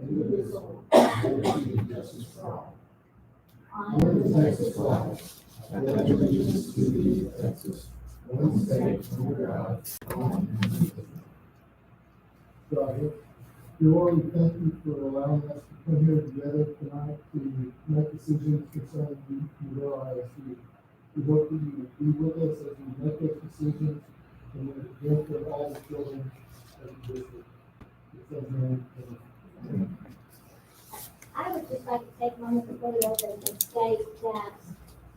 indivisible, with liberty and justice for all. Under the Texas flag, I pledge allegiance to the state of Texas, one state under God, one nation. Lord, we thank you for allowing us to come here together tonight to make decisions concerning URISD. We hope that you would be with us as we make those decisions and with the benefit of all the children of the district. I would just like to take a moment before the open and state that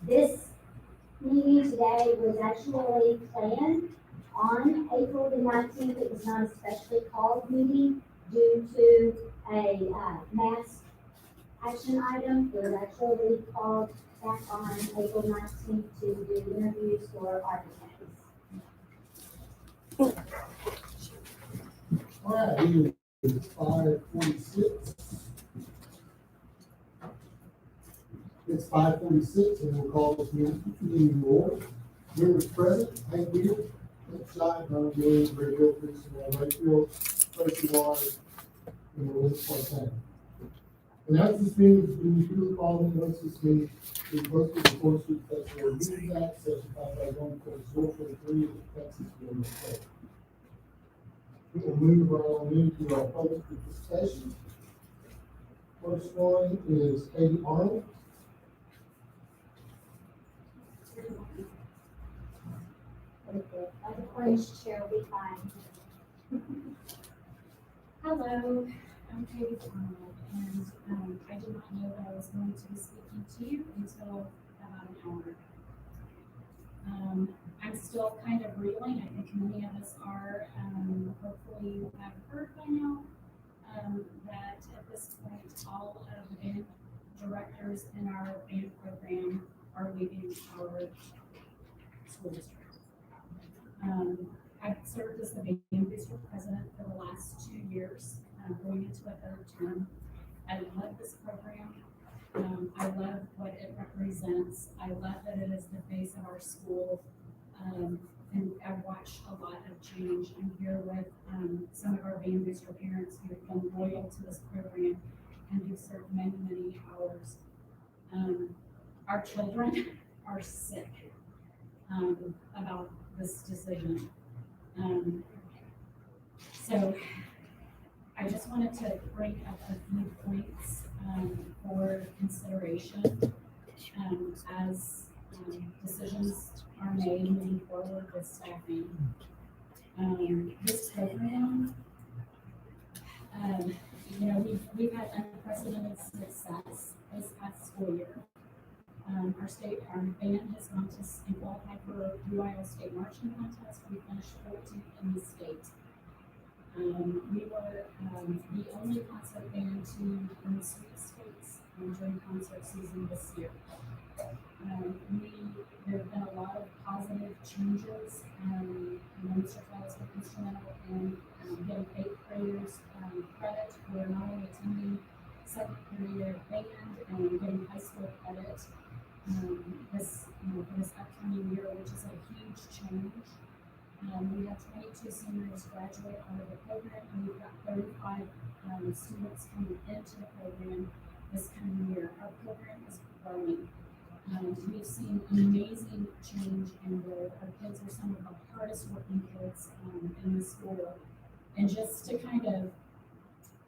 this meeting today was actually planned on April the 19th. It was not a specially called meeting due to a mass action item. It was actually called back on April 19th to do interviews for architects. All right, it is 5:46. It's 5:46, and we'll call this meeting to order. Members present: Hank Beal, Clint Scott, Don Williams, Ray Wilkins, Simone Wakefield, Tracy Waters, and Melissa Fontaine. And as this meeting is being duly called and notice this meeting is posted in accordance with the Texas Meetings Act, section 551.043 of the Texas Government Code. We will move right on into our public participation. First one is Katie Arnold. The orange chair will be fine. Hello, I'm Katie Arnold, and I did not know that I was going to be speaking to you until about an hour ago. I'm still kind of reeling. I think many of us are. Hopefully you have heard by now that at this point all of the band directors in our band program are leaving our school district. I've served as the band booster president for the last 2 years, going into a third term. I love this program. I love what it represents. I love that it is the face of our school. And I've watched a lot of change. I'm here with some of our band booster parents who have been loyal to this program and who've served many, many hours. Our children are sick about this decision. So I just wanted to bring up a few points for consideration as decisions are made moving forward with staffing. This program, we've had unprecedented success this past school year. Our band has gone to and qualified for UIL State Marching Contest. We finished 14th in the state. We were the only concert band to win the sweepstakes during concert season this year. There have been a lot of positive changes. Mr. Fellows were instrumental in getting 8th graders credit for not only attending second period band and getting high school credit for this upcoming year, which is a huge change. We have 22 seniors graduate out of the program, and we've got 35 students coming into the program this coming year. Our program is growing. We've seen amazing change in growth. Our kids are some of the hardest working kids in the school. And just to kind of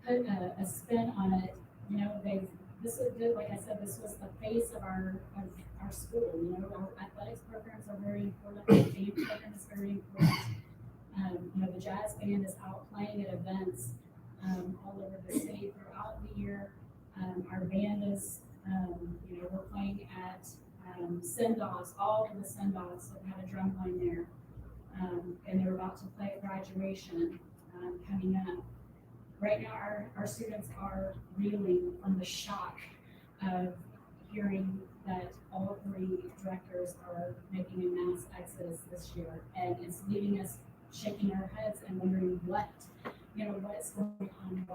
put a spin on it, this is good. Like I said, this was the face of our school. Our athletics programs are very important. The band program is very important. The jazz band is out playing at events all over the city throughout the year. Our band is, we're playing at send-offs. All of the send-offs have had a drum line there, and they're about to play at graduation coming up. Right now, our students are reeling from the shock of hearing that all 3 directors are making a mass exodus this year, and it's leaving us shaking our heads and wondering what's going on,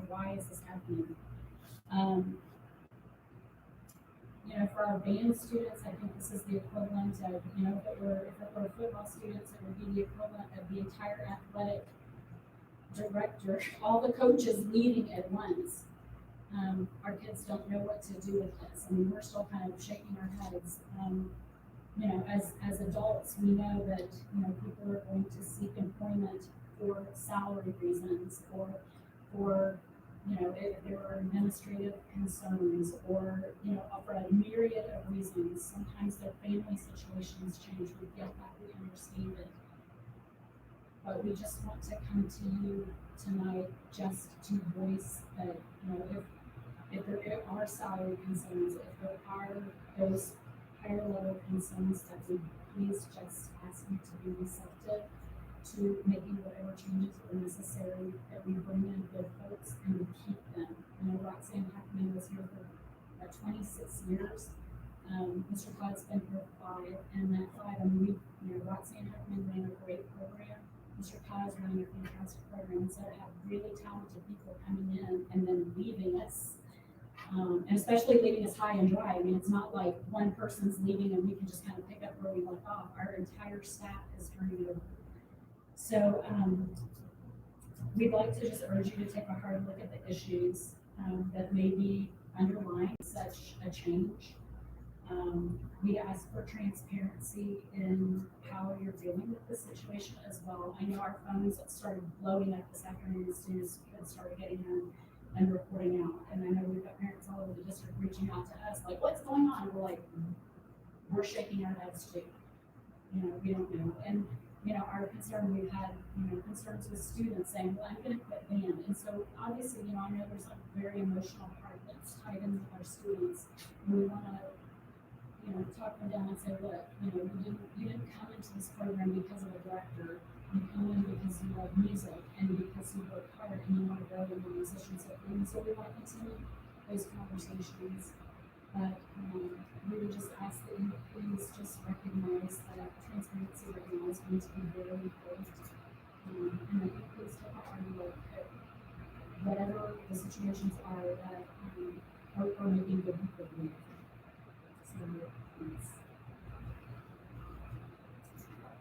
why is this happening? For our band students, I think this is the equivalent of, if it were football students, it would be the equivalent of the entire athletic director, all the coaches leaving at once. Our kids don't know what to do with this. I mean, we're still kind of shaking our heads. You know, as adults, we know that, you know, people are going to seek employment for salary reasons, or for, you know, if there are administrative concerns, or, you know, for a myriad of reasons. Sometimes their family situations change. We get that, we understand it. But we just want to come to you tonight just to voice that, you know, if there are salary concerns, if there are those higher level concerns, that we please just ask you to be receptive to making whatever changes are necessary, that we bring in good folks and we keep them. You know, Roxanne Hackman was here for 26 years. Mr. Todd's been here 5, and that 5, I mean, you know, Roxanne Hackman ran a great program. Mr. Todd is running a fantastic program, and so to have really talented people coming in and then leaving us, and especially leaving us high and dry. I mean, it's not like one person's leaving and we can just kind of pick up where we left off. Our entire staff is turning over. So we'd like to just urge you to take a hard look at the issues that may be underlying such a change. We ask for transparency in how you're dealing with the situation as well. I know our phones started blowing up this afternoon as soon as kids started getting in and reporting out. And I know we've got parents all over the district reaching out to us, like, what's going on? And we're like, we're shaking our heads too. You know, we don't know. And, you know, our concern, we've had, you know, concerns with students saying, well, I'm going to quit band. And so obviously, you know, I know there's a very emotional part that's tied in with our students. And we want to, you know, talk them down and say, look, you know, you didn't come into this program because of a director. You come in because you love music and because you work hard and you want to grow in the musicianship. And so we want to continue those conversations. But we would just ask that you please just recognize that transparency right now is going to be very important. And that you please take a hard look at whatever the situations are that are making good people leave. So, thanks.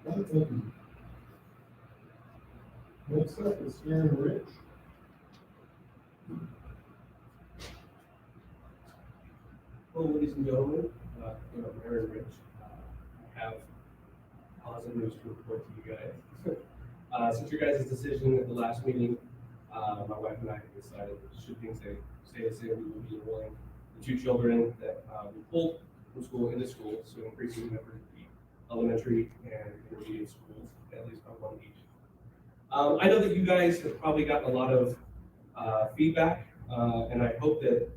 Thank you. Next up is Aaron Rich. Hello, ladies and gentlemen, you know, I'm Aaron Rich. I have positive news to report to you guys. Since your guys' decision at the last meeting, my wife and I have decided that should things stay the same, we will be enrolling the 2 children that we pulled from school into school, so increasing the number of the elementary and intermediate schools, at least by 1 each. I know that you guys have probably gotten a lot of feedback, and I hope that,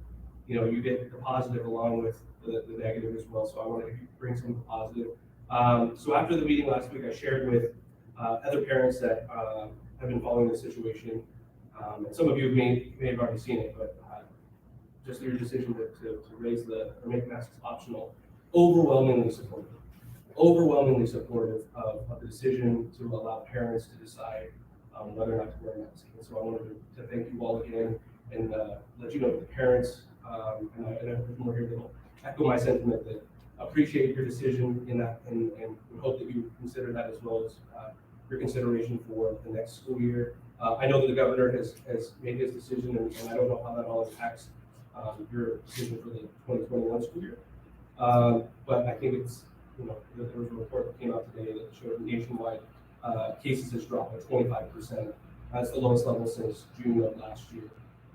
you know, you get the positive along with the negative as well. So I want to bring some of the positive. So after the meeting last week, I shared with other parents that have been following the situation, and some of you may have already seen it, but just your decision to raise or make masks optional, overwhelmingly supportive of the decision to allow parents to decide whether or not to wear masks. And so I wanted to thank you all again and let you know that the parents, and I have more here that will echo my sentiment, that appreciate your decision in that, and we hope that you consider that as well as your consideration for the next school year. I know that the governor has made his decision, and I don't know how that all impacts your decision for the 2021 school year. But I think it's, you know, there was a report that came out today that showed nationwide cases has dropped by 25%. That's the lowest level since June of last year.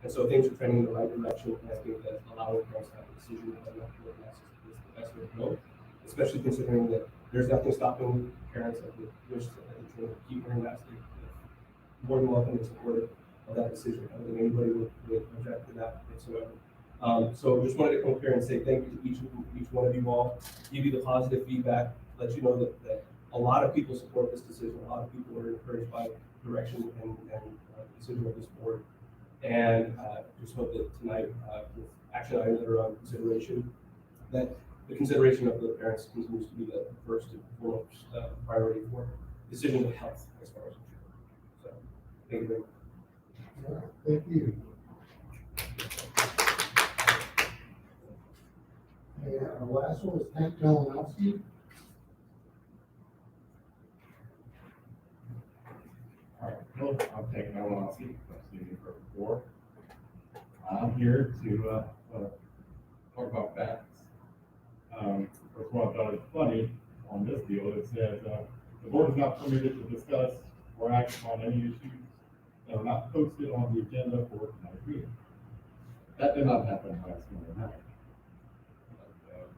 And so things are trending in the right direction, and I think that allowing parents to have a decision whether or not to wear masks is the best way to go, especially considering that there's nothing stopping parents that would wish to keep wearing masks. They're more than welcome and supportive of that decision. I don't think anybody would object to that whatsoever. So just wanted to come up here and say thank you to each one of you all, give you the positive feedback, let you know that a lot of people support this decision. A lot of people are encouraged by the direction and decision of this board. And just hope that tonight, with action items that are on consideration, that the consideration of the parents continues to be the first and foremost priority for decisions of health as far as I'm sure. So, thank you very much. All right, thank you. And our last one is Hank Malinowski. All right. Hello, I'm Ted Malinowski, I'm speaking for four. I'm here to, talk about facts. First one, I thought it funny on this deal, it says, the board is not permitted to discuss or act on any issues that are not posted on the agenda for tonight's meeting. That did not happen last Monday night.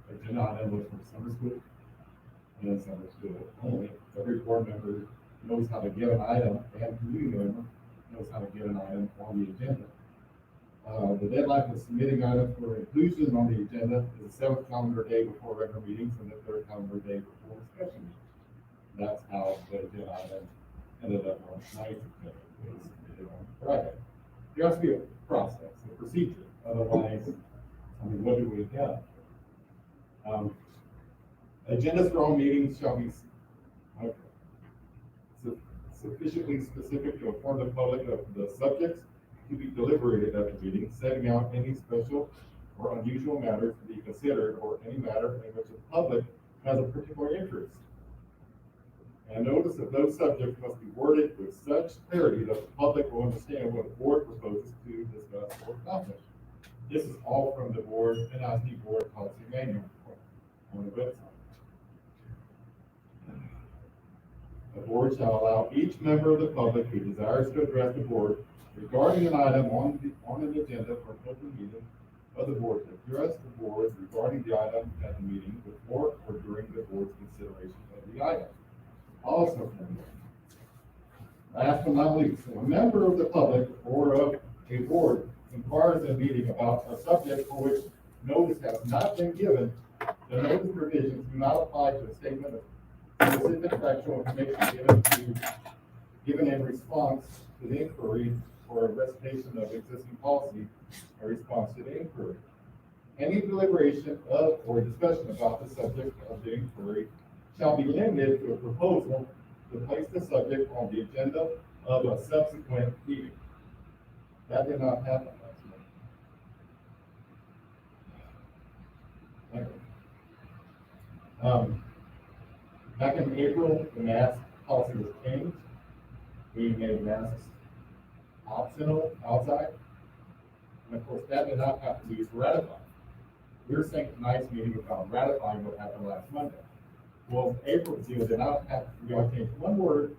Agenda item was from summer school, and then summer school only. Every board member knows how to get an item, and community member knows how to get an item on the agenda. The deadline for submitting items for inclusion on the agenda is the 7th calendar day before regular meetings and the 3rd calendar day before special meetings. That's how the agenda item ended up on tonight's agenda. It was submitted on Friday. There has to be a process, a procedure. Otherwise, I mean, what do we have? Agendas for all meetings shall be sufficiently specific to inform the public of the subjects to be deliberated at the meeting, setting out any special or unusual matters to be considered, or any matter in which the public has a particular interest. And notice that those subjects must be worded with such clarity that the public will understand what the board proposes to discuss or accomplish. This is all from the board, NISD Board Policy Manual on the website. The board shall allow each member of the public who desires to address the board regarding an item on an agenda for an open meeting of the board to address the board regarding the item at the meeting before or during the board's consideration of the item. Also, last but not least, when a member of the public or of a board inquires in a meeting about a subject for which notice has not been given, the notice provisions do not apply to a statement of specific factual information given in response to the inquiry or a recitation of existing policy in response to the inquiry. Any deliberation of or discussion about the subject of the inquiry shall be limited to a proposal to place the subject on the agenda of a subsequent meeting. That did not happen last month. Back in April, the mask policy was changed. We made masks optional outside. And of course, that did not have to be ratified. We're saying tonight's meeting about ratifying what happened last Monday. Well, April's deal did not have, we only changed one word,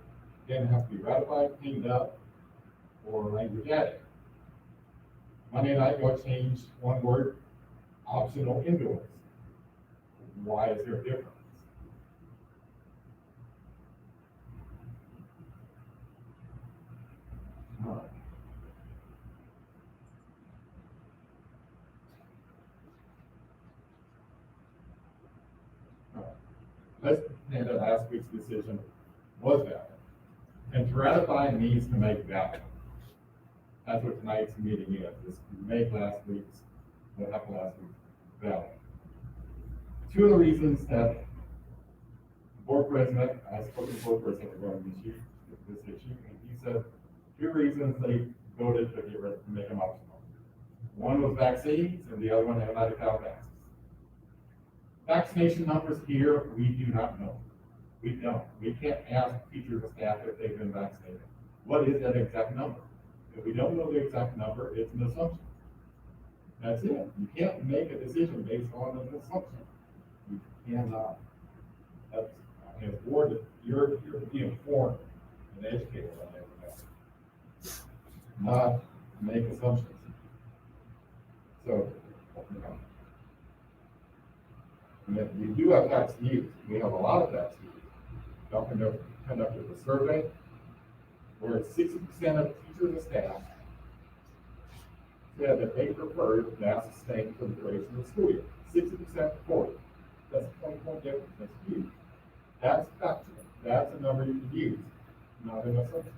didn't have to be ratified, cleaned up, or language added. Monday night, we only changed one word, optional indoors. Why is there a difference? All right. Let's pretend that last week's decision was valid. And to ratify needs to make valid. That's what tonight's meeting is to make last week's, what happened last week, valid. Two of the reasons that the board president, I spoke to the board president regarding this issue, and he said 2 reasons they voted to get rid of, to make them optional. One was vaccines, and the other one had not had masks. Vaccination numbers here, we do not know. We don't. We can't ask teachers and staff if they've been vaccinated. What is that exact number? If we don't know the exact number, it's an assumption. That's it. You can't make a decision based on an assumption. You cannot. That's, I mean, as board, you're being informed and educated on that. Not make assumptions. So, we do have vaccines. We have a lot of vaccines. Dr. conducted a survey where 60% of teachers and staff said that they preferred masks staying for the duration of the school year. 60% for it. That's a 20-point difference. That's huge. That's factual. That's a number you can use, not an assumption.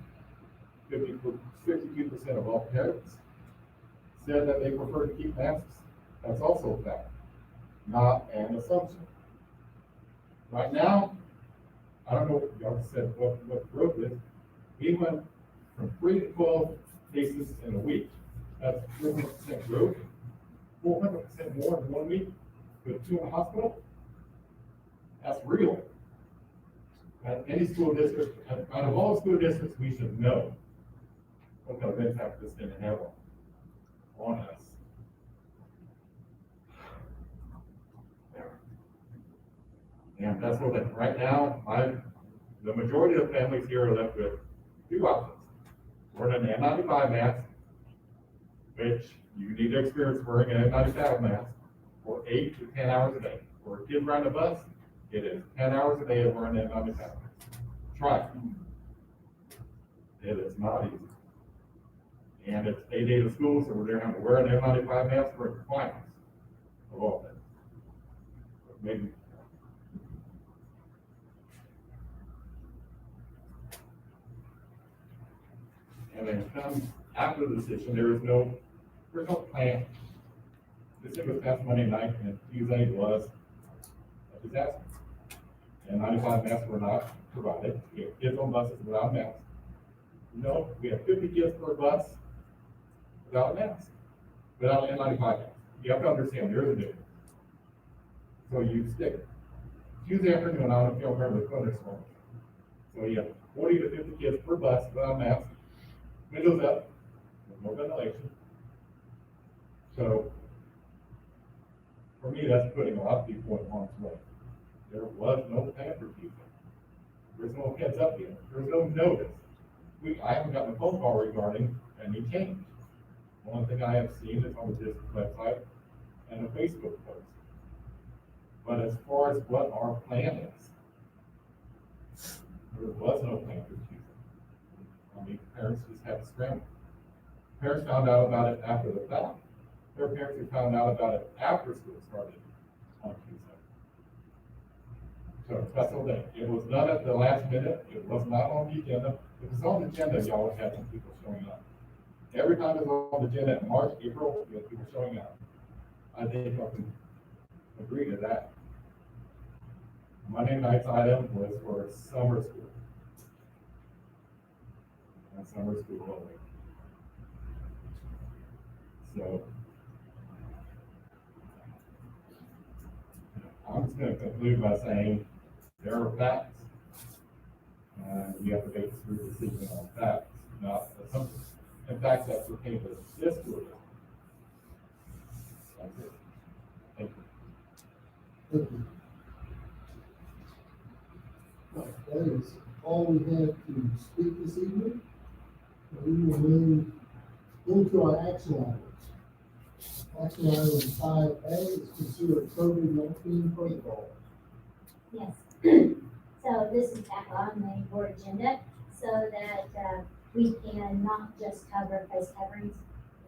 52% of all parents said that they prefer to keep masks. That's also a fact, not an assumption. Right now, I don't know what y'all said, what growth is. We went from 3 to 12 cases in a week. That's 400% growth. 400% more in 1 week with 2 in the hospital. That's real. At any school district, out of all school districts, we should know some kind of impact this didn't have on us. And that's what, right now, the majority of families here are left with two options. Wearing an N95 mask, which you need to experience wearing an N95 mask for 8 to 10 hours a day. For a kid riding a bus, it is 10 hours a day of wearing an N95 mask. Try it. It is not easy. And it's 8 days of school, so we're going to have to wear an N95 mask for compliance of all things. Maybe. And then it comes after the decision, there's no plan. This was past Monday night, and Tuesday was a disaster. And 95 masks were not provided. We have kids on buses without masks. No, we have 50 kids per bus without a mask, without an N95 mask. You have to understand, there's a difference. So you stick it. Tuesday afternoon, I don't know if y'all remember the thunderstorm. So you have 40 to 50 kids per bus without a mask, windows up, with no ventilation. So for me, that's putting a lot of people in harm's way. There was no plan for people. There's no heads up yet. There's no notice. I haven't gotten a phone call regarding any change. The only thing I have seen is on the district website and a Facebook post. But as far as what our plan is, there was no plan for Tuesday. I mean, parents just had to scramble. Parents found out about it after the fact. There are parents who found out about it after school started on Tuesday. So special day. It was done at the last minute. It was not on the agenda. If it was on the agenda, y'all would have some people showing up. Every time it was on the agenda in March, April, you had people showing up. I think I can agree to that. Monday night's item was for summer school. And summer school only. So I'm just going to conclude by saying there are facts. You have to make a smooth decision on facts, not assumptions. And facts that pertain to this school. That's it. Thank you. Thank you. Right, that is all we have to speak this evening. We will move into our action items. Action item 5A is consider COVID-19 protocol. Yes. So this is back on the board agenda so that we can not just cover face coverings.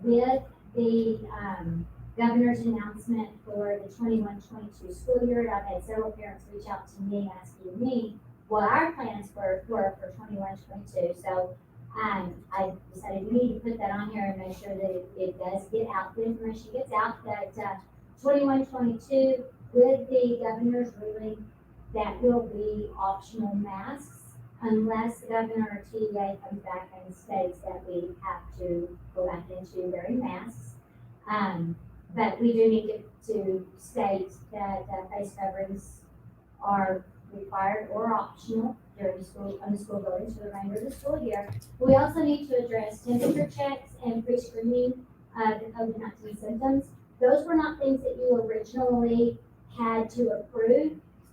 With the governor's announcement for the 21-22 school year, I've had several parents reach out to me asking me what our plans were for 21-22. So I decided we need to put that on here and make sure that it does get out, the information gets out that 21-22 with the governor's ruling, that will be optional masks unless the governor or TEA comes back and states that we have to go back into wearing masks. But we do need to state that face coverings are required or optional during the school, on the school buildings for the remainder of the school year. We also need to address temperature checks and pre-screening of the COVID-19 symptoms. Those were not things that you originally had to approve,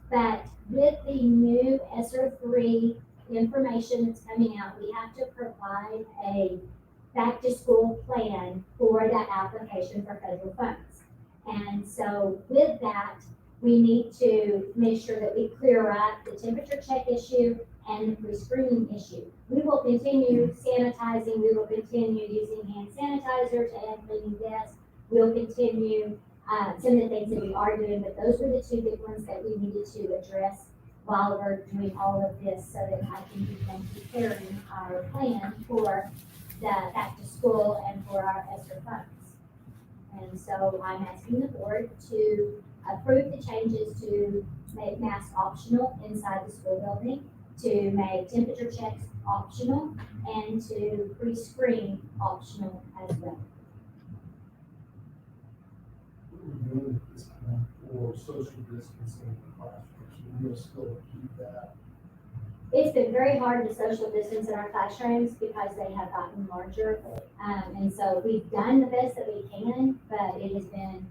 but with the new ESSER 3 information that's coming out, we have to provide a back to school plan for that application for federal funds. And so with that, we need to make sure that we clear up the temperature check issue and the pre-screening issue. We will continue sanitizing, we will continue using hand sanitizers and cleaning desks. We'll continue some of the things that we are doing, but those were the two big ones that we needed to address while we're doing all of this so that I can begin preparing our plan for the back to school and for our ESSER funds. And so I'm asking the board to approve the changes to make masks optional inside the school building, to make temperature checks optional, and to pre-screen optional as well. We're doing this for social distancing in the classrooms. We'll still keep that It's been very hard to social distance in our classrooms because they have gotten larger. And so we've done the best that we can, but it has been,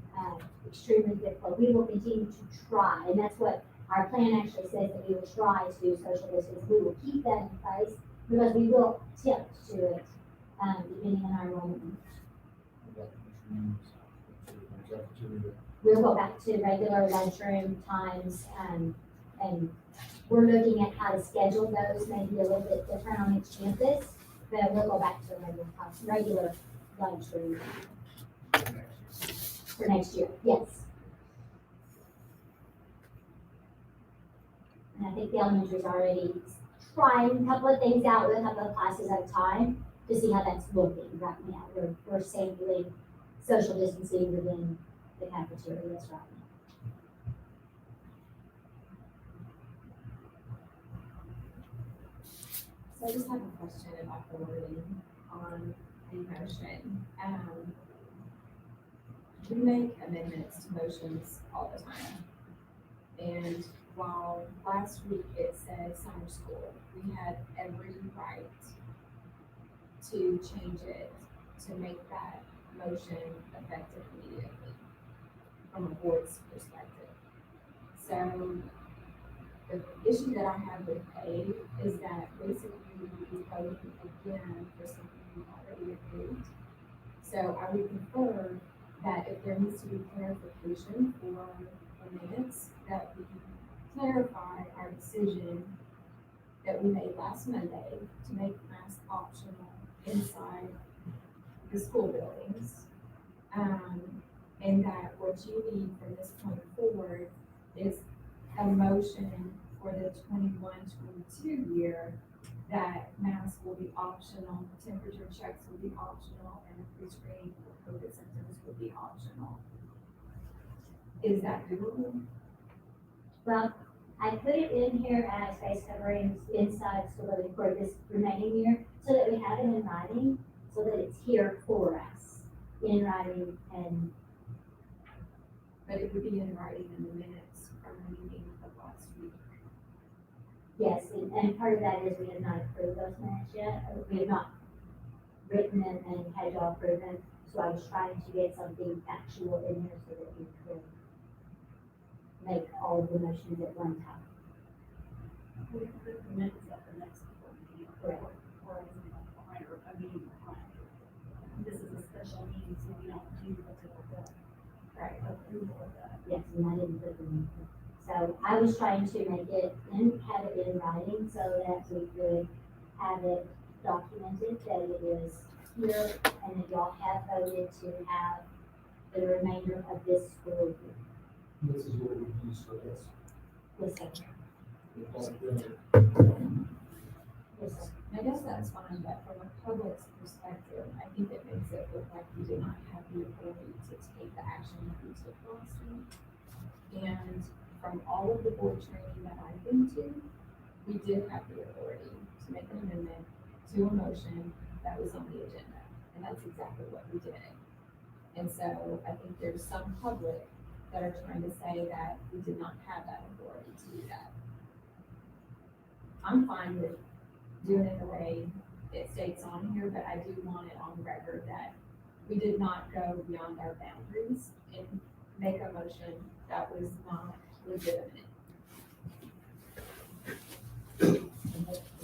extremely difficult. We will continue to try, and that's what our plan actually says, that we will try to do social distance. We will keep that in place because we will attempt to it, depending on our enrollment. We'll go back to regular lunchroom times, and we're looking at how to schedule those, maybe a little bit different on each campus, but we'll go back to regular lunchroom for next year, yes. And I think the elementary's already trying a couple of things out with a couple of classes at a time to see how that's looking right now. We're sampling social distancing within the cafeterias right now. So I just have a question about the wording on the motion. We make amendments to motions all the time. And while last week it said summer school, we had every right to change it to make that motion effective immediately from a board's perspective. So the issue that I have with A is that basically we would be voting again for something we already approved. So I would prefer that if there needs to be clarification for the minutes, that we clarify our decision that we made last Monday to make masks optional inside the school buildings. And that what you need from this point forward is a motion for the 21-22 year that masks will be optional, temperature checks will be optional, and the pre-screening for COVID symptoms will be optional. Is that doable? Well, I put it in here as face coverings inside school building for this remaining year, so that we have it in writing, so that it's here for us, in writing. And But it would be in writing in the minutes from the meeting of last week. yes, and part of that is we have not approved those minutes yet. We have not written them and had y'all approve them, so I was trying to get something factual in here so that we could make all of the motions at one time. We can put the minutes at the next board meeting, Correct. or as a meeting behind. This is a special meeting, so we don't do the typical approval of that. Yes, and I didn't put them in. So I was trying to make it have it in writing so that we could have it documented that it is here and that y'all have voted to have the remainder of this school year. This is what we use for this. Listen, listen. I guess that's fine, but from a public's perspective, I think it makes it look like we did not have the authority to take the action that we took last week. And from all of the board training that I've been to, we did have the authority to make an amendment to a motion that was on the agenda. And that's exactly what we did. And so I think there's some public that are trying to say that we did not have that authority to do that. I'm fine with doing it the way it states on here, but I do want it on record that we did not go beyond our boundaries and make a motion that was not legitimate.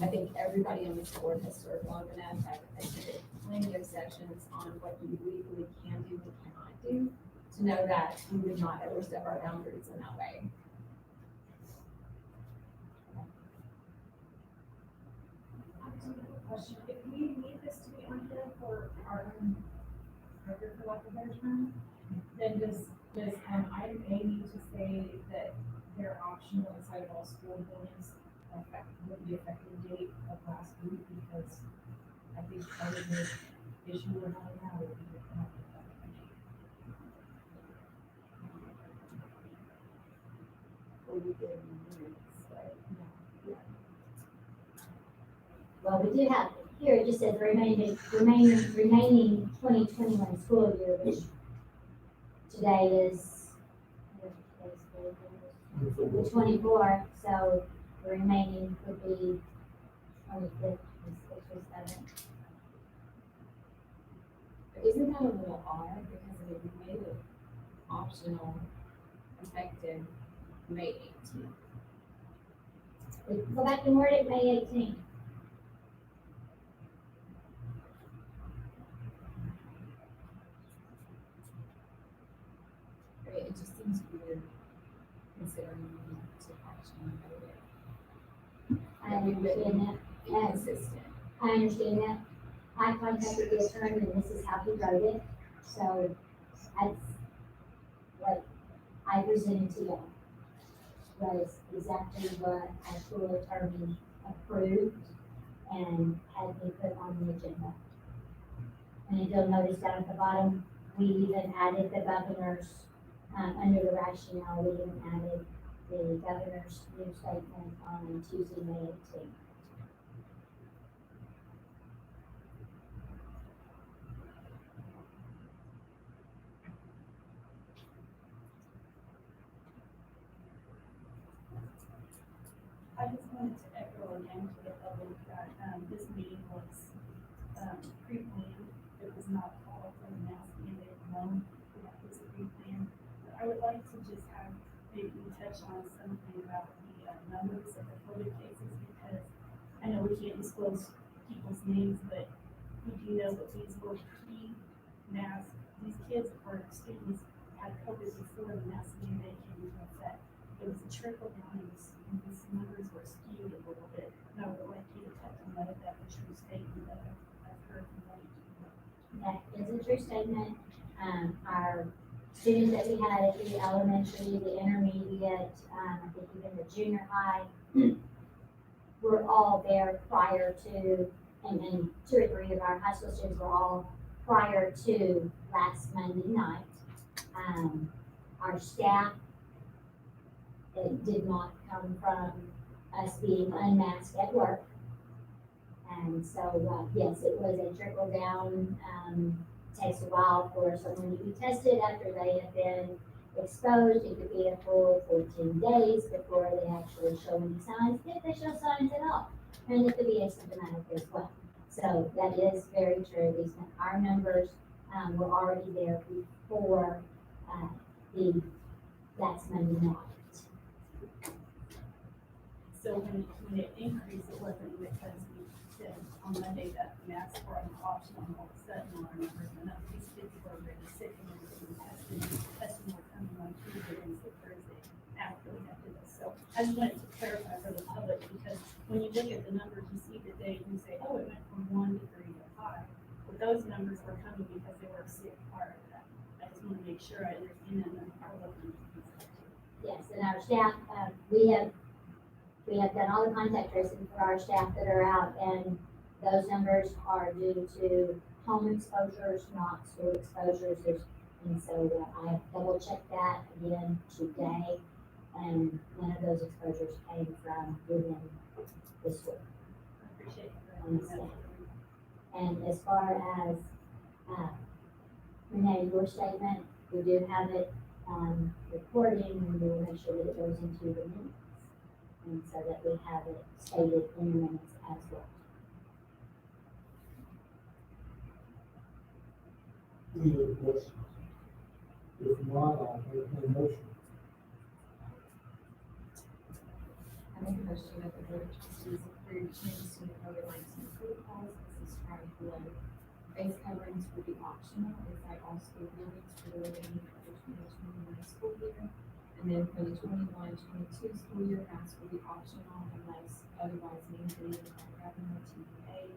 I think everybody on this board has served long enough. I've attended plenty of sessions on what you legally can do and cannot do to know that we would not overstep our boundaries in that way. I just have a question. If we need this to be on here for our own record, for lack of a better term, then does item A need to say that they're optional inside of all school buildings with the effective date of last week? Because I think part of the issue we're having now would be the Or we did in minutes, but Well, we do have, here it just says remaining 2021 school year, which today is the 24th, so The remaining would be 25th, 26th, or 7th. But isn't that a little odd, because if we made it optional, effective May 18th? We can go back and word it May 18th. I mean, it just seems weird, considering we to actually vote it. I understand that. Be consistent. I understand that. I contacted the attorney and this is how he wrote it, so that's what I presented to you. Was exactly what our school attorney approved and had me put on the agenda. And if you'll notice down at the bottom, we even added the governor's, under the rationale, we even added the governor's new statement on Tuesday, May 18th. I just wanted to echo again to the public that, this meeting was, pre-planned. It was not called for the mass mandate alone, that was pre-planned. But I would like to just have, maybe touch on something about the, numbers of the COVID cases, because I know we can't disclose people's names, but we do know that these were pre-mass, these kids or students had COVID before the mass mandate came into effect. It was a trickle down, and these numbers were skewed a little bit, and I would like you to touch on that, if that's a true statement that I've heard from many people. That is a true statement. Our students that we had at the elementary, the intermediate, I think even the junior high, were all there prior to, and 2 or 3 of our high school students were all prior to last Monday night. Our staff, it did not come from us being unmasked at work. And so, yes, it was a trickle down, takes a while for someone to be tested after they have been exposed. It could be a full 14 days before they actually show any signs, if they show signs at all. And it could be asymptomatic as well. So that is very true. Our numbers, were already there before, the last Monday night. So when it increased, it wasn't because we said on Monday that masks were an option, and all of a sudden our numbers went up. These kids were already sick and they were being tested, testing were coming on Tuesday and Thursday after we had this. So I just wanted to clarify for the public, because when you look at the numbers, you see the date and you say, oh, it went from 1 to 3 to 5. But those numbers were coming because they were sick prior to that. I just want to make sure I understand that and our public. Yes, and our staff, we have done all the contact tracing for our staff that are out, and those numbers are due to home exposures, not school exposures. And so I have double checked that again today, and none of those exposures came from within the school. I appreciate And that. so- And as far as, Renee, your statement, we do have it, recording, and we will make sure that it goes into the minutes. And so that we have it stated in the minutes as well. Any other questions? If not, I'll entertain a motion. I make a motion that the board of trustees approve changes to the COVID-19 protocols as described below. Face coverings will be optional inside all school buildings for the remaining of the 2021 school year. And then for the 21-22 school year, masks will be optional unless otherwise mandated by governor TPA.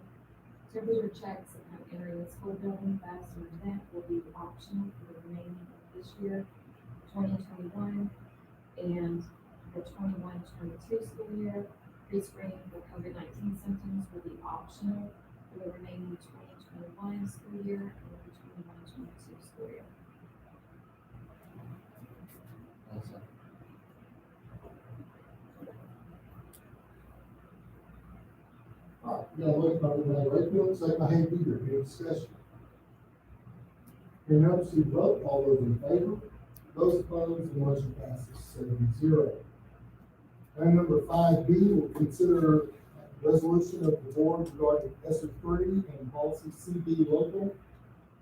Temperature checks upon entering the school building, bus, or event will be optional for the remaining of this year, 2021, and the 21-22 school year. Pre-screening for COVID-19 symptoms will be optional for the remaining 2021 school year and the 21-22 school year. All right, we got a motion by Renee Wakefield, second by Hank Eager, any discussion? Hearing none, proceed to vote, all those in favor, those opposed, the motion passes 7-0. Item number 5B, we'll consider resolution of the board regarding ESER three and policy CB local,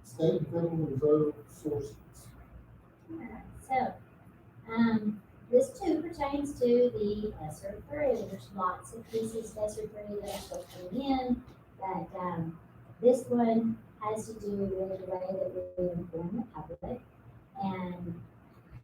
state and federal reserve sources. Alright, so, this too pertains to the ESER three. There's lots of pieces of ESER three that are still coming in, but, this one has to do with the way that we inform the public. And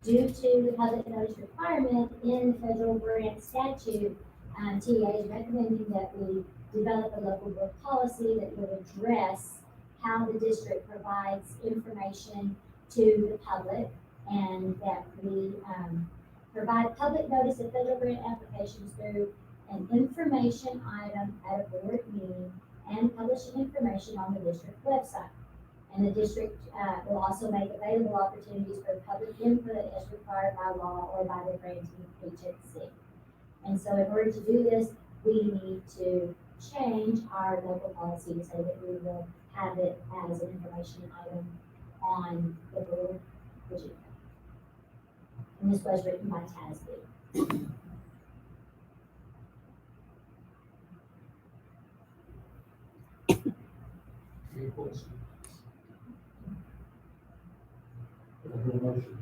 due to the public notice requirement in the federal grant statute, TA is recommending that we develop a local board policy that will address how the district provides information to the public, and that we provide public notice of federal grant applications through an information item at a board meeting and publishing information on the district website. And the district will also make available opportunities for public input as required by law or by the granting agency. And so in order to do this, we need to change our local policy to say that we will have it as an information item on the board agenda. And this was written by TASB. Any questions? Do I hear a motion?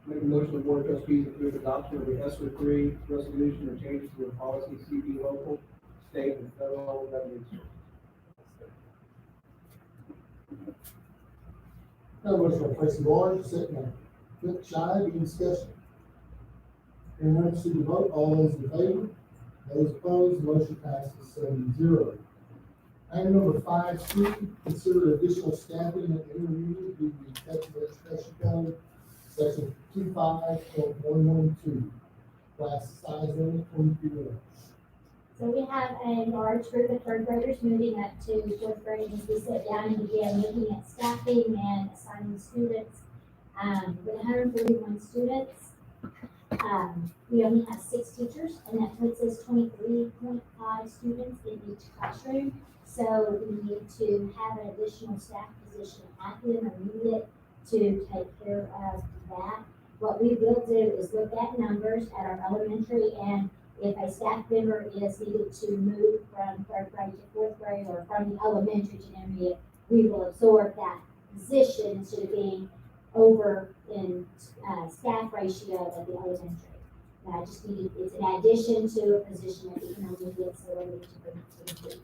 Make a motion, the board of trustees approve adoption of the ESER three resolution or changes to the policy CB local, state, and federal revenue sources. Now, motion by Tracy Ward, second by Cliff Shy, any discussion? Hearing none, proceed to vote, all those in favor? Those opposed, the motion passes 7-0. Item number 5C, consider additional staffing at the intermediate due to the Texas Education Code, section 25.112, class size limit 23 hours. So we have a large group of third graders moving up to fourth grade as we sit down and begin looking at staffing and assigning students. With 141 students, we only have 6 teachers, and that puts us 23.5 students in each classroom. So we need to have an additional staff position at the intermediate to take care of that. What we will do is look at numbers at our elementary, and if a staff member is needed to move from third grade to fourth grade or from the elementary to intermediate, we will absorb that position instead of being over in staff ratio at the elementary. And I just need, it's an addition to a position at the intermediate, so I need to bring it to the group.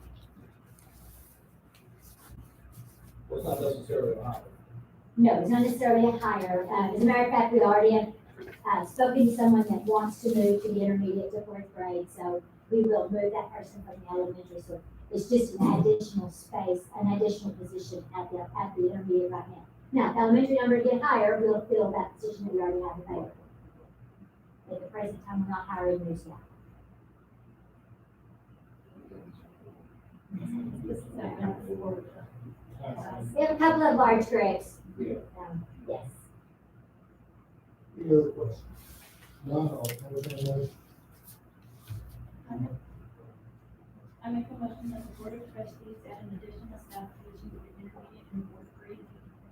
Well, it's not necessarily a high. No, it's not necessarily a hire. As a matter of fact, we already have spoken to someone that wants to move to the intermediate to fourth grade, so we will move that person from the elementary. So it's just an additional space, an additional position at the intermediate right now. Now, if the elementary number get higher, we'll fill that position that we already have available. At the present time, we're not hiring new staff. We have a couple of large groups. Yeah. Yes. Any other questions? None, I'll entertain a motion. I make a motion that the board of trustees add an additional staff position for intermediate and fourth grade to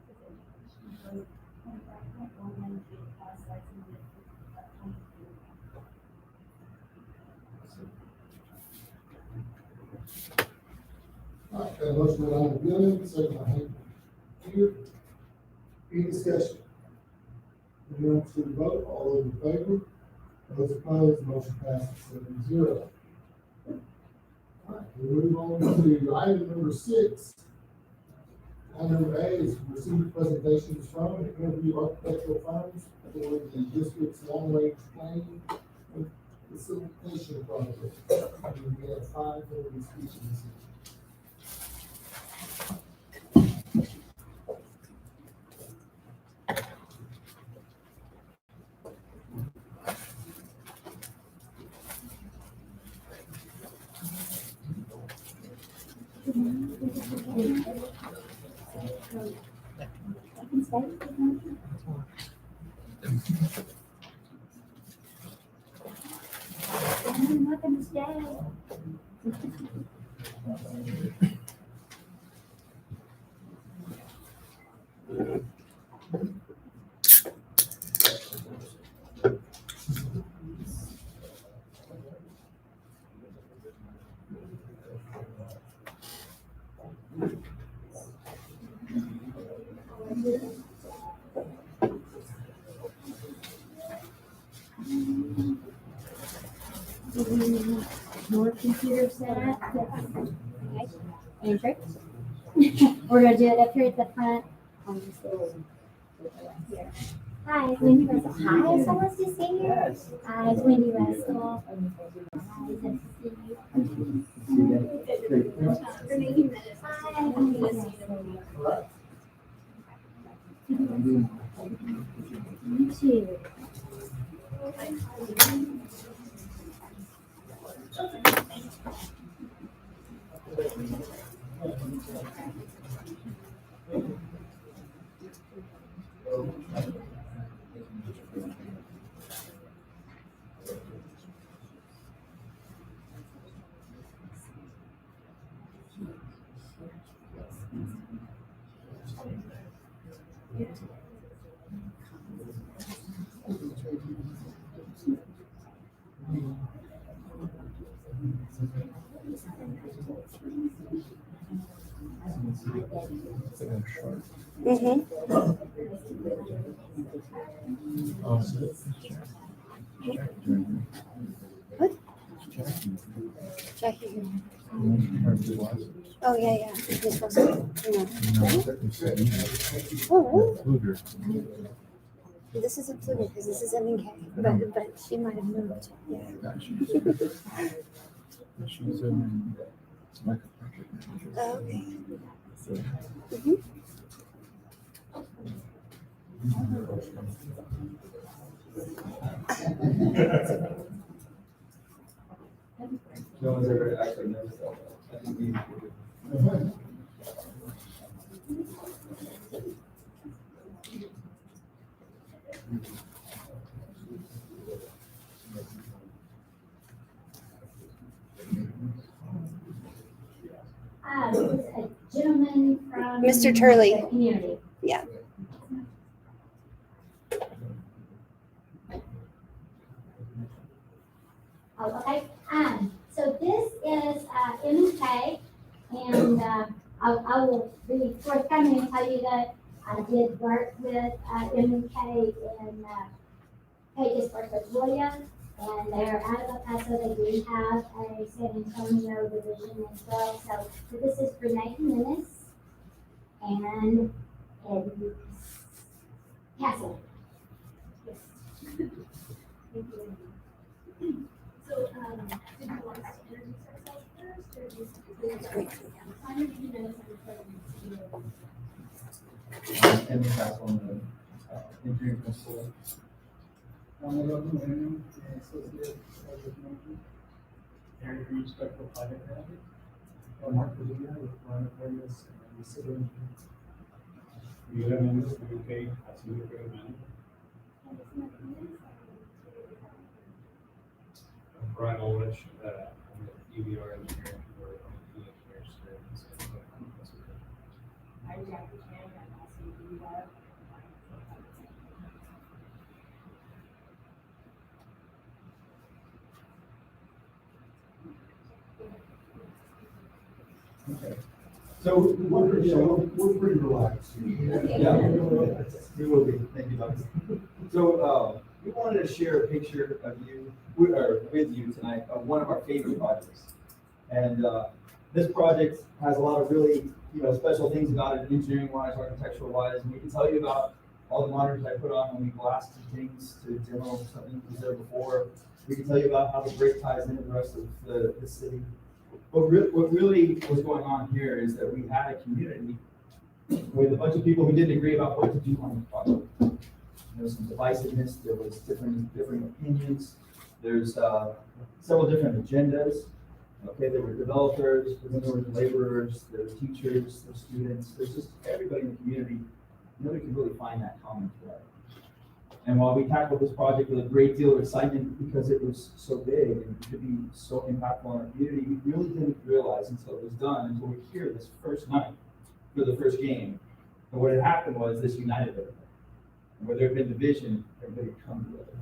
the Texas Education Code 25.112 class size limit of 23. All right, got a motion by Allen Gillen, second by Hank Peter. Any discussion? Hearing none, proceed to vote, all those in favor? Those opposed, the motion passes 7-0. All right, we move on to item number 6. Item number A is receive presentations from and interview architectural firms for the district's long-range planning and facilitation project. And we have 5 that will be speaking this evening. Welcome to stay. More computer setup. Andrew? We're gonna do it up here at the front. Here. Hi, Wendy Russell. Hi, it's so nice to see you. Hi, it's Wendy Russell. Hi, it's nice to see you. You too. Jackie. Oh, yeah. You're supposed to, Oh, really? This is included because this is MK, but she might have moved. Yeah. She's in like a project manager. Oh, okay. No one's ever actually noticed that. I think we. A gentleman from. Mr. Turley. the Community. Yeah. Oh, okay. So this is, M&K, and, I will be forthcoming and tell you that I did work with, M&K in, Pagesburg, Georgia, and they're out of El Paso. They do have a San Antonio division as well. So this is for Nathan Dennis and Castle. So, did you want us to introduce ourselves first, or just? I'm gonna give you minutes on the And that's on the engineering principal. Area Green Spectral Climate Manager. Mark Padilla with Climate Awareness and Civil Engineering. Miguel Mendes, UK, Senior Program Manager. Brian Ulrich, I'm with EVR Engineering for the engineers. I'm Jackie Chan, I'm also with UR. Okay. So we're pretty relaxed. Yeah, we will be. Thank you, Doug. So, we wanted to share a picture of you, with you tonight, of one of our favorite projects. And, this project has a lot of really, special things about it, engineering wise, architectural wise, and we can tell you about all the monitors I put on when we blasted things to demo something that was there before. We can tell you about how the break ties into the rest of the city. What really was going on here is that we had a community with a bunch of people who didn't agree about what to do on the project. There was some divisiveness, there was different opinions, there's several different agendas. Okay, there were developers, then there were laborers, there were teachers, there were students, there's just everybody in the community. Nobody could really find that common thread. And while we tackled this project with a great deal of excitement because it was so big and could be so impactful on our community, we really didn't realize until it was done, until we were here this first night for the first game. And what had happened was this united everything. And where there had been division, everybody had come together.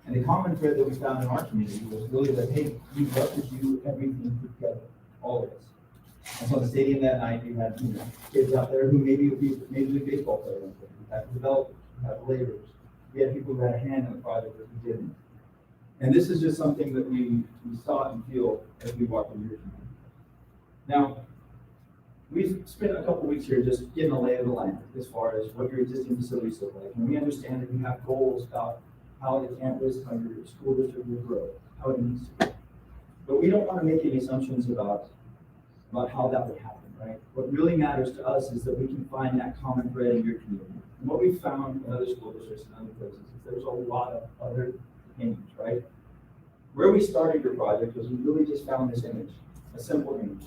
And the common thread that we found in our community was really that, hey, we love to do everything together, all of us. And so in the stadium that night, you had, you know, kids out there who maybe would be Major League Baseball players, we had developers, we had laborers. We had people who had a hand in the project that we didn't. And this is just something that we saw and feel as we walked in your community. Now, we've spent a couple weeks here just getting a lay of the land as far as what your existing facilities look like. And we understand that you have goals about how the campus, how your school district will grow, how it needs to grow. But we don't want to make any assumptions about how that would happen, right? What really matters to us is that we can find that common thread in your community. And what we've found in other school districts and other places is there's a lot of other opinions, right? Where we started your project was we really just found this image, a simple image.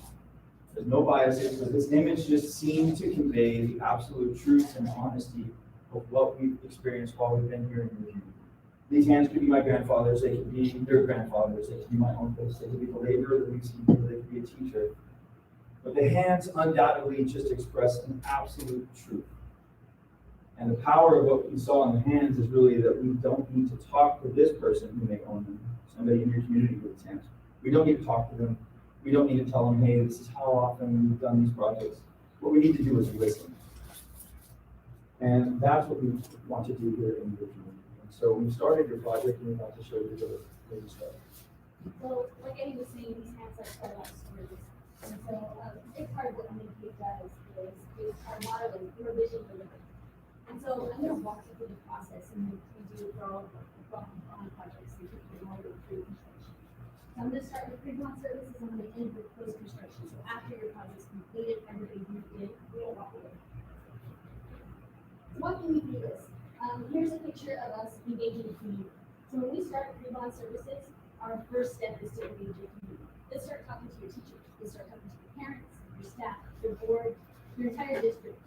There's no biases, but this image just seemed to convey the absolute truth and honesty of what we've experienced while we've been here in your community. These hands could be my grandfathers, they could be their grandfathers, they could be my uncles, they could be the laborer that we've seen here, they could be a teacher. But the hands undoubtedly just express an absolute truth. And the power of what we saw in the hands is really that we don't need to talk to this person who may own them, somebody in your community with hands. We don't need to talk to them. We don't need to tell them, hey, this is how often we've done these projects. What we need to do is listen. And that's what we want to do here in your community. And so we started your project and we want to show you the way we started. So, like Eddie was saying, these hands are life stories. And so, a big part of what MNK does is our motto is your vision for living. And so, I'm gonna walk you through the process and we do it for all on projects and keep all the pre-construction. So I'm gonna start with pre-con services, I'm gonna end with post-construction. So after your project's completed, everybody moved in, we'll walk away. So what can we do this? Here's a picture of us engaging the community. So when we start pre-con services, our first step is to engage your community. Let's start talking to your teachers. Let's start talking to your parents, your staff, your board, your entire district.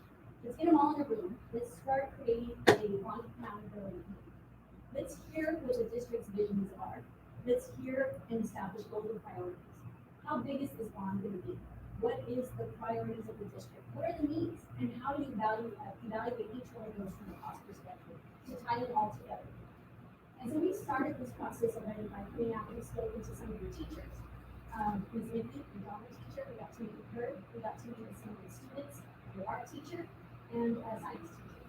Let's get them all in a room. Let's start creating a bond accountability. Let's hear what the district's visions are. Let's hear and establish goals and priorities. How big is this bond going to be? What is the priorities of the district? What are the needs? And how do you evaluate each one of those from a cost perspective to tie it all together? And so we started this process already by putting out and spoken to some of your teachers. Ms. Mindy, the drama teacher, we got to meet with her. We got to meet with some of the students, your art teacher, and a science teacher.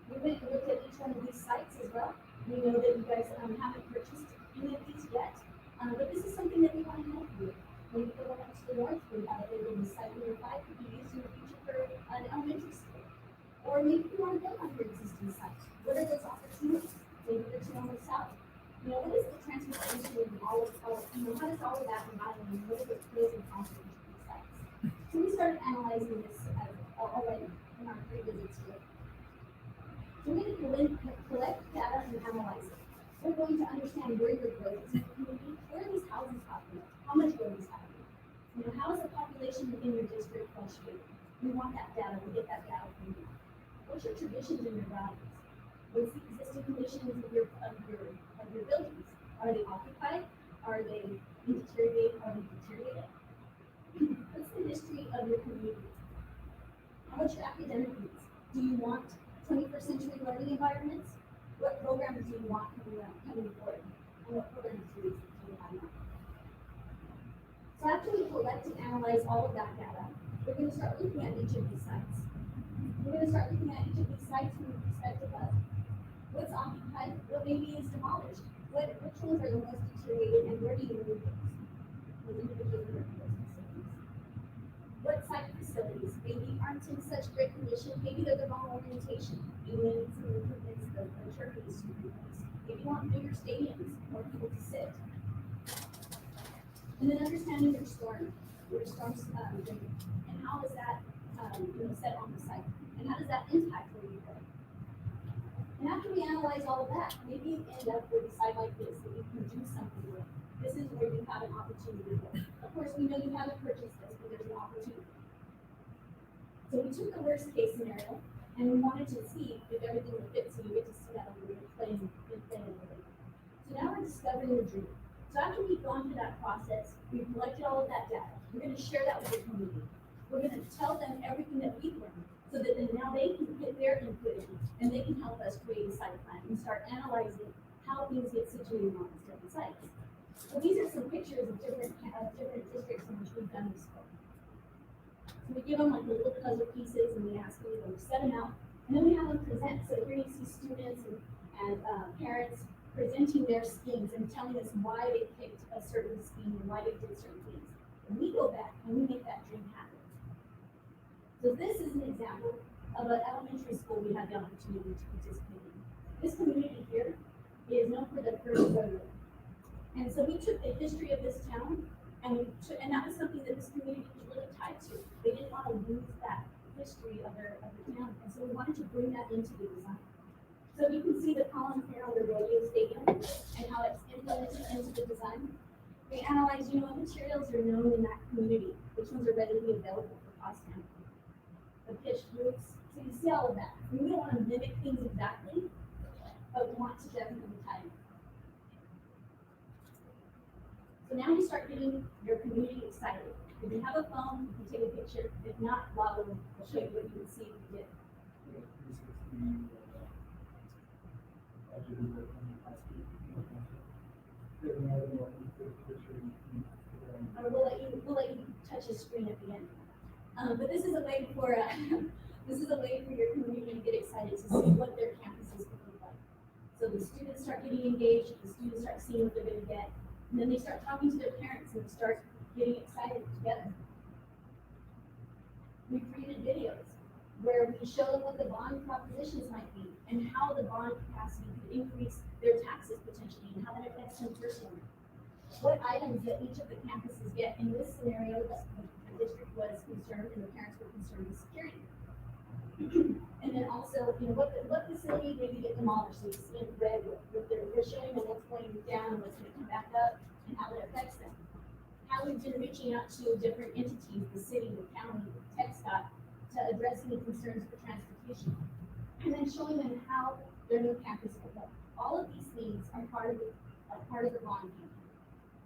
We went and looked at each one of these sites as well. We know that you guys haven't purchased any of these yet, but this is something that we want to help you with. Maybe the one up to the north, we have it in the site number 5 could be used in the future for an elementary school. Or maybe you want to build on your existing site. What are those opportunities? Maybe the two on the south. You know, what is the transportation and all of, you know, how does all of that combine and what are the pros and cons of each of these sites? So we started analyzing this already in our 3 visits here. So we're going to collect data and analyze it. We're going to understand where your growth is in the community. Where are these houses popping up? How much growth is happening? You know, how is the population within your district fluctuating? We want that data. We get that data from you. What's your traditions and your values? What's the existing conditions of your buildings? Are they occupied? Are they in deteriorating? Are they deteriorated? What's the history of your community? How much your academic needs? Do you want 21st century learning environments? What programs do you want coming forward? And what programs do you have now? So after we collect and analyze all of that data, we're going to start looking at each of these sites. We're going to start looking at each of these sites from the perspective of what's occupied, what maybe is demolished, which ones are the most deteriorated, and where do you move those individual facilities? What site facilities maybe aren't in such great condition, maybe they're the wrong orientation, maybe they need some improvements, the turf needs to be replaced. Maybe you want bigger stadiums, more people to sit. And then understanding your storm drain, and how is that set on the site, and how does that impact where you go? And after we analyze all of that, maybe you end up with a site like this that you can do something with. This is where you have an opportunity to go. Of course, we know you haven't purchased this, but there's an opportunity. So we took the worst case scenario, and we wanted to see if everything would fit, so you get to see that when we're playing a little. So now we're discovering the dream. So after we've gone through that process, we've collected all of that data. We're going to share that with the community. We're going to tell them everything that we've learned, so that then now they can put their input in, and they can help us create a site plan and start analyzing how things get situated on these different sites. So these are some pictures of different districts in which we've done this for. So we give them like the little puzzle pieces and we ask them to set them out. And then we have them present. So here you see students and parents presenting their schemes and telling us why they picked a certain scheme and why they did certain things. And we go back and we make that dream happen. So this is an example of an elementary school we had the opportunity to participate in. This community here is known for the first rodeo. And so we took the history of this town and that was something that this community was really tied to. They didn't want to lose that history of the town. And so we wanted to bring that into the design. So you can see the column here on the rodeo stadium and how it's implemented into the design. We analyze, what materials are known in that community, which ones are readily available for cost down. The pitched roofs, so you see all of that. We don't want to mimic things exactly, but we want to definitely tie them. So now you start getting your community excited. If you have a phone, you can take a picture. If not, Lalo will show you what you can see if you did. Or we'll let you touch the screen at the end. But this is a way for your community to get excited to see what their campuses could look like. So the students start getting engaged, the students start seeing what they're going to get, and then they start talking to their parents and start getting excited together. We created videos where we show them what the bond propositions might be and how the bond capacity could increase their taxes potentially and how that affects them personally. What items that each of the campuses get. In this scenario, the district was concerned and the parents were concerned with security. And then also, what facility maybe get demolished, so you see in red what they're showing them what's going down, what's going to come back up, and how it affects them. How we've been reaching out to different entities, the city, the county, TxDOT, to address any concerns for transportation. And then showing them how their new campus will look. All of these things are part of the bond campaign.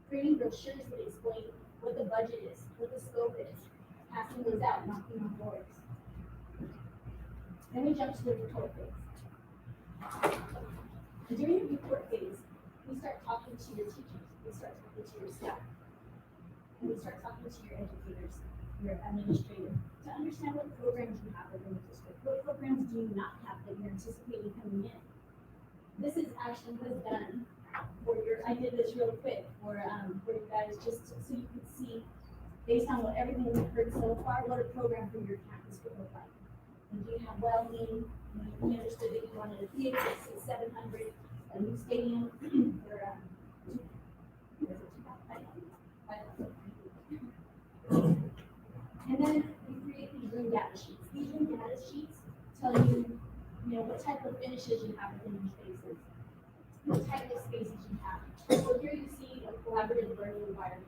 Creating brochures that explain what the budget is, what the scope is, passing those out, knocking on doors. Then we jump to the report phase. And during the report phase, we start talking to your teachers, we start talking to your staff, and we start talking to your educators, your administrators, to understand what programs you have within the district, what programs do you not have that you're anticipating coming in. This is actually was done for I did this real quick for you guys, just so you can see, based on everything we've heard so far, what a program for your campus would look like. And do you have well-being? We understood that you wanted a theater, 700, a new stadium, for, and then we create these room data sheets. These room data sheets tell you, what type of finishes you have within your spaces, what type of spaces you have. So here you see a collaborative learning environment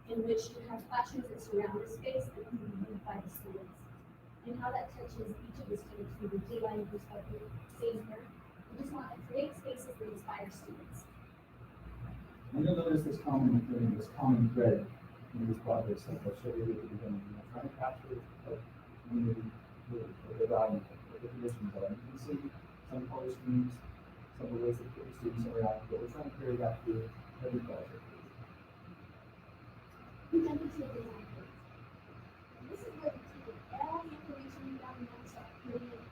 in which you have classrooms that surround the space that can be used by the students. And how that touches each of the students from the D-line perspective, same here. We just want to create spaces that inspire students. And you'll notice this common thread in these projects, like I showed you at the beginning, trying to capture the community, the values, what the traditions are. You can see some color schemes, some of the ways that the students interact, but we're trying to carry that through every project. We jump into the design phase. And this is where we take all the information you got and start putting it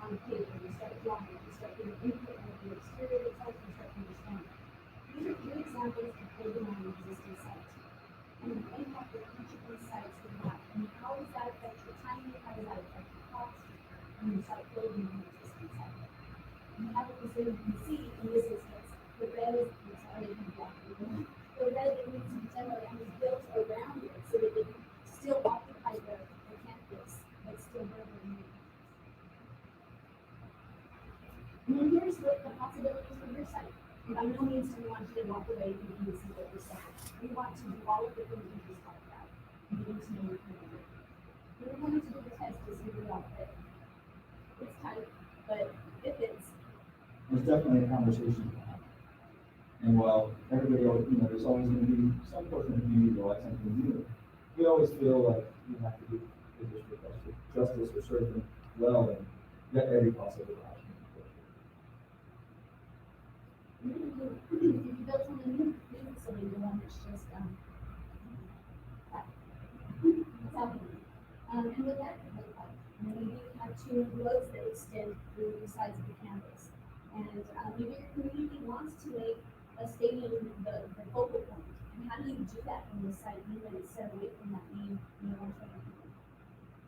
on paper. We start drawing it, we start getting input on the exterior itself, we start understanding. These are two examples of building on an existing site. And the impact that each of these sites can have, and how does that affect your timing, how does that affect your cost, when you start building an existing site. And you have to consider, you can see in this instance, the red is, sorry, the black. The red that needs to be demoed and is built around it so that it can still occupy the campus, but still build a new campus. And then here's what the possibilities for your site. And by no means do we want you to walk away thinking this is what you're saying. We want to do all of the things we just talked about and getting to know your community. We're going to do the test to see if we all fit. It's tight, but it fits. There's definitely a conversation to have. And while everybody always, there's always going to be some portion of the community that likes something new, we always feel like we have to do the district justice or serve them well and get every possible option. If you build something new, facility, the one that's just, it's happening. and what that could look like. And maybe you have two roads that extend through the sides of the campus. And maybe your community wants to make a stadium the focal point. And how do you do that from the site, even it's set away from that main, one twenty?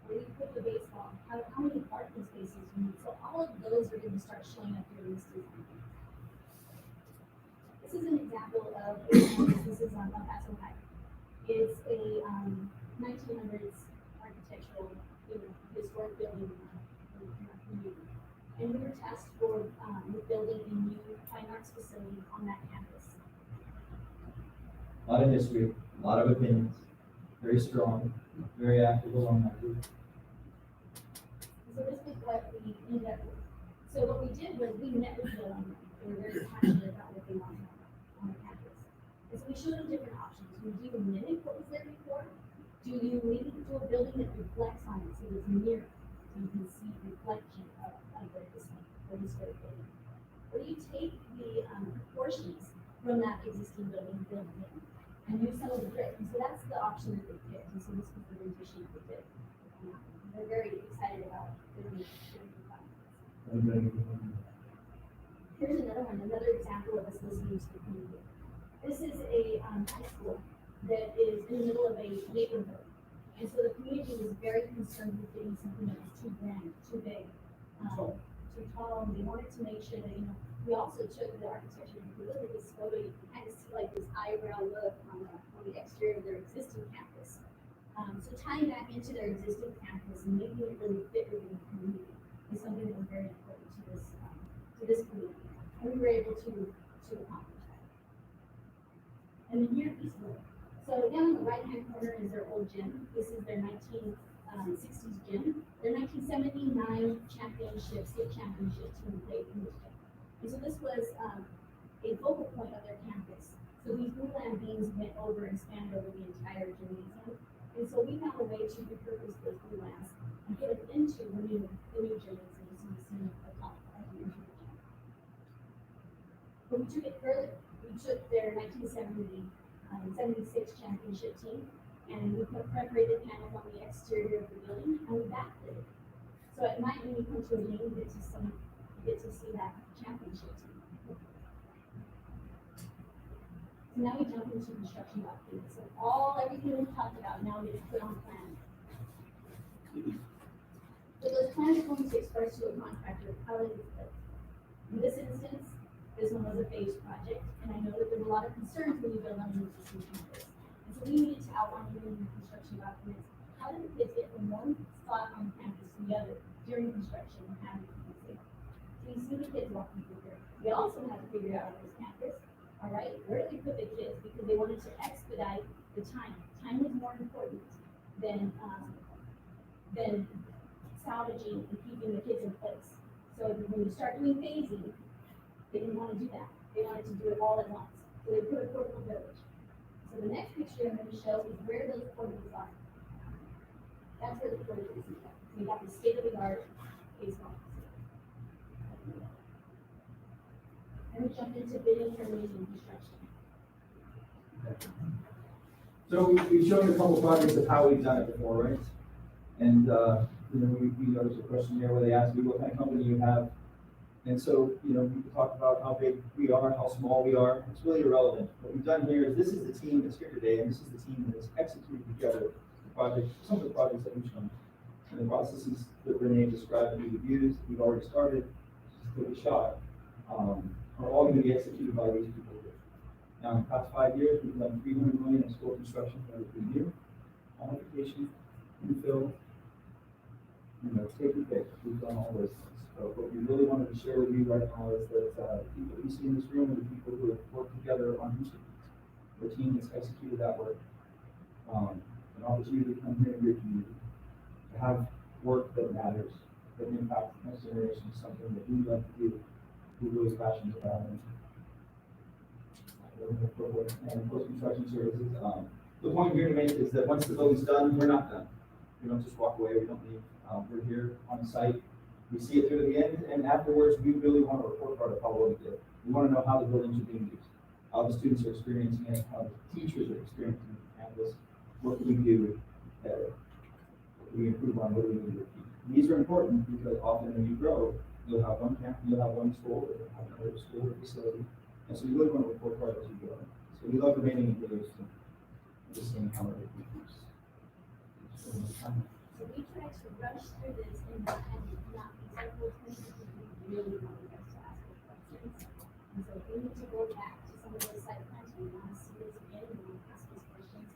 Where do you put the baseball? How many parking spaces do you need? So all of those are going to start showing up here in this design. This is an example of a campus. This is on El Paso High. It's a 1900s architectural, historic building in our community. And we were tasked with building a new fine arts facility on that campus. A lot of history, a lot of opinions, very strong, very active along that group. So this is what we ended up with. So what we did was we met with the alumni. They were very passionate about what they wanted on the campus. And so we showed them different options. Do you mimic what was there before? Do you maybe do a building that reflects on it, so it's mirror, so you can see reflection of the historic building? Or do you take the proportions from that existing building and build it in, and use some of the brick? And so that's the option that they picked. And so this was the rendition that they did. They're very excited about the new Here's another one, another example of us listening to the community. This is a high school that is in the middle of a neighborhood. And so the community was very concerned with getting something that was too grand, too big, too tall. And they wanted to make sure that, we also took the architecture. If you look at this photo, you can kind of see like this eyebrow look on the exterior of their existing campus. So tying back into their existing campus and making it really fit within the community is something that was very important to this community. And we were able to accomplish that. And then here at Eastwood. So down in the right-hand corner is their old gym. This is their 1960s gym. Their 1979 state championship team played in this gym. And so this was a focal point of their campus. So these glulam beams went over and spanned over the entire gymnasium. And so we found a way to repurpose those glulams and put them into the new gymnasium. So you see a top of the gym. But we took it further. We took their 76 championship team, and we put perforated panels on the exterior of the building, and we backlit it. So at night when you come to a game, you get to see that championship team. So now we jump into construction documents. So everything we talked about now gets put on plan. So those plans are going to express to a contractor how it is built. In this instance, this one was a phased project, and I know that there's a lot of concerns when you build on an existing campus. And so we needed to outline in the construction documents, how do the kids get from one spot on campus to the other during construction and having to be safe? So you see the kids walking through here. We also had to figure out on this campus, all right, where do we put the kids? Because they wanted to expedite the time. Time was more important than salvaging and keeping the kids in place. So when you start doing phasing, they didn't want to do that. They wanted to do it all at once. So they put a portable village. So the next picture I'm going to show is where those portables are. That's where the portables are. So we got the state-of-the-art baseball facility. And we jump into bidding, permitting, and construction. So we've shown a couple projects of how we've done it before, right? And, we noticed a question here where they asked me what kind of company you have. And so, we talk about how big we are, how small we are. It's really irrelevant. What we've done here is this is the team that's here today, and this is the team that has executed together the project, some of the projects that we've shown. And the processes that Renee described that we've used, we've already started, just took a shot, are all going to be executed by these people here. Now, in the past 5 years, we've done $300 million in school construction for every year, modification, infill, take and pick. We've done all those things. So what we really wanted to share with you right now is that the people that you see in this room are the people who have worked together on Houston. The team that's executed that work. An opportunity to come here in your community, to have work that matters, that impacts the next generation, something that we love to do, we're really passionate about. And post-construction services. The point here to make is that once the building's done, we're not done. We don't just walk away, we don't leave. We're here on site. We see it through to the end, and afterwards, we really want to report card of how well we did. We want to know how the buildings are being used, how the students are experiencing it, how the teachers are experiencing the campus. What can we do better? we improve on, what do we need to repeat? These are important because often when you grow, you'll have one camp, you'll have one school, or you'll have another school or facility. And so you really want to report card as you go. So we love remaining engaged and just seeing how it improves. So we try to rush through this and not be simple things because we really want you guys to ask us questions. And so if we need to go back to some of those site plans, we want to see this again, we want to ask those questions.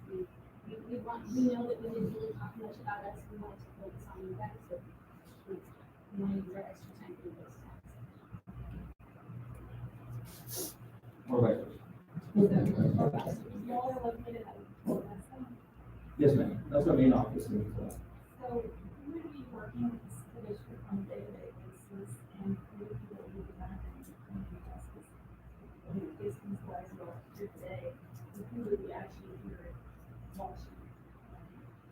We know that we didn't really talk much about us, we wanted to focus on you guys, so we want to use our extra time for those tasks. More questions? Y'all are located at Odessa. Yes, ma'am. That's our main office. And, So who would be working with the district on a day-to-day basis and who would be what we would have in community justice? I mean, these guys are here today, who would be actually here watching?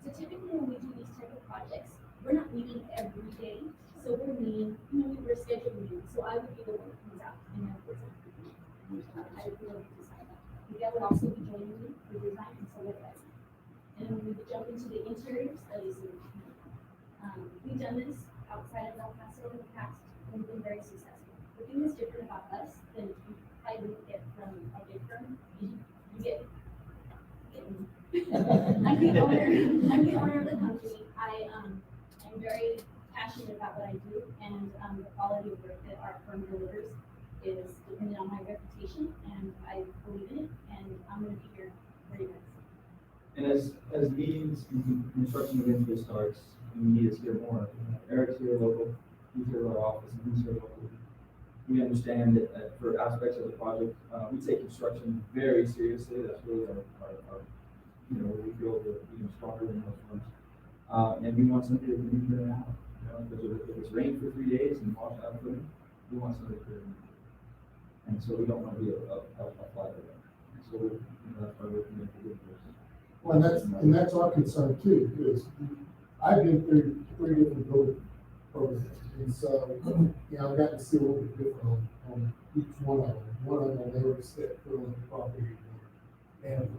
So typically when we do these type of projects, we're not meeting every day, so we're meeting, we're scheduling meetings, so I would be the one that comes out and then puts it. I would be able to decide that. Miguel would also be joining me for design and so would Leslie. And then we would jump into the interior studies. We've done this outside of El Paso in the past, and we've been very successful. The thing that's different about us than you probably would get from a big firm, is you get I'm the owner of the company. I'm very passionate about what I do, and the quality of work that our firm delivers is dependent on my reputation, and I believe in it, and I'm gonna be here for you guys. and as meetings and construction of interest starts, and we need to hear more. Eric's here local, he's here at our office, and he's here local. We understand that for aspects of the project, we take construction very seriously. That's really our where we feel we're even stronger than most firms. And we want somebody that can be here now. Because if it's rained for 3 days and washed out for them, we want somebody to do it. And so we don't want to be a fly there. And so that's why we're committed to this. Well, and that's our concern too, because I've been through 3 different building programs. And so, I've gotten to see a little bit different on each one of them. One of them, they were step foot on the property. And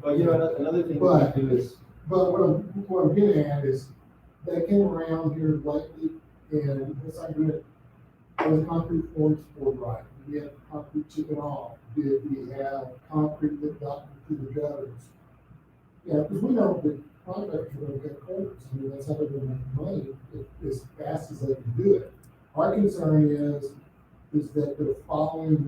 But another thing But- we do is, But what I'm getting at is, they came around here lately, and it's like, the concrete floors poured right, we had concrete chipping off, did we have concrete that got to the gutters? Yeah, because we know the contractors are gonna get corners, I mean, that's how they're gonna make money, as fast as they can do it. Our concern is that they're following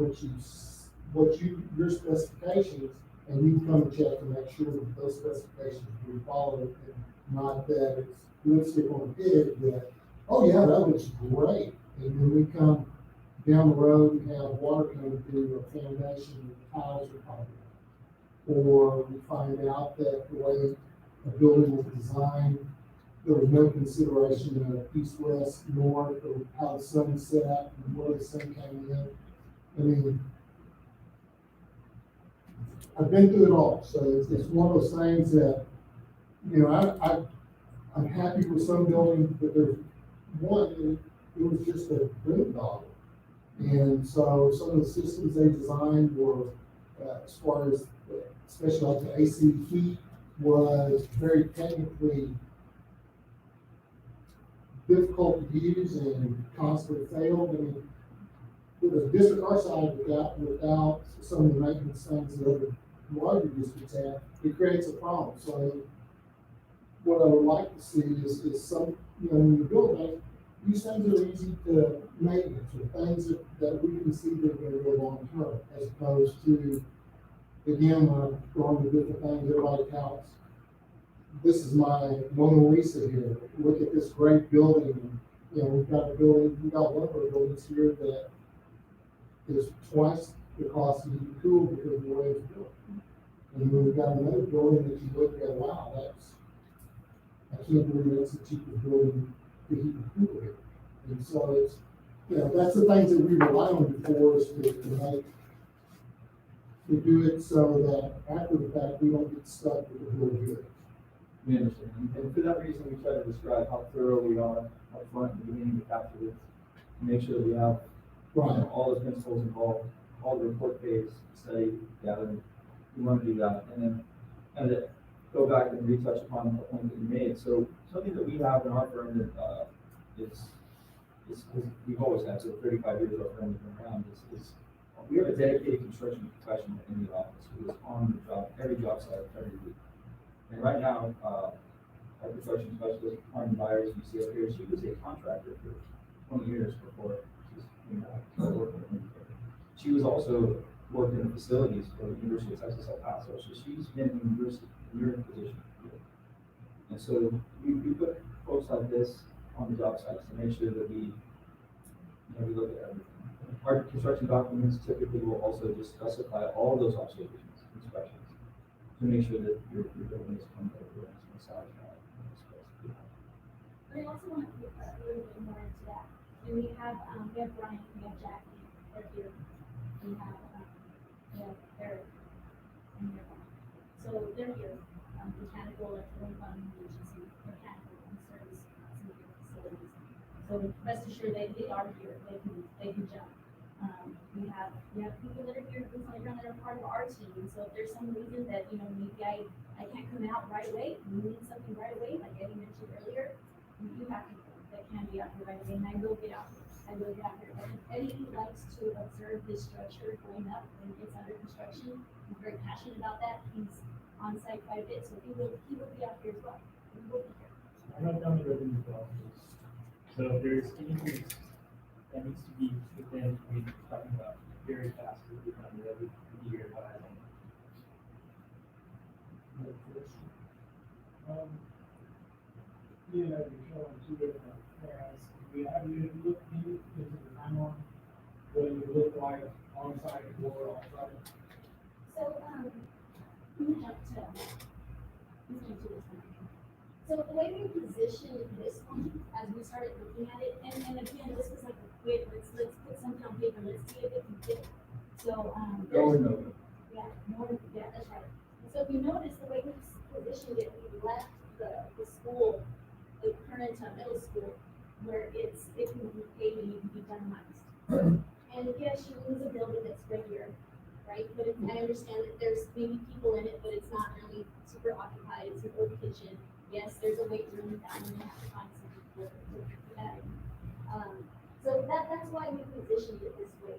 your specifications, and you come and check to make sure that those specifications are followed, and not that it's lipstick on the pig that, oh yeah, that looks great. And then we come down the road and have water coming through a foundation and the tiles are popping. Or we find out that the way a building was designed, there was no consideration of east, west, north, or how the sun set and where the sun came in. I mean, I've been through it all, so it's one of those things that, I'm happy with some buildings, but there's one, it was just a boondoggle. And so some of the systems they designed were, as far as, especially like the AC heat, was very technically difficult to use and constantly failed. I mean, with the district our side, without some of the maintenance things that other larger districts have, it creates a problem. So what I would like to see is some, when you build that, these things are easy to maintenance, or things that we can see that are gonna go long term, as opposed to, again, when I'm going to different things, everybody counts. This is my Mona Lisa here. Look at this great building. We've got one of our buildings here that is twice the cost of heat and cool because of the way it's built. And then we've got another building that you look at, wow, I can't believe that's the cheapest building to heat and cool here. And so it's, that's the things that we rely on before us to do it so that after the fact, we don't get stuck with the building good. we understand. And for that reason, we try to describe how thorough we are up front in the beginning to capture this. Make sure that we have all the principles involved, all the report phase, study, gathering. We want to do that. And then, go back and retouch upon the point that you made. So something that we have in our firm that, is we've always had, so 35 years our firm has been around, is we have a dedicated construction professional in the office who is on the job, every job site, every week. And right now, our construction specialist, Arne Byers, you see up here, she was a contractor for 20 years before working with me. She was also worked in the facilities for the University of Texas El Paso, so she's been in the university, in your position. And so we put folks like this on the job sites to make sure that we look at everything. Our construction documents typically will also just specify all those observations, inspections, to make sure that your building is comfortable and massage. But I also want to put a little bit more into that. And we have Brian, we have Jackie, they're here. We have Eric, and they're gone. So they're here, mechanical, electrical, and plumbing, agency, mechanical, and service, some of the facilities. So rest assured, they are here, they can jump. We have people that are here, boots on the ground, that are part of our team. So if there's some reason that, maybe I can't come out right away, you need something right away, like Eddie mentioned earlier, we do have people that can be out here right away, and I will get out here. And Eddie likes to observe this structure going up when it's under construction. He's very passionate about that. He's on site quite a bit, so he will be out here as well. He will be here. I wrote down the revenue officers. So if there's anything that needs to be within, we're talking about very fast, we'll be done every year by. You're showing two different areas. Have you looked into the timeline? What it would look like on-site or off-site? So, we have to, let's do this one. So the way we positioned this one, as we started looking at it, and again, this was like a quick, let's put something on paper, let's see if it can fit. So, that's right. So if you notice, the way we positioned it, we left the school, the current middle school, where it can be paid and it can be done. And yes, she owns a building that's regular, right? But I understand that there's maybe people in it, but it's not really super occupied. It's an old kitchen. Yes, there's a weight room down, and you have to find some people to do that. So that's why we positioned it this way,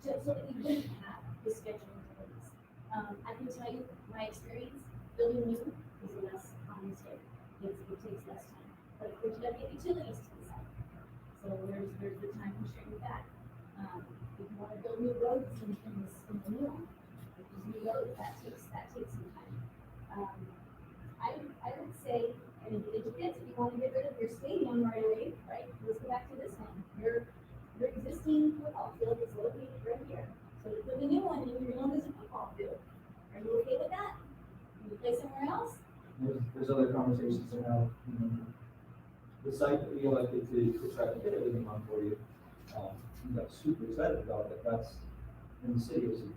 so that we wouldn't have the scheduling delays. I can tell you my experience building new is less common mistake. It takes less time, but of course you gotta get utilities to the site. So there's the time constraint with that. If you wanna build new roads in the new one, if there's new roads, that takes some time. I would say, and it depends, if you wanna get rid of your stadium right away, right? Let's go back to this one. Your existing football field is located right here. So to put the new one in, you're known as a football field. Are you okay with that? Can you play somewhere else? There's other conversations around, the site that we elected to try to get everything on for you. We got super excited about it. That's in the city of City.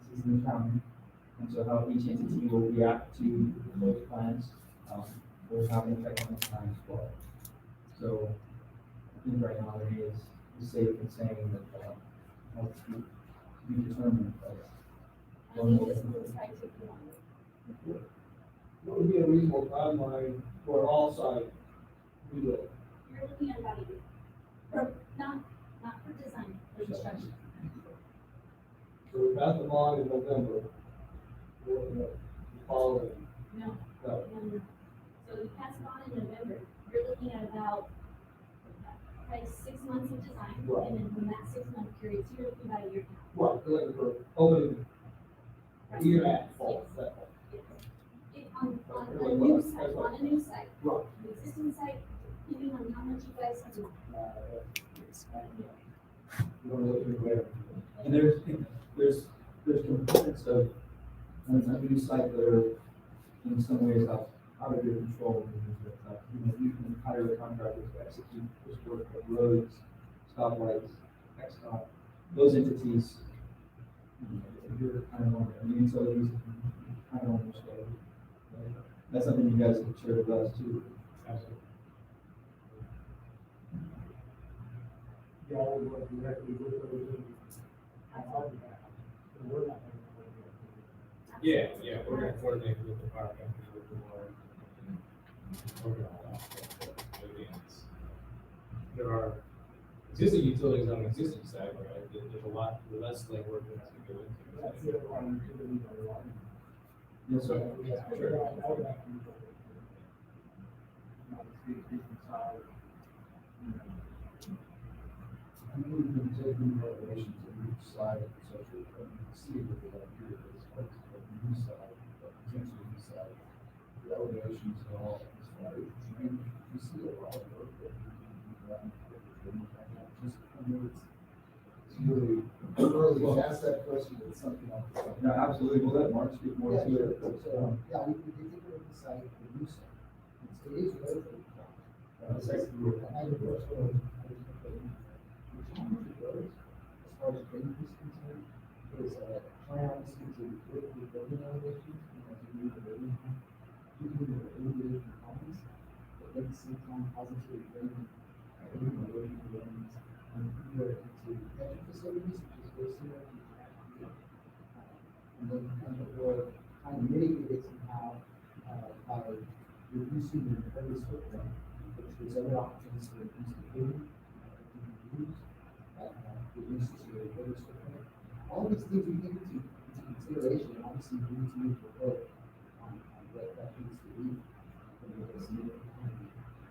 This is in the county. And so how each entity will react to those plans, will have an effect on the plan as well. So I think right now there is safe in saying that, to be determined. I think this looks like it one. What would be a reasonable timeline for an all-site rebuild? You're looking at about a year. For, not for design, for construction. So we passed the bond in November. We're looking at the following. No. No. No. So you pass it on in November, you're looking at about, probably 6 months of design. Right. And then from that 6-month period, so you're looking about a year. Right, we're looking for opening Right. year at Yes. fall. That fall. It, on a new site, Right. the existing site, depending on how much you guys have to. We're gonna look at later. And there's components of a new site that are in some ways out of your control. You can hire a contractor to execute this work, but roads, stoplights, XDOT, those entities, you're kind of on the utilities, kind of on your side. That's something you guys can share with us too. Absolutely. Y'all would work directly with those entities. Outside of that. So we're not. Yeah, yeah, we're gonna coordinate with the power company, with the water. Work it all out. But again, there are existing utilities on the existing side, right? There's a lot less legwork that has to go into it. That's the other one, utility by water. Yes, sir. Yeah, Sure. I would have to. Not the decent side. I know we've been taking regulations on each side of the social, see what they have here, but it's like the new side, but potentially new side, the elevations and all, it's like, you see a lot of work that you done, just, I mean, it's really, early, ask that question, it's something like that. No, absolutely, we'll let Mark speak more to it. Yeah, we take it on the side, the new side, it is very, very. That's excellent. I would also, as far as drainage is concerned, is, plans to with the building elevations, to meet the building, to do the elevation comments, but at the same time positively draining, away from buildings, and either into hedging facilities, which is very similar to and then kind of, or kind of mitigate it somehow, by reducing the impervious footprint, which there's other options to reduce the building, reduces your impervious footprint. All these things we take into consideration, and obviously we need to move forward on what that needs to be.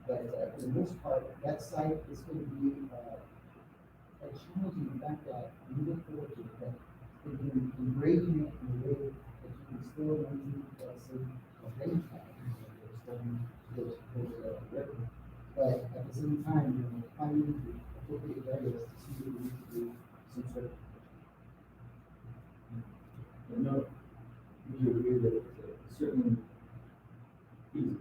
But for the most part, that site is going to be a challenging in the fact that we look forward to it, that in grading it in a way that you can still maintain some range patterns, but at the same time, finding the appropriate areas to see if we need to do some sort of. No, would you agree that it's certainly feasible?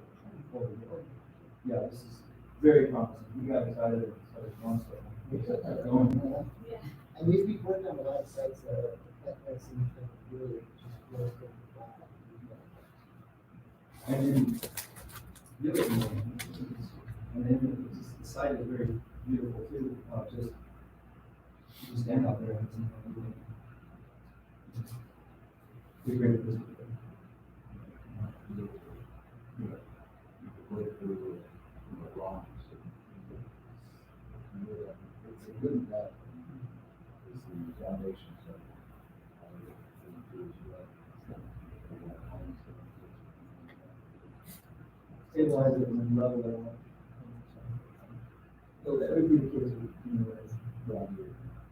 Yeah, this is very promising. You got excited and started going stuff. And we've worked on a lot of sites that seems to really just really good. And then the other thing, and then the site is very beautiful too, just you stand out there and see. Be great at this. It's a good that is the foundation. Stabilize it and then level it out. So that would be the case with,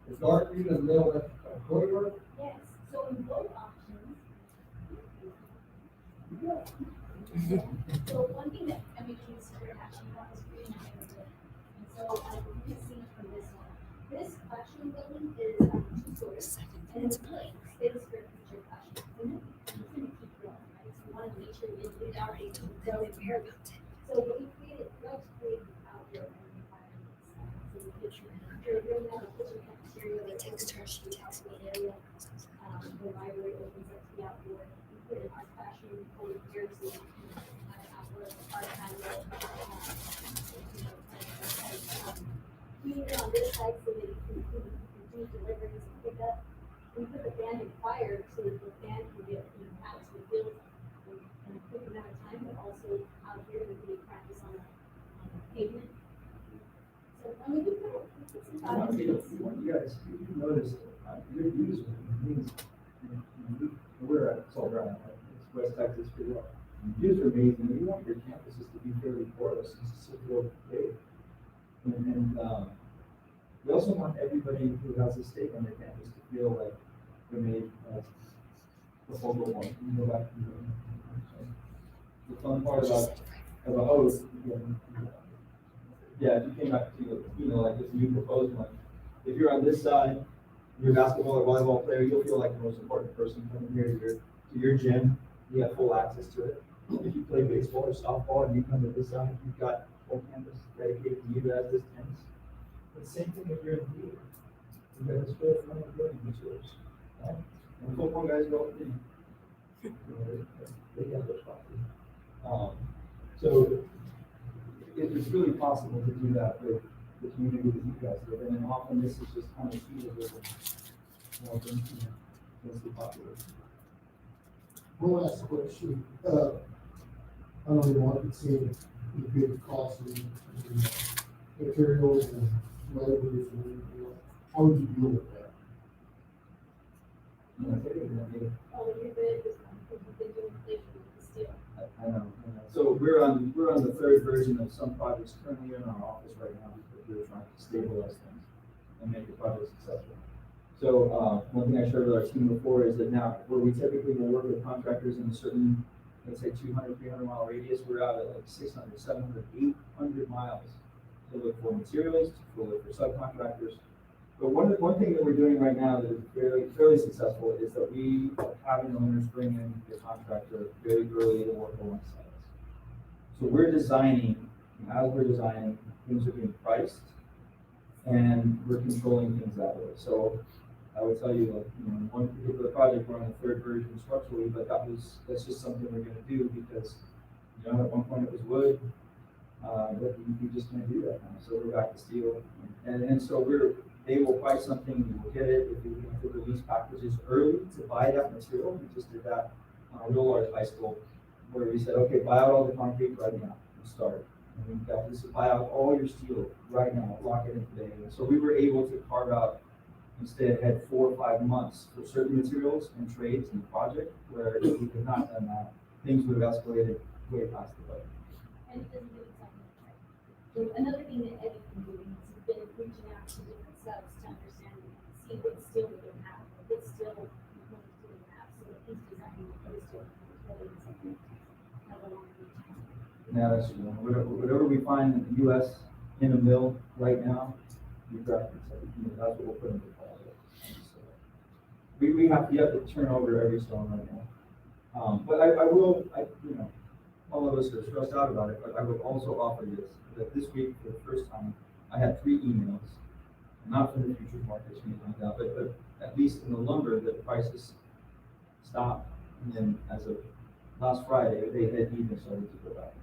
it's dark, you in the middle of the corridor. Yes, so in both options. So one thing that we considered actually was green neighborhood. And so you can see from this one, this classroom building is 2 stories. And it's really space for future classrooms. And it's going to keep growing, right? So we wanted to make sure we already told them they care about it. So what we created, we also created outdoor environments. So the kitchen, you're now the kitchen cafeteria. I text her, she texts me. Area. The library opens up to the outdoor. We put in our classroom over here, so we can have outdoor art time. Heating on this side so that you can do deliveries and pick up. We put the band in fire so that the band can get out to the field in a quick amount of time, but also out here we can practice on the pavement. So, I mean, we put some I thought want into you this. guys, you noticed, your views means, we're at Salt Drive, right? It's West Texas, pretty well. Views are amazing, you want your campuses to be fairly porous and secure, big. And we also want everybody who has a stake on their campus to feel like they're made as the focal point. You can go back to the fun part about host. Yeah, if you came back to, like this new proposed one, if you're on this side, you're a basketball or volleyball player, you'll feel like the most important person coming here to your gym. You have full access to it. If you play baseball or softball and you come to this side, you've got whole campus dedicated to you as this tennis. But same thing if you're in theater. You've got this full front of building materials. Right? And football guys go up in. They have those properties. So it's really possible to do that with the community that you guys live in, and often this is just kind of key to the more densely populated. One last question, I don't even want to see the big cost of materials and labor and everything else. How would you deal with that? All of your bid is, you've been doing inflation with the steel. I know. So we're on the third version of some projects currently in our office right now, because we're trying to stabilize things and make the project successful. So, one thing I shared with our team before is that now, where we typically will work with contractors in a certain, let's say 200, 300 mile radius, we're out at like 600, 700, 800 miles to look for materials, to look for subcontractors. But one thing that we're doing right now that is fairly successful is that we are having owners bring in the contractor very early to work alongside us. So we're designing, and as we're designing, things are being priced, and we're controlling things that way. So I would tell you, like, one particular project, we're on the third version structurally, but that's just something we're gonna do because, at one point it was wood, but we just can't do that now. So we're back to steel. And so they will buy something, we will get it, if we have to release packages early to buy that material. We just did that on a real large high school where we said, okay, buy out all the concrete right now and start. And we got this, buy out all your steel right now, lock it in today. And so we were able to carve out, instead had 4 or 5 months for certain materials and trades and project, where if we could not done that, things would have escalated way past the budget. And it doesn't give something, right? So another thing that Eddie's been doing is he's been reaching out to different subs to understand, see what steel we can have, what steel components do we have, so that he's designing what is steel, whether it's something have a long lead time. Now, that's, whatever we find in the US in a mill right now, we've got, that's what we'll put into the project. So you have to turn over every stone right now. But I will, all of us are stressed out about it, but I would also offer this, that this week, for the first time, I had 3 emails, not from the futures markets or anything like that, but at least in the lumber, the prices stopped. And then as of last Friday, they had even started to go back.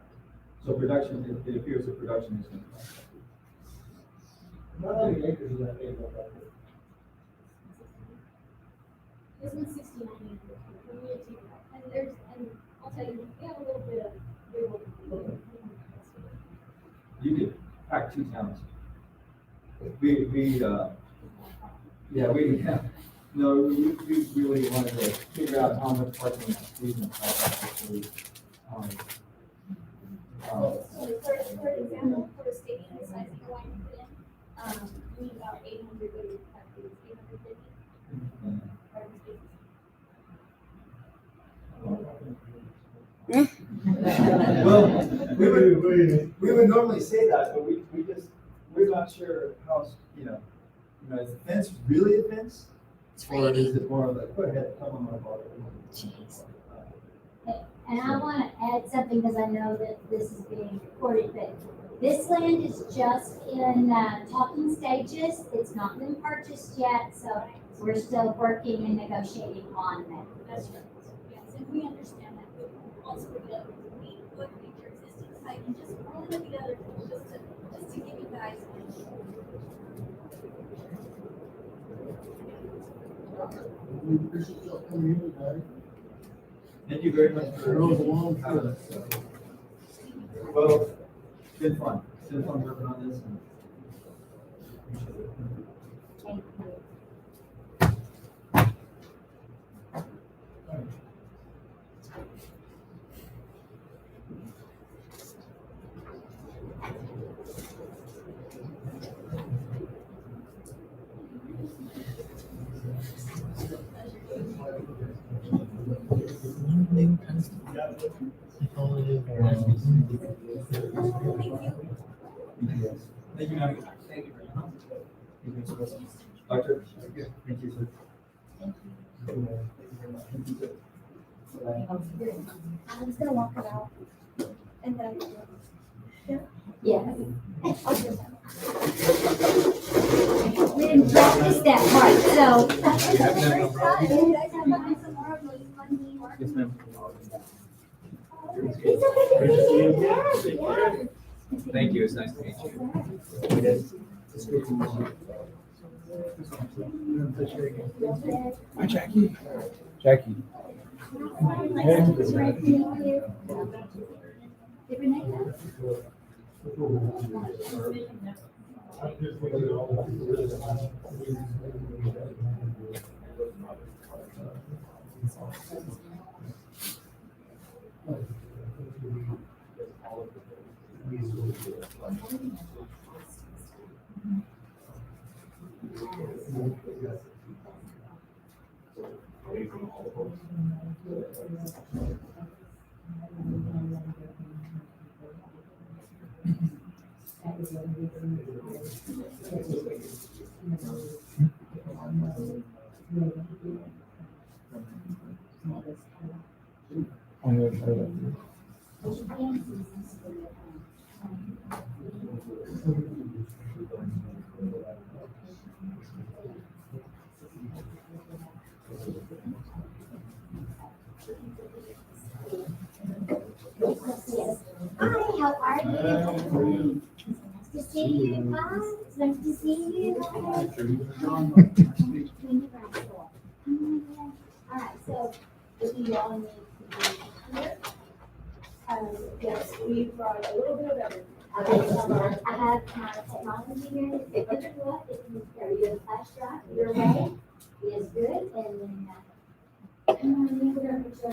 So production, it appears that production is going to come back. How many acres is that area up there? This one's 69 acres, and we have to, and I'll tell you, we have a little bit of wiggle. You could pack 2 towns. No, we really wanted to figure out how much parking we can actually. So for example, for a stadium the size that you're wanting to put in, you need about 800, what do you have, 850? Parking spaces. Well, we would normally say that, but we're not sure how, is the fence really a fence? Or is it more of like, go ahead, come on my body. And I want to add something because I know that this is being recorded, but this land is just in talking stages. It's not been purchased yet, so we're still working and negotiating on that. That's right. Yes, and we understand that, but also for the other, we look at your existing site and just all of the other, just to give you guys. We appreciate y'all coming in today. Thank you very much for. It was a long trip. Well, it's been fun. It's been fun working on this. And appreciate it. Thank you. Thank you, ma'am. Thank you very much. Doctor? Thank you. Thank you, sir. Thank Thank you very much. Thank you, sir. Bye-bye. I'm just gonna walk it out. And then. Yes. We didn't practice that part, so. Yes, ma'am. It's okay to be here. Yes, yes. Thank you. It's nice to meet you. Hi, Jackie. Jackie. Nice to meet you. Different name? Hi, how are you? Nice to see you. Hi, it's nice to see you. All right, so if you all need to be here. Yes, we brought a little bit of everything. Okay, so I have my technology here. If you look, if you carry your flash drive your way, is good, and then, come on, you can put your, so,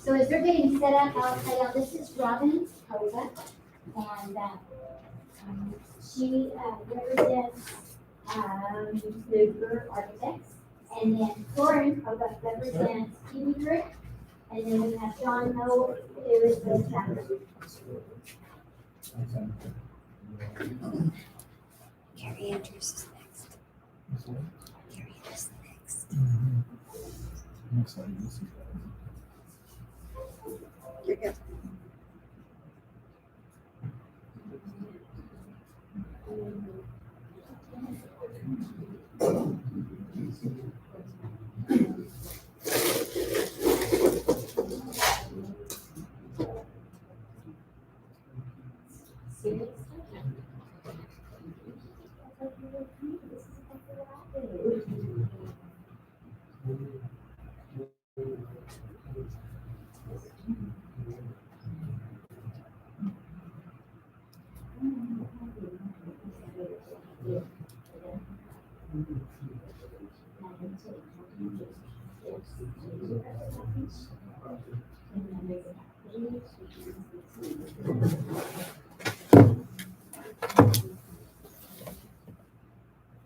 so as they're getting set up, I'll tell y'all, this is Robin Hova, and, she, represents, Luber Architects, and then Lauren Hova represents TV Group, and then we have John Noel, who is the chapter. Gary Andrews is next. Gary is next. You're good.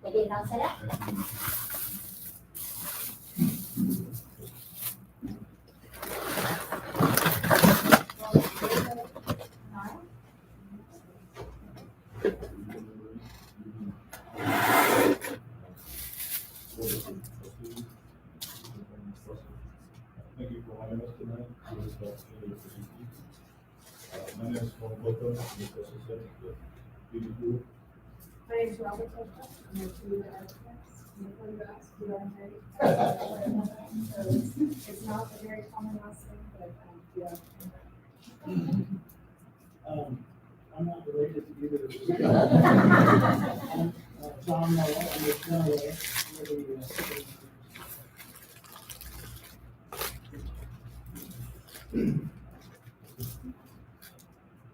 They get it all set up? Thank you for having us tonight. My name is Juan Boto, I'm the associate with Beauty Group. My name's Robert Topa, I'm a two architects, I'm a photograph, we are married. So it's not a very common last name, but, yeah. I'm not related to either of you. I'm, John Noel, I'm with John Noel, we're the,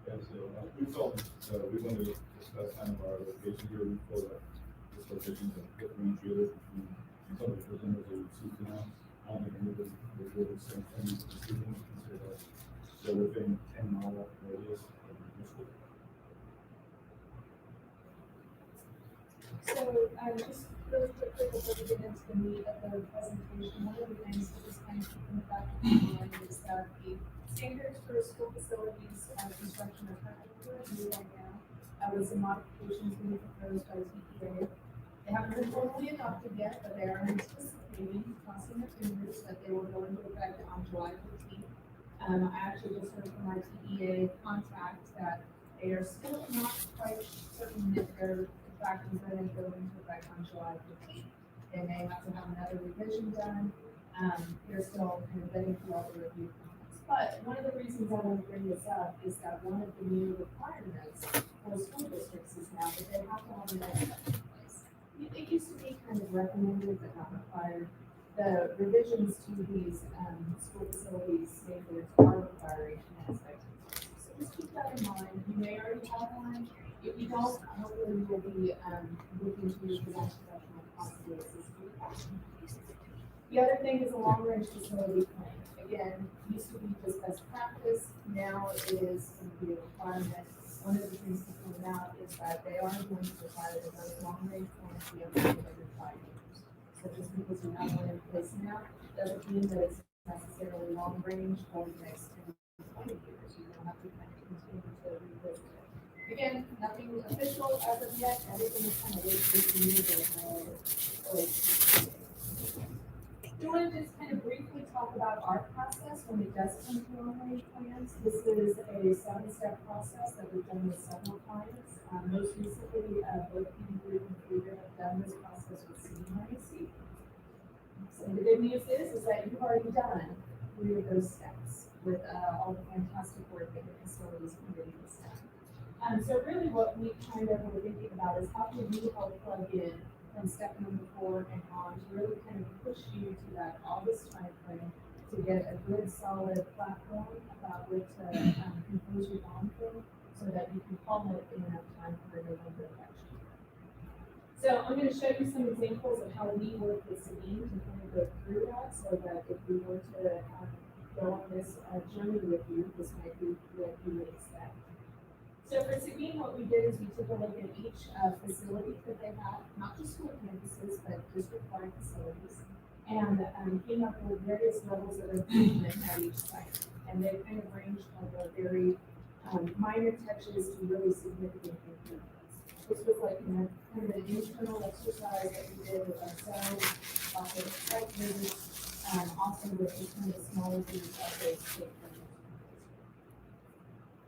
And so, we felt, we wanted to discuss kind of our location here, we feel that this location is a differentiator between some of the presenters that we've seen tonight. I don't think anybody was really saying any decisions, consider that they're within 10-mile radius of the school. So, just really quickly before we get into the meat of the presentation, one of the things to just kind of keep in the back of your mind is that the standards for school facilities, construction are currently new right now, with some modifications being proposed by TPA. They haven't been formally adopted yet, but they are anticipating, crossing their fingers, that they will go into effect on July 15th. I actually just heard from our TEA contact that They are still not quite certain if their factors are going to go into effect on July 15th. They may have to have another revision done. They're still kind of vetting through all the review comments. But one of the reasons I want to bring this up is that one of the new requirements for school districts is now that they have to have an inspection in place. It used to be kind of recommended but not required. The revisions to these school facilities standards are requiring an inspection. So just keep that in mind. You may already have one. If you don't, hopefully you will be looking to your professional possibilities. The other thing is a long-range facility plan. Again, used to be just best practice. Now it is going to be a requirement. One of the things to point out is that they are going to require that those long-range plans be updated every 5 years. So just because you have one in place now, doesn't mean that it's necessarily long-range for the next 10 to 20 years. You don't have to kind of continue to revisit it. Again, nothing official as of yet. Everything is kind of waiting for you to I want to just kind of briefly talk about our process when it does come to long-range plans. This is a 7-step process that we've done with several clients. Most recently, both PD Group and Freedom have done this process with CDIC. So the good news is that you've already done 3 of those steps with all the fantastic work that the facilities committee has done. So really what we kind of were thinking about is how can we help plug in from step number 4 and on to really kind of push you to that August timeframe to get a good solid platform about which to compose your bond from so that you can call it in enough time for a November election. So I'm going to show you some examples of how we work with Sabine to kind of go through that so that if we were to go on this journey with you, this might be what you would expect. So for Sabine, what we did is we took a look at each facility that they have, not just school campuses, but district-wide facilities, and came up with various levels of improvement at each site. And they kind of ranged from the very minor touches to really significant improvements. This was like kind of an internal exercise that we did with ourselves, also with site visits, also with just kind of smaller groups of those stakeholders.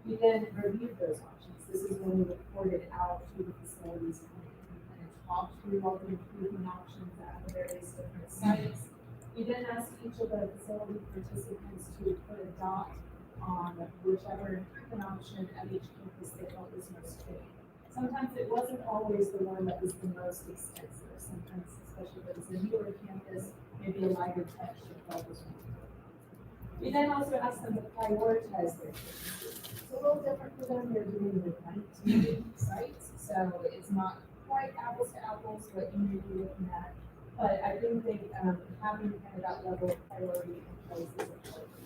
We then reviewed those options. This is when we reported out to the facilities and kind of talked through all the improvement options at the various different sites. We then asked each of the facility participants to put a dot on whichever improvement option at each campus they felt was most fitting. Sometimes it wasn't always the one that was the most expensive. Sometimes, especially if it was a newer campus, maybe a lighter touch that felt was more important. We then also asked them to prioritize their campuses. It's a little different for them. They're doing with 19 sites, so it's not quite apples to apples what you may be looking at. But I do think having kind of that level of priority in place is important.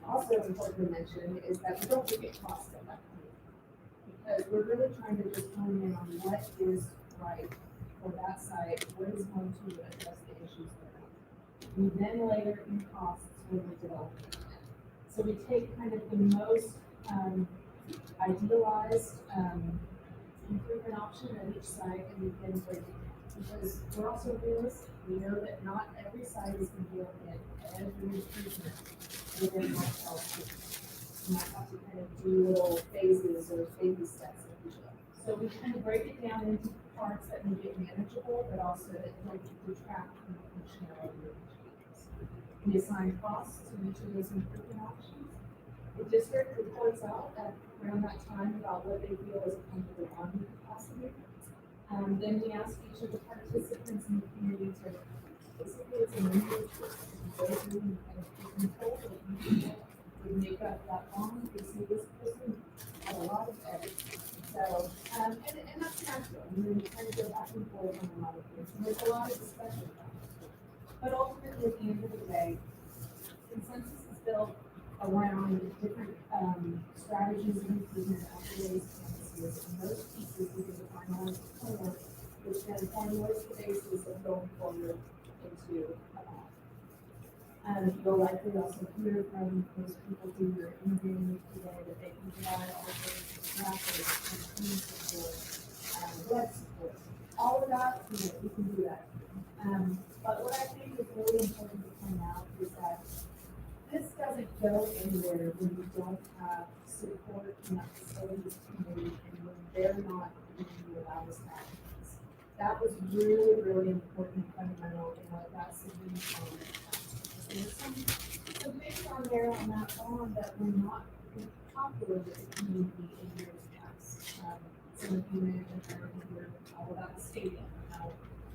Also important to mention is that we don't look at cost at that point, because we're really trying to just hone in on what is right for that site, what is going to address the issues there. We then layer in costs when we develop it. So we take kind of the most idealized improvement option at each site and we then break it down. Because we're also realistic. We know that not every site is going to be able to get every improvement within one health system. You might have to kind of do little phases or baby steps of each of them. So we kind of break it down into parts that make it manageable, but also that don't detract from the functionality of each campus. We assign costs to each of those improvement options. The district reports out at around that time about what they feel is a comfortable bonding capacity. Then we ask each of the participants in the community to basically it's a memory go through and kind of control what you would make up that bond. You see this person had a lot of everything. So and that's natural. You kind of go back and forth on a lot of things. And there's a lot of discussion about it. But ultimately at the end of the day, consensus is built around different strategies and improvement of today's campuses, and those pieces we can finalize the plan, which then formulates the basis of going forward into a plan. You'll likely also hear from those people who are interviewing today that they can provide all those graphics and team support, web support, all of that, we can do that. But what I think is really important to point out is that this doesn't go anywhere when you don't have support in that facilities committee, and when they're not, you allow us to access. That was really, really important, fundamental in what that city on. There's some things on there on that bond that were not popular with the community in years past. Some of you may have heard all about the stadium, how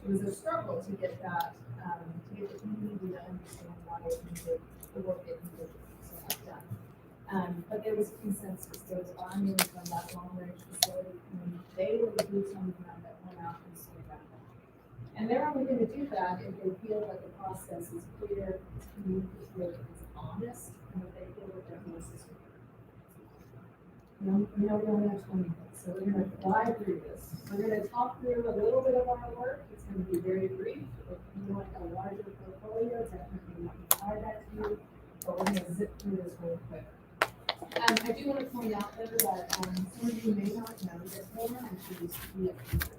it was a struggle to get that, to get the community to understand why it needed the work it needed to have done. But there was a consensus, there was buy-in from that long range facility committee. They were the boots on the ground that went out and stood that. And they're only gonna do that if they feel that the process is clear, it's communicative, it's honest, and that they feel that their voice is heard. We only have 20 minutes, so we're gonna fly through this. We're gonna talk through a little bit of our work. It's gonna be very brief. If you want a larger portfolio, definitely not provide that to you, but we're gonna zip through this real quick. I do want to point out though that, some of you may not know that Hannah actually used to be a teacher.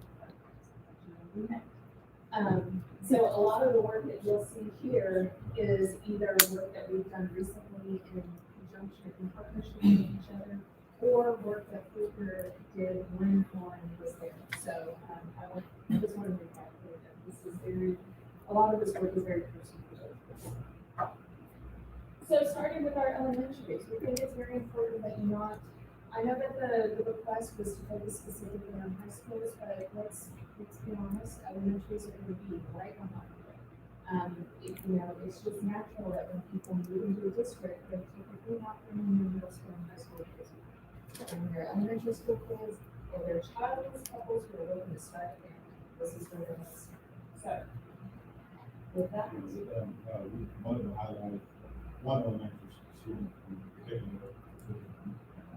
So a lot of the work that you'll see here is either work that we've done recently in conjunction, in partnership with each other, or work that Cooper did when Lauren was there. So, I just want to make that clear that this is a lot of this work is very personal. So starting with our elementaries, we think it's very important that you not, I know that the request was to focus specifically on high schools, but let's be honest, elementaries are going to be right behind it. It's just natural that when people move into a district, they typically not bring in their middle school and high school kids. And their elementary school kids, or their childless couples who are looking to start a family, this is where they're going to start. So, with that, We wanted to highlight one elementary student in particular,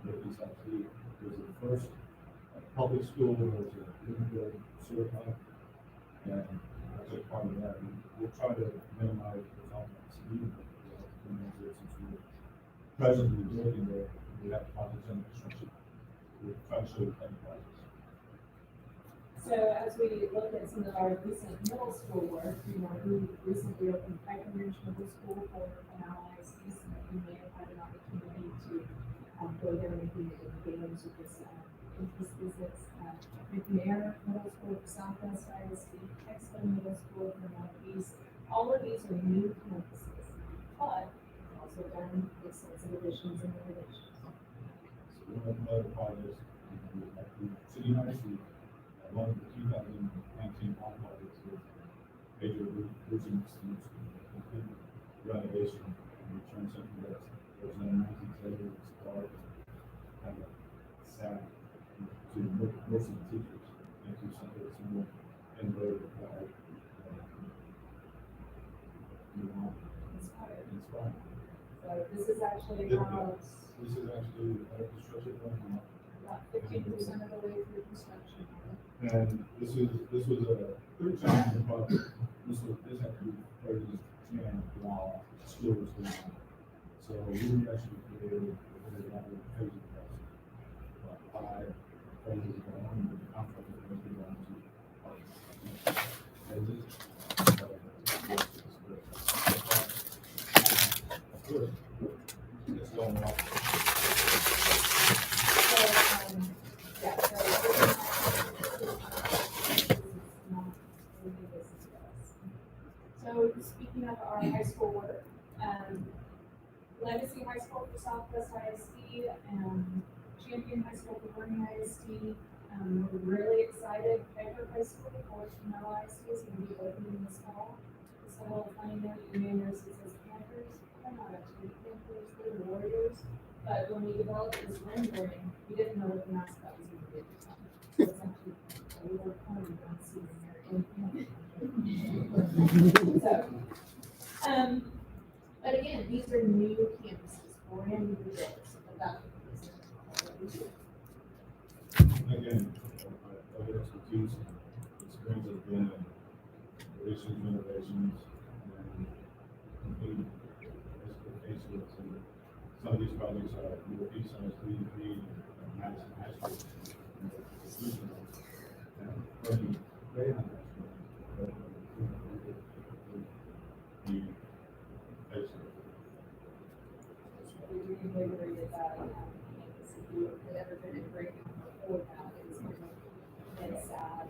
Northeast IT, was the first public school that was a Bloomfield certified. And as a part of that, we'll try to minimize the conflicts, even since we're presently working there, we have projects under construction. We're trying to show the projects. so as we look at some of our recent middle school work, we recently opened Franklin Ridge Middle School for an ISD, so that you may have had an opportunity to go there and be in games with this interest visits. McNair Middle School for Southwest ISD, Expo Middle School for Northeast. All of these are new campuses, but also done extensive additions and renovations. So one of the other projects, like the City High School, one of the 2019 bond projects was major bridging schemes, complete renovation, and return something that's an amazing setting, spark, kind of sad to most of the teachers, into something that's more innovative, inspiring. So this is actually about This is actually a construction one. about 15% of the way through construction. And this was a pretty challenging project. This had to be purchased and while school was going on. So we actually created a lot of phases process. About 5 phases going on, but the contract was going to be on to phases. Good. It's going well. So speaking of our high school work, Legacy High School for Southwest ISD, Champion High School for Vernon ISD, we're really excited. Becker High School for Chanel ISD is going to be opening this fall. It's a little funny note, you may notice it says Panthers. They're not actually Panthers, they're Warriors. But when we developed this rendering, we didn't know what the mascot was going to be at the time. So it's actually a little funny not seeing there in Panthers. So, but again, these are new campuses, brand new builds, but that's what we do. Again, other expertise, experience has been additions, renovations, and complete expectations. And some of these projects are Northeast ISD, and Madison High School. And Berkeley Greyhound High School. We reinvigorated that campus you had ever been in grade before that, it's kind of, it's sad.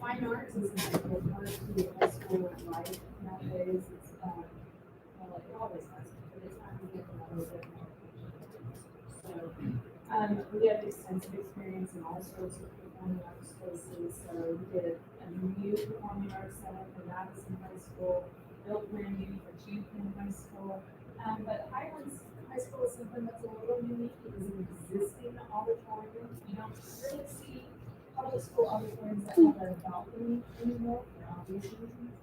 Fine arts is not a big part of the high school life nowadays, it's, well, it always has, but it's not gonna get a little bit more. So, we have extensive experience in all sorts of performing arts spaces, so we did a new performing arts center for Madison High School, built brand new for Champlain High School. But Highlands High School is something that's a little unique, it is an existing auditorium, you don't really see public school auditoriums that have a balcony anymore for obvious reasons.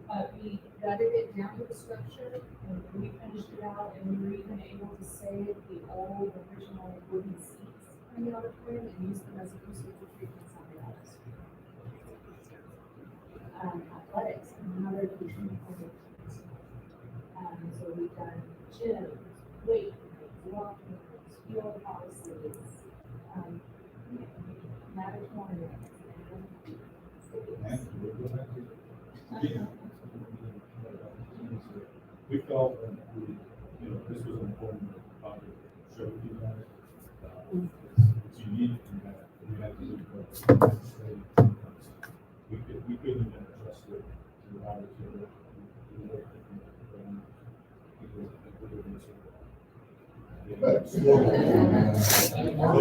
But we gutted it down to the structure and we finished it out and we were even able to save the old original wooden seats in the auditorium and use them as acoustic treatments on the office. Athletics, another huge component. So we've done gym, weight, walking, field houses, natatorium. We felt that this was an important project to show you guys. It's unique in that we had to do what we couldn't even trust it to the auditor. But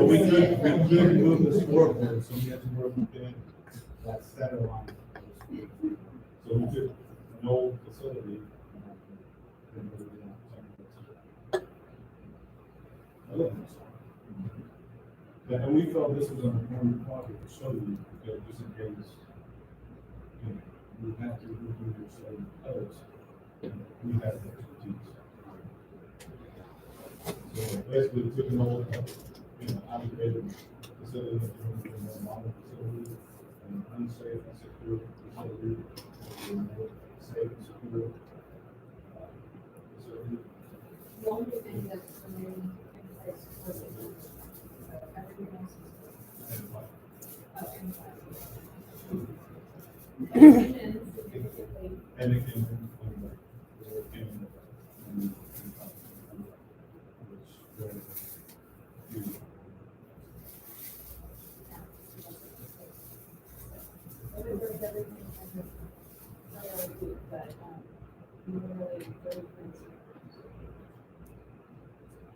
we couldn't move the scoreboard, so we had to work within that center line. So we took an old facility. And we felt this was an important project to show you, because just in case, we have to review your study others, we have the expertise. So basically, we took an old, outdated facility, and turned it into a modern facility, an unsafe and secure facility, safe and secure facility. The only thing that's remaining in place was everything else is And it can,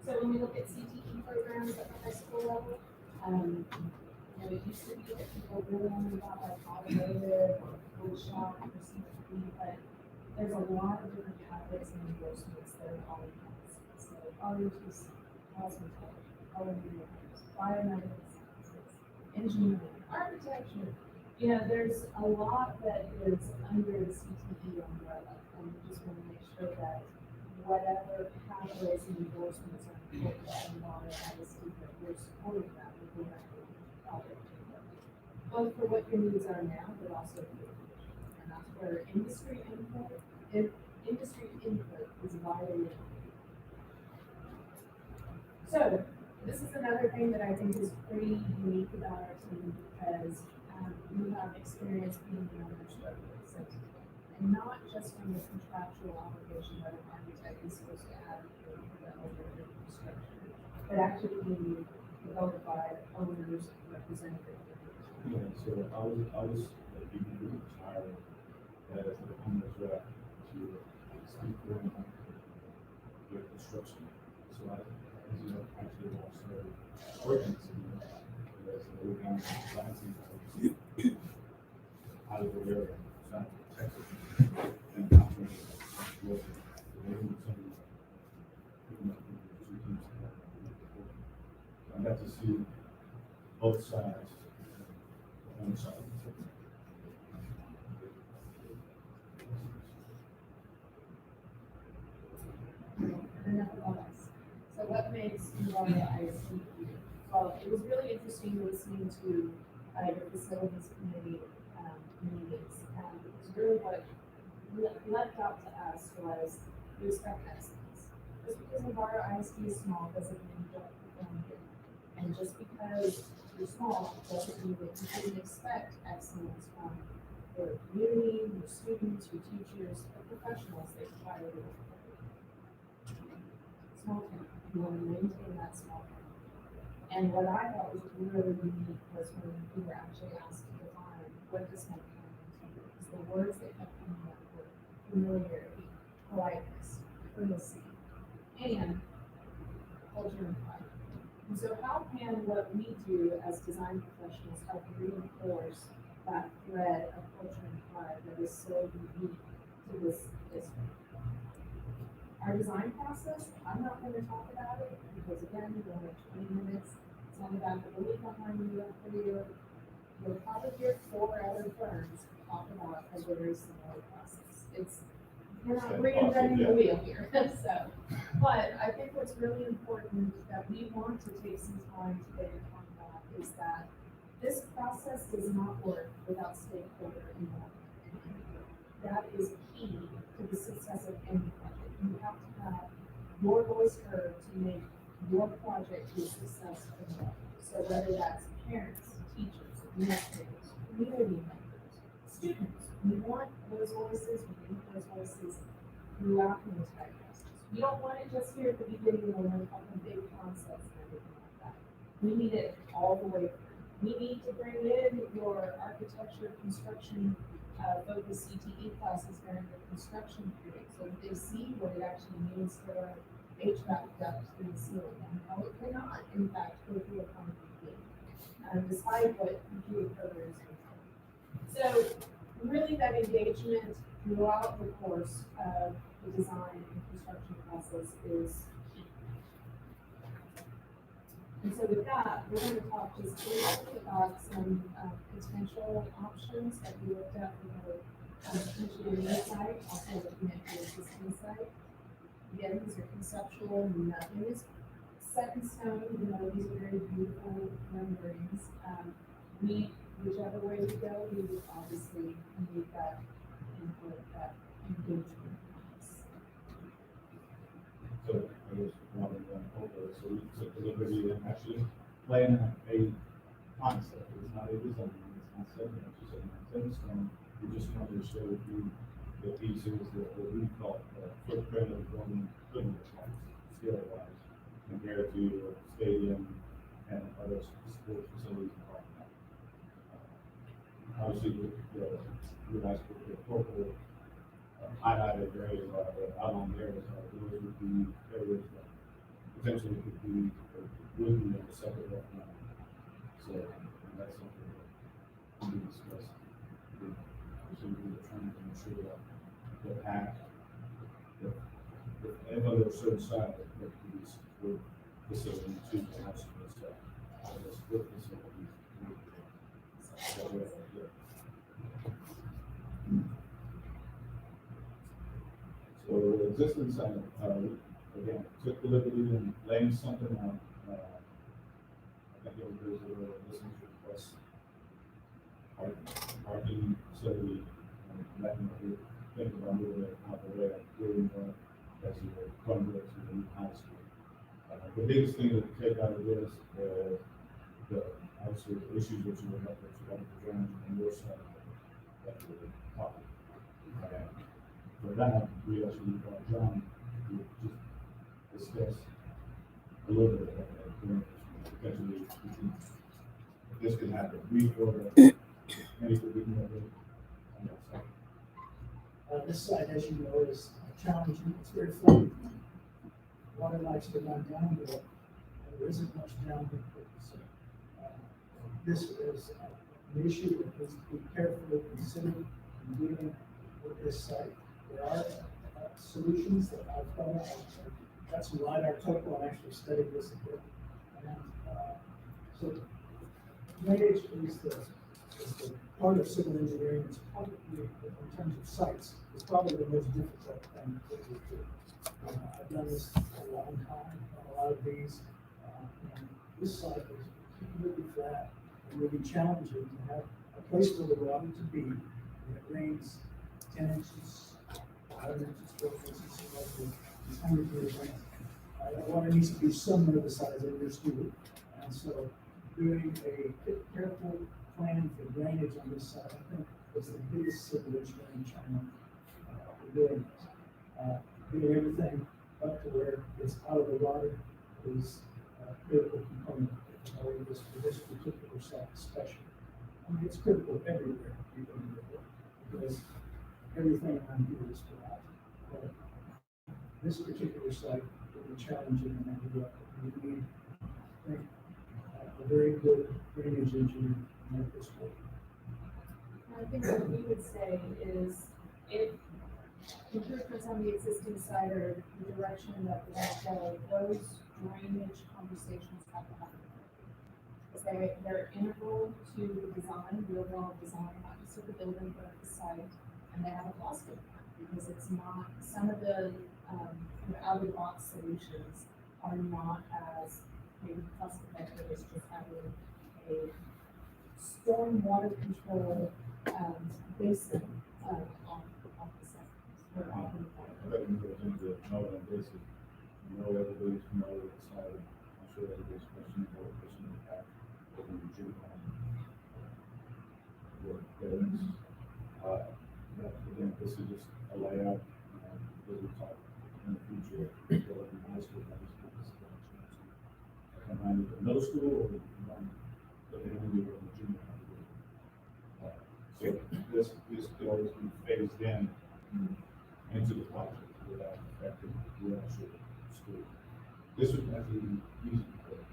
So when we look at CTE programs at the high school level, it used to be that people really only got like automotive or wood shop or CTE, but there's a lot of different pathways and endorsements that are all encompassing. So ROTC, cosmetology, culinary arts, biomedical sciences, engineering, architecture. There's a lot that is under the CTE umbrella, and we just want to make sure that whatever pathways and endorsements are important and water ISD, that we're supporting that within that project. Both for what your needs are now, but also for the future. And that's where industry input is vitally important. So, this is another thing that I think is pretty unique about our team, because we have experience being the owner's representative. And not just from the contractual obligation that an architect is supposed to advocate for the overall structure, but actually being developed by owners representative. yeah, so I was being hired as the owner's rep to speak for the construction. So I ended up actually also working as a working financing out of the area, South Texas, and I got to see both sides on the side. Enough about us. So what makes Uvalde ISD unique? Well, it was really interesting listening to your facilities committee meetings. Because really what left out to us was we expect excellence. Just because Navarro ISD is small doesn't mean you don't perform good. And just because you're small doesn't mean that you shouldn't expect excellence from your community, your students, your teachers, the professionals that you hire. small town, we want to maintain that small town. And what I thought was really unique was when we were actually asked to define what does small town mean to you? Because the words that kept coming up were familiarity, politeness, courtesy, and culture and pride. And so how can what we do as design professionals help reinforce that thread of culture and pride that is so unique to this district? Our design process, I'm not gonna talk about it, because again, we only have 20 minutes, it's only about the week behind you, you'll probably hear 4 other firms talk about a very similar process. We're not reinventing the wheel here, so, but I think what's really important that we want to take some time today to talk about is that this process does not work without stakeholder involvement. That is key to the success of any project. You have to have your voice heard to make your project a success as well. So whether that's parents, teachers, administrators, community members, students, we want those voices, we need those voices throughout the entire process. We don't want it just here at the beginning when we're talking big concepts and everything like that. We need it all the way through. We need to bring in your architecture, construction, focus CTE classes during the construction period, so that they see what it actually means to run HVAC ducts through the ceiling, and how it cannot, in fact, go through a concrete beam, despite what computer programmers do. So, really that engagement throughout the course of the design and construction process is key. And so with that, we're going to talk just briefly about some potential options that we looked at for the potentially new site, also looking at the existing site. Again, these are conceptual, nothing is set in stone, even though these are very beautiful renderings. Whichever way we go, we would obviously need that input, that engagement. So I guess one of them over, so we took the liberty and actually laying a concept. It's not a design, it's not set in, it's just a stone. We just wanted to share with you the pieces that what we call the footprint of the building could look like, scale wise, compared to a stadium and other sports facilities and all that. Obviously, the nice corporate highlighted areas are the outline areas are those would be areas that potentially could be or would be a separate referendum. So that's something that can be discussed. Obviously, we're trying to ensure that the pack, and under a certain side that could be support facility to the house and stuff. That's what facilities. So the existing site, again, took the liberty and laying something out. I think it was a listener's request. Parking facility, letting you think about moving it out the way, doing as you come to the new high school. The biggest thing to take out of this, the obviously the issues that you would have to drainage on your side that you would talk about. For that, we actually brought John to just discuss a little bit of that, potentially, if this can happen, we or anything we can do on that side. This site, as you know, is challenging. It's very flooded. Water likes to run downhill, and there isn't much downhill. So, this is an issue that needs to be carefully considered in dealing with this site. There are solutions that I've thought of. Got some LiDAR topo and actually studied this a bit. And so drainage is the part of civil engineering. It's probably, in terms of sites, it's probably the most difficult thing that we do. I've done this for a long time, on a lot of these. And this site is really flat and really challenging to have a place for the water to be. And it rains 10 inches, 5 inches, 12 inches, it's 100 years rain. The water needs to be somewhere the size of your school. And so doing a careful plan for drainage on this side, I think, was the biggest civil engineering challenge for doing this. Doing everything up to where it's out of the water is a critical component of this, for this particular site especially. I mean, it's critical everywhere you go to work, because everything around here is dry. But this particular site will be challenging in that regard. We need, I think, a very good drainage engineer to make this work. I think what we would say is if improvements on the existing site are the direction that we're gonna go, those drainage conversations have to happen. Because they're integral to the design, the overall design, not just of the building, but of the site. And they have a cost impact because it's not, some of the, out of the box solutions are not as maybe cost effective as just having a storm water control, basin, off the site. Or off the But in terms of knowing this, everybody's familiar with the site. I'm sure everybody's questioning what question they have over the juvenile. But again, this is just a layout, that we talk in the future, whether it be high school, combine with the middle school or combine the intermediate or the junior high. So this could always be phased in into the project without affecting the actual school. This would actually be easy for them.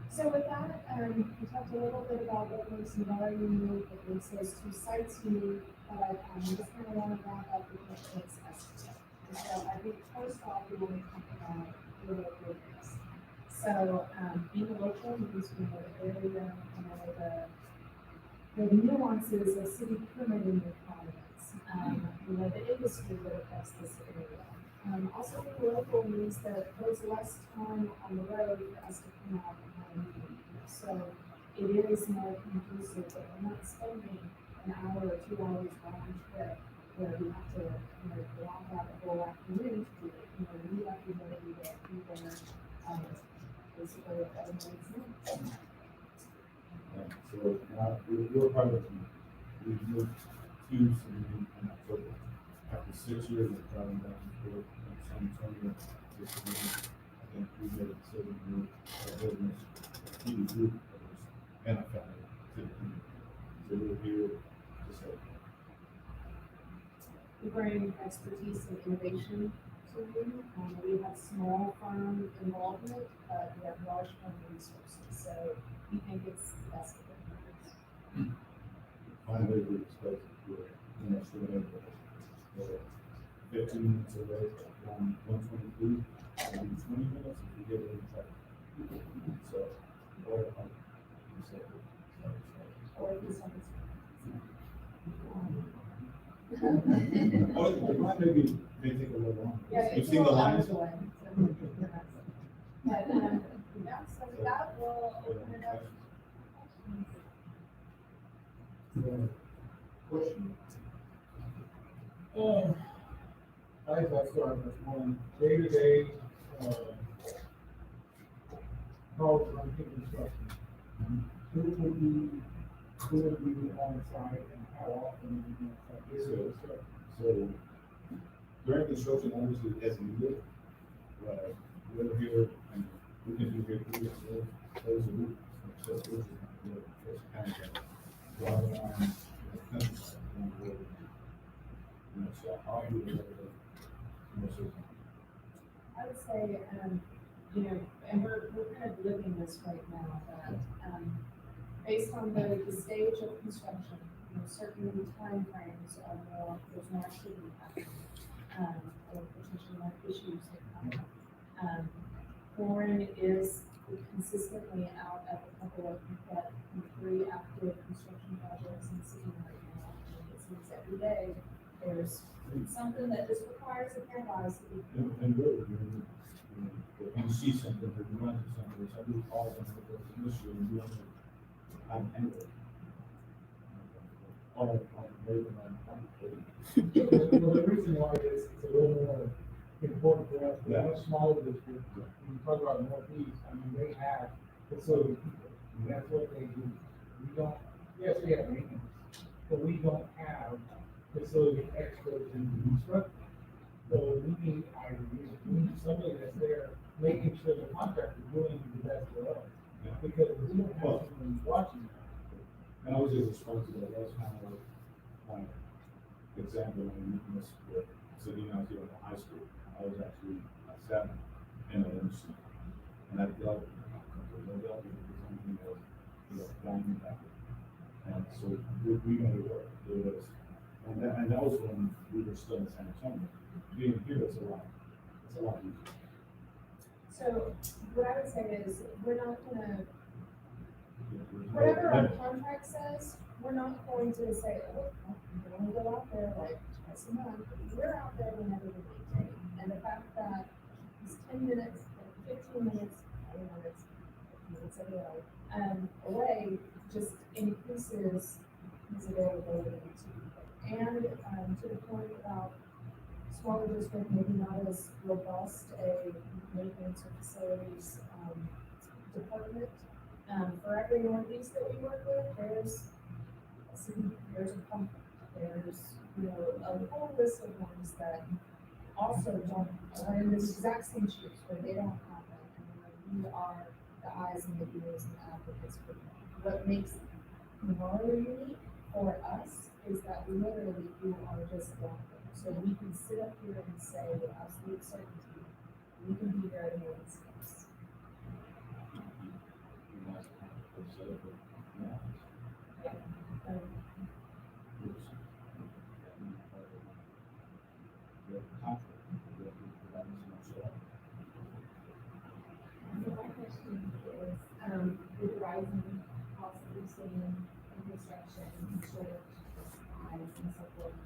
So with that, we talked a little bit about what makes Navarre unique, what makes those two sites unique, but just kind of want to wrap up with what makes us unique. And so I think first off, we want to talk about the localness. So being local means we know the area, we know the nuances of city permitting requirements, we know the industry that affects this area. Also being local means that there's less time on the road for us to come out and have a meeting. So it is more conducive, but we're not spending an hour or 2 hours round trip where we have to, block out the whole afternoon to do it. We have the ability to be there, basically at that moment. So now we're part of the team. We've moved to Saline in October. After 6 years of traveling back and forth from San Antonio to Saline, I think we made a decision to move our business, a team group of us, and our family to the community. So we're here to serve. We bring expertise and innovation to you. We have small firm involvement, but we have large firm resources. So we think it's the best of it. Finally, we expect we're in our student neighborhood. 15 minutes away from 123, maybe 20 minutes if we get it in traffic. So, or the line maybe may take a little longer. Yeah, You've seen the lines? But, yeah, so with that, we'll open it up. Question. I thought starting this morning, day-to-day, calls on construction. Who would be on site and how often would you be on site? So during construction, obviously, as needed, we're here and we can do here 3 days a week. So it's just kind of drive around the country and work. So how you would I would say, and we're kind of living this right now, that, based on the stage of construction, certain timeframes are more, there's more activity happening, or potentially more issues that come up. Warren is consistently out at the couple of, we've got 3 active construction projects in the city right now. And it seems every day there's something that just requires a pair of eyes to be. And really, when you see something, or you run into something, somebody calls and there's an issue, and you have to handle it. All labor and Well, the reason why it's a little more important for us, we're much smaller district. When you talk about Northeast, I mean, they have facility people, and that's what they do. We don't, yes, we have maintenance, but we don't have facility experts and instructors. So we need, we need somebody that's there making sure the contractor is doing the best for us. Because if we don't have someone watching that. And I was just responsible, that's kind of like example, when you miss with sitting out here in the high school, I was actually a 7 in the industry. And I dealt with something that was, flying back. And so we made it work. It was, and that was when we were still in San Antonio. Being here, it's a lot easier. So what I would say is, we're not gonna, whatever our contract says, we're not going to say, oh, we're gonna go out there like twice a month. We're out there whenever we need to. And the fact that it's 10 minutes, 15 minutes, 20 minutes, away, just increases his availability to people. And, to the point about smaller district, maybe not as robust a maintenance or facilities, department. For every Northeast that we work with, there's a pump, there's, a whole list of ones that also don't, are in the exact same shoes, where they don't have that, and we are the eyes and the ears and the advocates for them. What makes Navarro unique for us is that literally you are just one. So we can sit up here and say with absolute certainty, we can be here at a moment's notice. So my question is, with the rising cost of leasing and construction, insurance, supplies and so forth,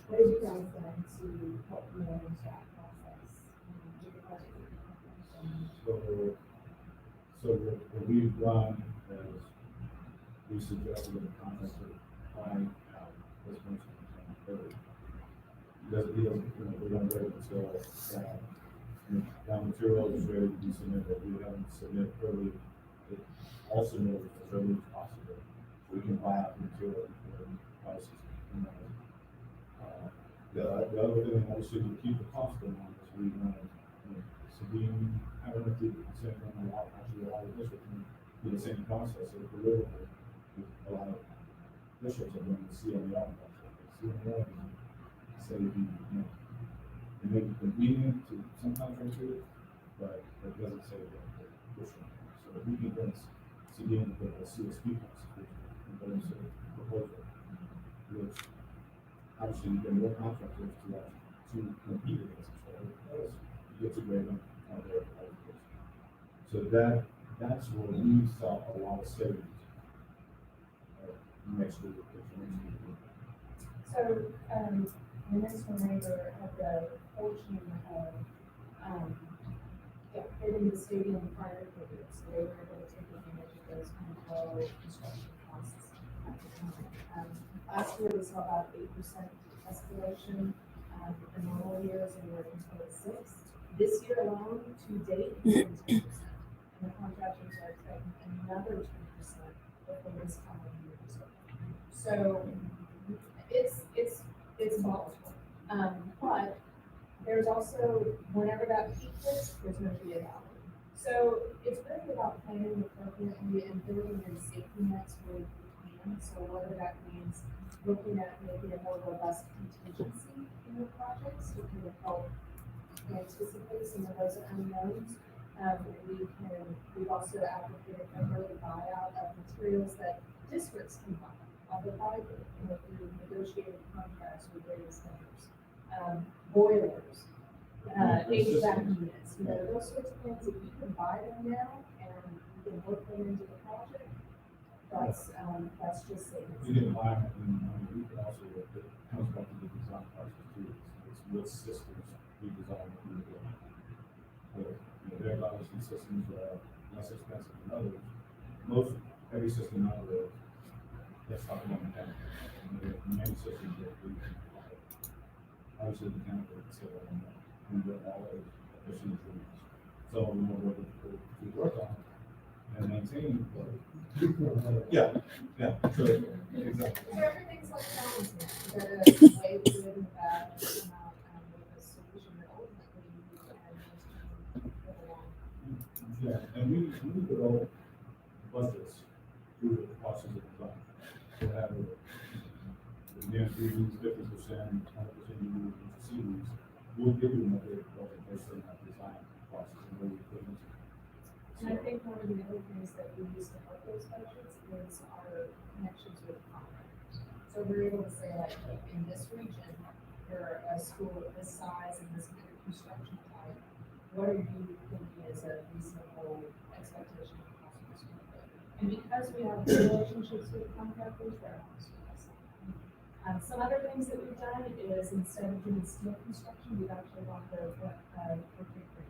what have you guys done to help manage that process? With the budget? So what we've done is we suggested that the contractor find out this person early. Because he doesn't, we're gonna wait until, that material is ready to be submitted, we haven't submitted early. It also knows as early as possible, so we can buy out the material before the prices. The other thing, obviously, to keep the cost down, is we want to, Sabine, I don't know if you say, actually, a lot of districts do the same process, so deliver a lot of districts are going to CML. CML, say, it may be convenient to some contractors, but it doesn't say that they're pushing. So if we can bring Sabine with a CSP constitution, and then say proposal, which obviously you can work contractors to compete against each other, because you get to grade them on their qualifications. So that's where we saw a lot of savings next to the So, the next door neighbor had the fortune of, getting the stadium prior to it, so they were able to take advantage of those kind of low construction costs at the time. Last year we saw about 8% escalation, the normal years we were in 6%. This year alone, to date, it's been 10%. And the contractors are expecting another 10% before this coming year. So it's volatile. But there's also, whenever that peak hits, there's going to be a valley. So it's really about planning appropriately and building in safety nets where you can. So whether that means looking at maybe a more robust contingency in the projects, we can help anticipate some of those unknowns. We've also advocated for early buyout of materials that districts can buy. Other private, through negotiated contracts with various vendors, boilers, HVAC units, those sorts of things. If you can buy them now and you can work them into the project, that's just savings. We didn't buy them, and we can also, it comes back to the design process too. It's what systems we design and we build. There are obviously systems that are less expensive than others. Every system out there, let's talk about mechanical. There are many systems that we can buy. Obviously, mechanical, we build all those efficient things. Some of them are working to work on and maintain, but Yeah, yeah, so, exactly. So everything's like balancing, you gotta weigh the good and the bad, and come out with a solution that ultimately you can get along. Yeah, and we develop budgets through the process of design. To have a, again, we use 50%, 100% you use CDs, we'll give you an updated budget based on that design process and where we put it. And I think one of the other things that we use to help those budgets is our connections with contractors. So we're able to say like, look, in this region, for a school of this size and this kind of construction type, what are you thinking is a reasonable expectation of cost per square foot? And because we have relationships with contractors, they're honest with us. Some other things that we've done is instead of doing steel construction, we've actually gone for concrete frame.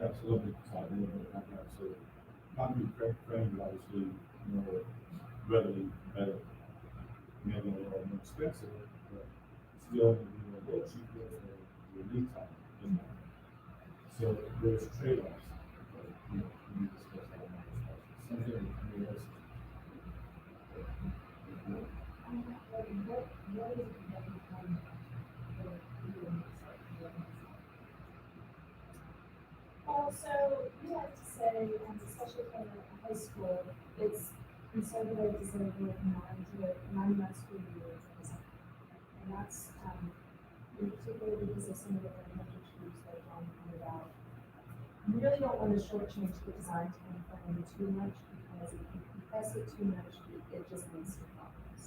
Absolutely, so concrete frame is obviously more readily better, maybe a little more expensive, but still maybe a little cheaper for your lead time. You know? So there's trade-offs, but you need to discuss that. Something else. So we like to say, especially for a high school, it's conservative to say we're 9 months to a year. And that's, particularly because of some of the financial issues that John pointed out. You really don't want to shortchange the design timeframe too much, because if you compress it too much, it just leads to problems.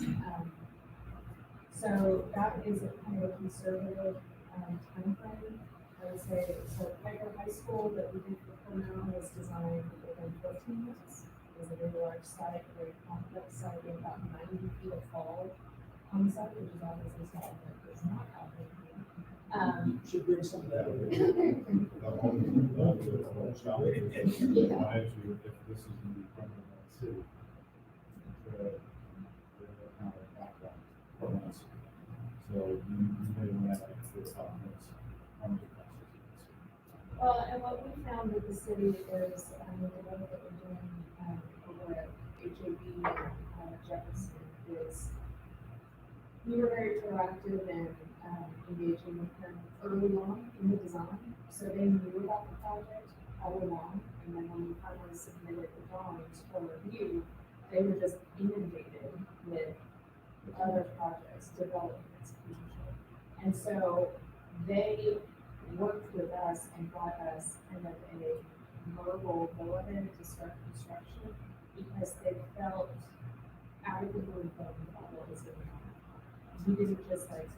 So that is a kind of a conservative timeframe. I would say, so Piper High School that we did for Cornell was designed within 14 months. It was a very large site, a very complex site, with about 90 feet of fall on the site, which is obviously something that does not happen. Should bring some of that. The whole challenge is, if this is going to be permanent in the city, the kind of background from us. So you may want to have to talk next. Well, and what we found with the city is, the work that we're doing over at HAB Jefferson is, we were very proactive in engaging with them early on in the design, so they knew about the project all along, and then when we finally submitted the drawings for review, they were just inundated with other projects, developments, potential. And so they worked with us and brought us kind of a verbal go-ahead to start construction, because they felt adequately informed about what was going on. We didn't just like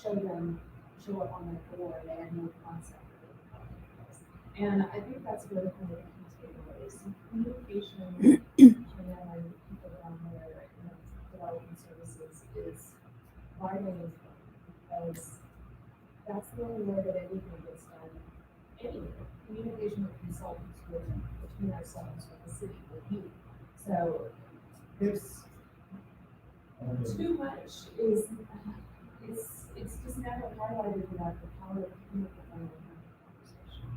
show up on their door, they had no concept of what the project was. And I think that's really kind of the key takeaways. Communication between them and people down there in development services is vitally important, because that's the only way that anything gets done anywhere. Communication with consultants, between ourselves, with the city, with you. So there's too much it's just never highlighted about the power of communication and conversation.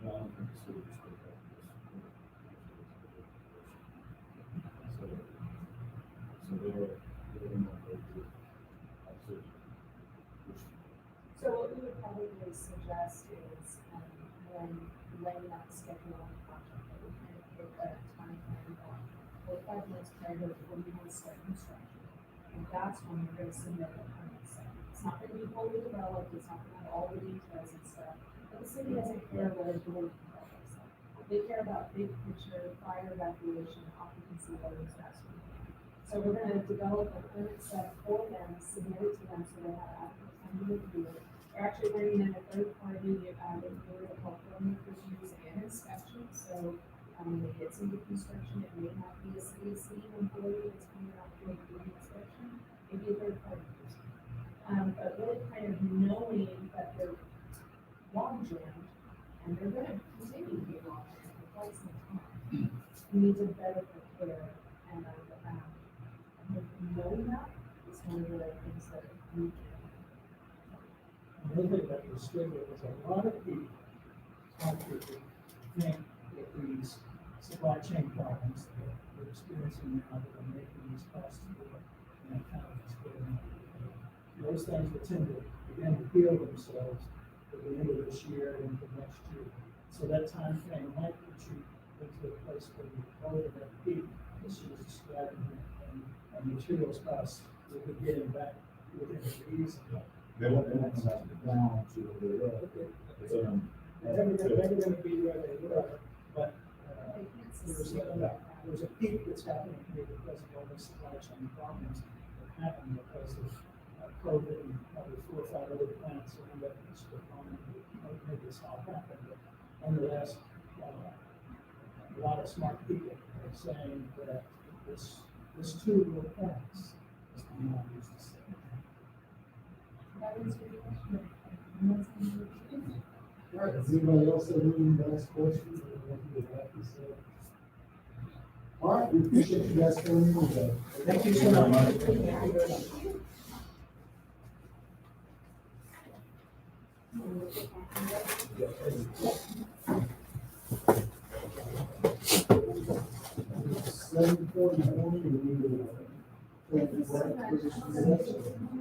No, I don't think the city is good at this. So they're not very good. So what we would probably suggest is, when laying out the schedule on the project, that we kind of pick a time frame about 4 or 5 months prior to when we want to start construction. And that's when we're going to submit a permit set. It's not going to be fully developed, it's not going to have all the details and stuff, but the city doesn't care what a building project's like. They care about big picture, fire evacuation, occupancy loads, that sort of thing. So we're going to develop a permit set for them, submit it to them so they have adequate time to review it. We're actually bringing in a third party reviewer to help them with reviews and inspections. So when they get into construction, it may not be a city employee that's coming out to do the inspection, maybe a third party person. But really kind of knowing that they're log jammed, and they're going to continue to be log jammed for quite some time. We need to better prepare, and knowing that is one of the things that we can. Another thing that was good was a lot of people think that these supply chain problems that we're experiencing now that are making these costs more and economies going up. Those things will tend to begin to heal themselves at the end of this year and into next year. So that time frame might put you into a place where you're over that peak, as she was describing, and materials costs will be getting back within reason. They want to down to They're never gonna be where they were, but, there's a peak that's happening here because of all the supply chain problems that happened because of COVID and probably 4 or 5 other plants around that particular farm that made this all happen. But nonetheless, a lot of smart people are saying that this too will pass. As the man used to say. All right, does anybody else have any last questions or anything they'd like to say? All right, we appreciate you guys coming in today. Thank you so much. Thank you very much. Seven 41, and we will. Thanks for attending.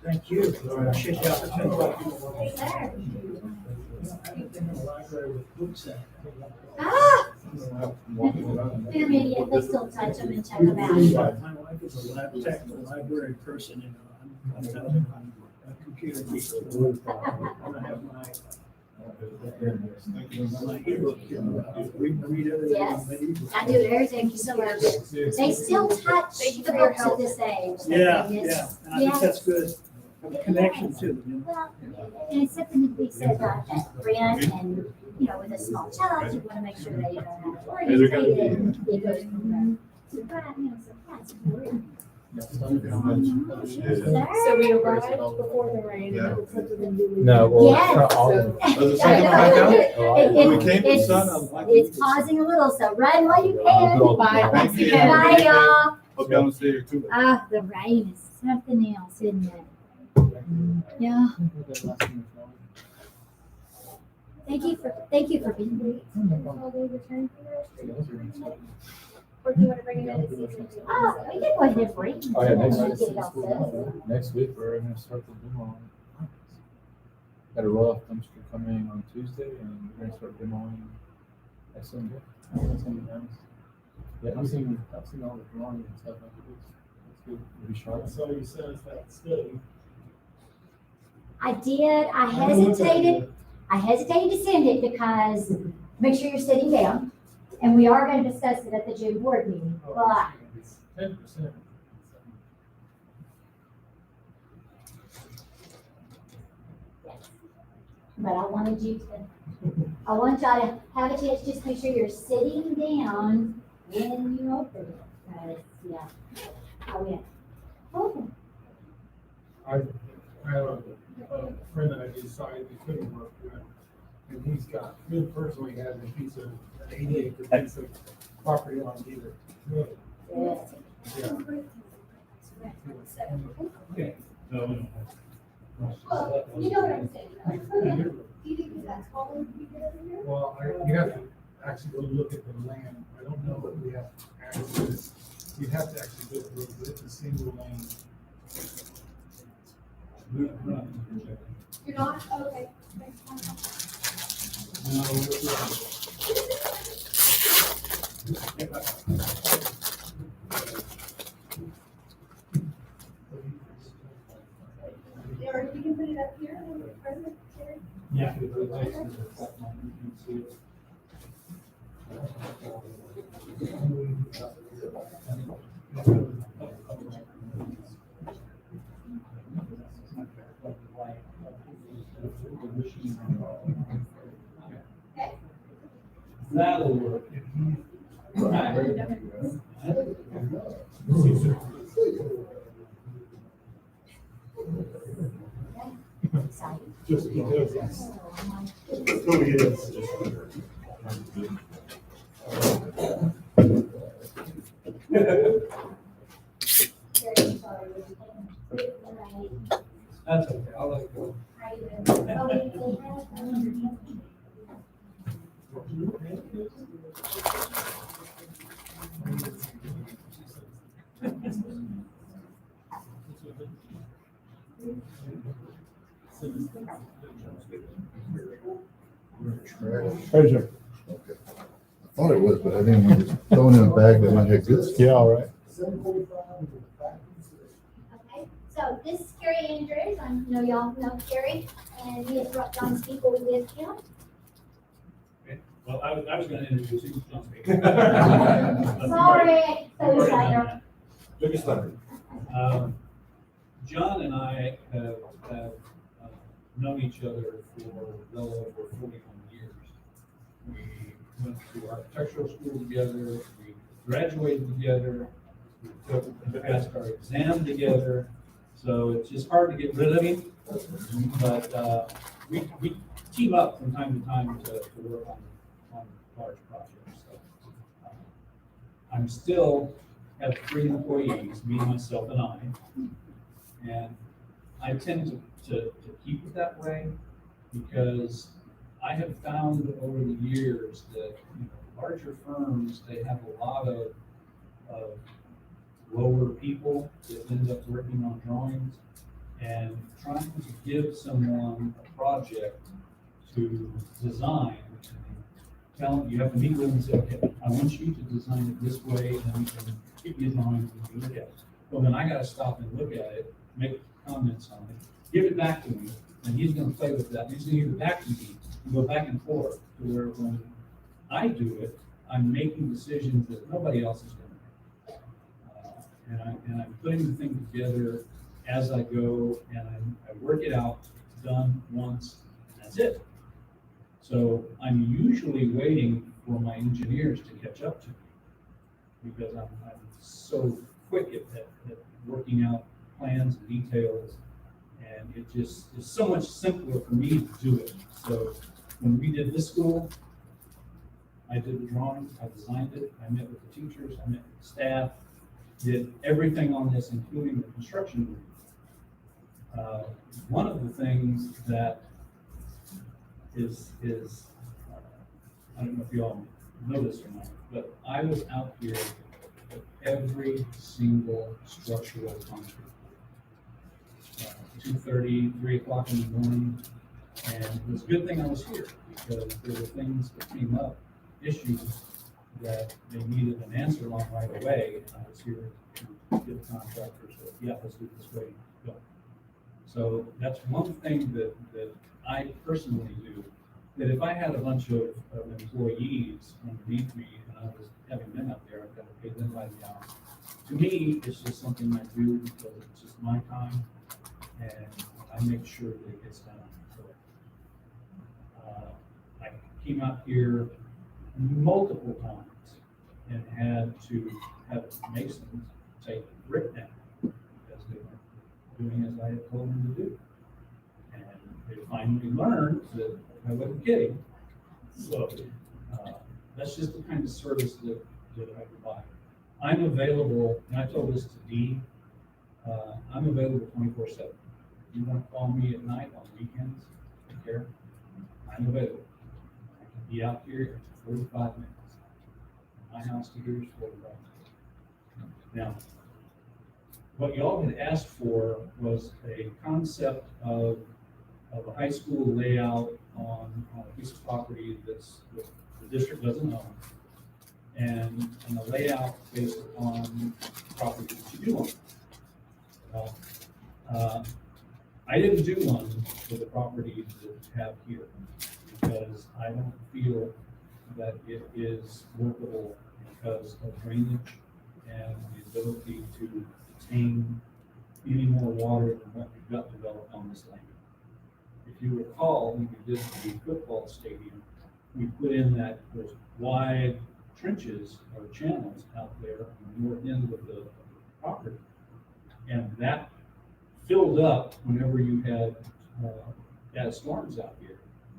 Thank you. Appreciate the opportunity. Yes, sir. I've been in the library with books at. Ah! Intermediate, they still touch them and check them out. My wife is a lab tech, a library person, and I'm telling you, I'm a computer geek. I have my ebook, read everything. Yes, I do everything. Thank you so much. They still touch the books at this age. Yeah, It's- yeah, and I think that's good. Have a connection to them. Well, and it's something to be said about that friend and, you know, with a small child, you want to make sure they don't have to orientate it. It goes from the surprise, you know, surprise. So we arrived before the rain. Yeah. No, well, Yes. not all of them. Does it say that back out? It- We came to sun, I'm like. It's pausing a little, so run while you can. Bye. Thank you. Bye, y'all. Hope y'all stay here too. Ah, the rain is something else, isn't it? Yeah. Thank you for being here. Or do you want to bring it in and see if we can- Oh, we can go ahead and bring. Oh, yeah, next Get week. it all set. Next week, we're gonna start the demo. Got a roll-off dumpster coming on Tuesday, and we're gonna start demoing next Sunday. That's gonna be nice. Yeah, I've seen all the drawings and stuff like this. It's good. It'll be sharp. So he says that's good. I did, I hesitated to send it because, make sure you're sitting down, and we are gonna discuss it at the June board meeting, but 10%. But I wanted you to, I want y'all to have a chance, just make sure you're sitting down when you open it, because, yeah. I went, oh, I have a friend that I decided he couldn't work with, and he personally has a piece of, an 80-acre piece of property on either. yeah. Yeah. No. Well, you know what I'm saying. Do you think that's all we can get over here? Well, you have to actually go look at the land. I don't know if we have access. You'd have to actually go through, but it's a single lane. You're not? Okay. Or you can put it up here, President Terry. Yeah. That'll work. Just because it's who he is. Very sorry. That's okay, I'll let it go. How you doing? Oh, we have, Treasure. Okay. I thought it was, but I didn't want to throw it in a bag that might have good stuff. Yeah, all right. 7:45. okay, so this is Carrie Andrews, I know y'all know Carrie, and he has brought John's people with him. Well, I was gonna introduce you, John Speaker. Sorry, so excited. Biggest thunder. John and I have known each other for well over 41 years. We went to architectural school together, we graduated together, we passed our exam together, so it's just hard to get rid of him. But we team up from time to time to work on large projects. So, I'm still have 3 employees, me, myself, and I. And I tend to keep it that way because I have found over the years that larger firms, they have a lot of lower people that end up working on drawings, and trying to give someone a project to design. Tell them, you have to meet with them and say, okay, I want you to design it this way, and then we can give you a drawing and you look at it. Well, then I gotta stop and look at it, make comments on it, give it back to me, and he's gonna play with that. He's gonna give it back to me, and go back and forth, to where when I do it, I'm making decisions that nobody else is gonna make. And I'm putting the thing together as I go, and I work it out, done once, and that's it. So I'm usually waiting for my engineers to catch up to me, because I'm so quick at working out plans and details, and it just is so much simpler for me to do it. So when we did this school, I did the drawings, I designed it, I met with the teachers, I met with the staff, did everything on this, including the construction group. One of the things that is I don't know if you all know this or not, but I was out here at every single structural concrete. 2:30, 3 o'clock in the morning, and it was a good thing I was here, because there were things that came up, issues that they needed an answer on right away, and I was here to get the contractors, so, yeah, let's do it this way, go. So that's one thing that I personally do, that if I had a bunch of employees underneath me and I was having them out there, I've got to pay them by the hour. To me, it's just something I do because it's just my time, and I make sure that it gets done. So I came out here multiple times and had to have masons take brick down because they weren't doing as I had told them to do. And they finally learned that I wasn't kidding. So that's just the kind of service that I provide. I'm available, and I told this to Dee, I'm available 24/7. You want to call me at night, on weekends, take care. I'm available. I can be out here in 45 minutes. My house to here is 45 minutes. Now, what y'all had asked for was a concept of a high school layout on a piece of property that the district doesn't own, and a layout based upon property that you do own. Well, I didn't do one for the property that we have here because I don't feel that it is workable because of drainage and the ability to contain any more water than what we've got developed on this land. If you recall, when we did the football stadium, we put in those wide trenches or channels out there on the north end of the property. And that filled up whenever you had storms out here.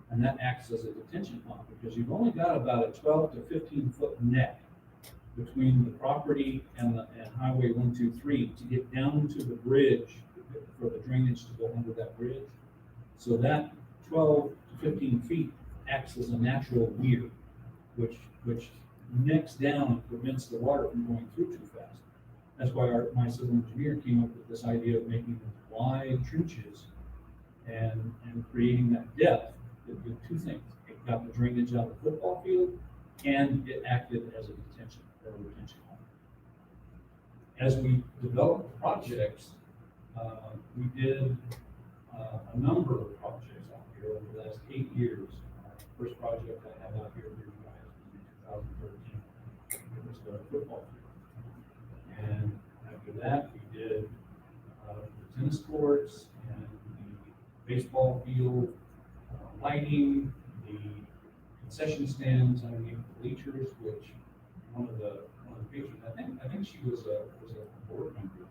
And that acts as a detention pond because you've only got about a 12 to 15 foot net between the property and Highway 123 to get down to the bridge that for the drainage to go under that bridge. So that 12 to 15 feet acts as a natural weir, which necks down and prevents the water from going through too fast. That's why my civil engineer came up with this idea of making wide trenches and creating that depth. It did two things. It got the drainage out of the football field, and it acted as a retention pond. As we developed projects, we did a number of projects out here over the last 8 years. First project I had out here for you guys was in 2013. It was the football field. And after that, we did the tennis courts and the baseball field, lighting, the concession stands underneath the bleachers, which one of the pictures, I think she was a board member.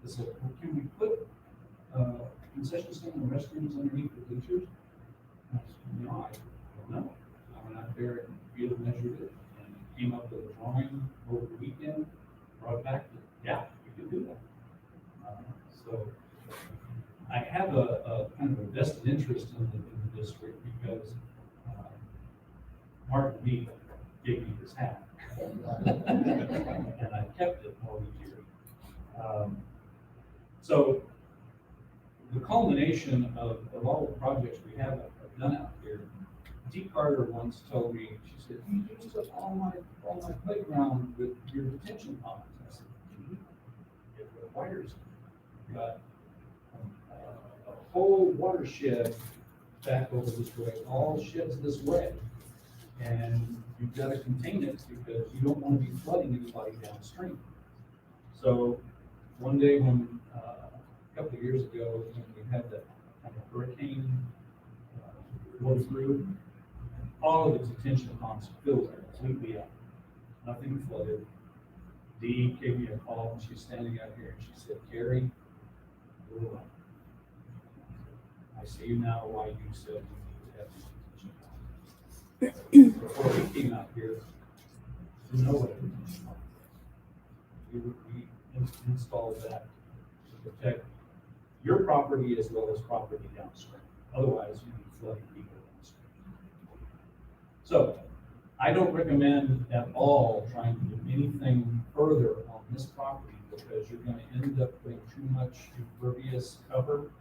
They said, well, can we put concession stand and restrooms underneath the bleachers? And I said, no, I don't know. I went out there and field measured it and came up with a drawing over the weekend, brought it back, yeah, we could do that. So I have a kind of a vested interest in the district because Martin Mead gave me this hat. And I kept it all these years. So the culmination of all the projects we have done out here, Dee Carter once told me, she said, you used up all my playground with your detention ponds. I said, it requires, got a whole watershed back over this way, all sheds this way. And you've got to contain it because you don't want to be flooding anybody downstream. So one day when, a couple of years ago, when we had that kind of hurricane blow through, all of the detention ponds filled completely up. Nothing flooded. Dee gave me a call and she's standing out here and she said, Gary, I see now why you said we need to have these detention ponds. Before we came out here, we know what a detention pond is. We installed that to protect your property as well as property downstream. Otherwise, you'd be flooding people downstream. So I don't recommend at all trying to do anything further on this property because you're going to end up putting too much impervious cover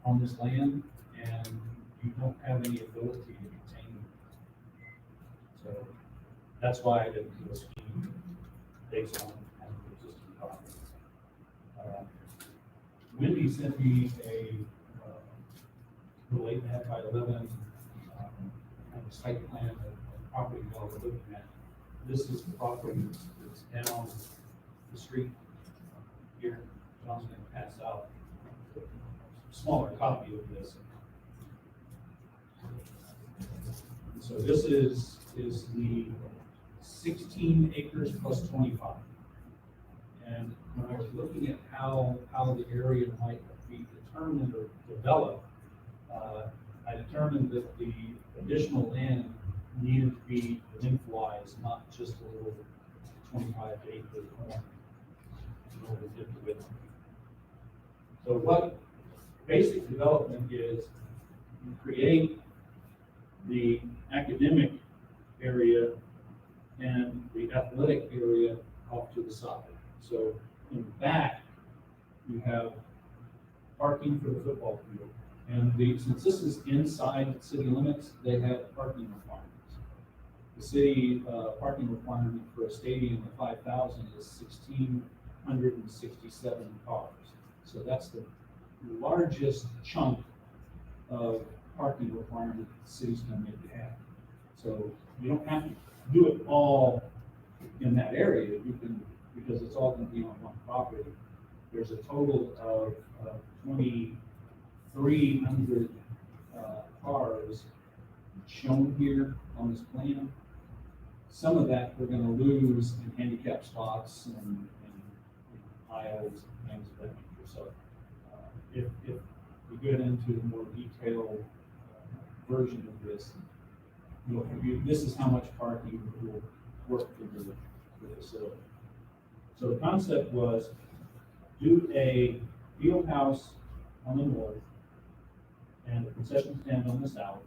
on this land and you don't have any ability to contain it. So that's why I didn't do a scheme based on existing property. Wendy sent me a little 8.5 by 11 kind of site plan of property while we're looking at. This is the property that's down the street here. John's going to pass out a smaller copy of this. So this is the 16 acres plus 25. And when I was looking at how the area might be determined or developed, I determined that the additional land needed to be lengthwise, not just a little 25 to 8 foot corner in order to get the width. So what basic development is, you create the academic area and the athletic area off to the side. So in the back, you have parking for the football field. And since this is inside city limits, they have parking requirements. The city parking requirement for a stadium of 5,000 is 1,667 cars. So that's the largest chunk of parking requirement the city's going to make you have. So you don't have to do it all in that area. You can, because it's all going to be on one property. There's a total of 2,300 cars shown here on this plan. Some of that we're going to lose in handicap spots and aisles and things of that nature. So if we get into a more detailed version of this, this is how much parking will work for the facility. So the concept was do a field house on the north and the concession stand on the south,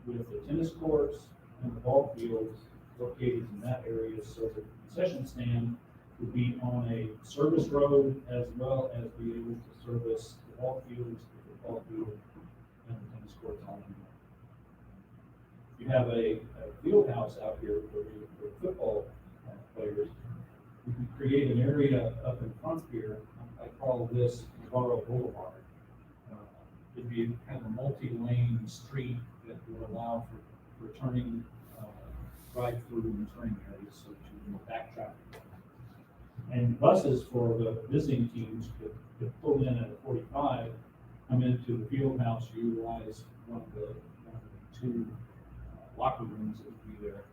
with the tennis courts and the ball fields located in that area, so the concession stand would be on a service road as well as be able to service the ball fields, the football field, and the tennis courts on the north. You have a field house out here for football players. You can create an area up in front here. I call this Navarro Boulevard. It'd be kind of a multi-lane street that would allow for turning, drive-through and turning areas, so that you can back traffic. And buses for the visiting teams could pull in at 45, come into the field house, utilize one of the two locker rooms that would be there.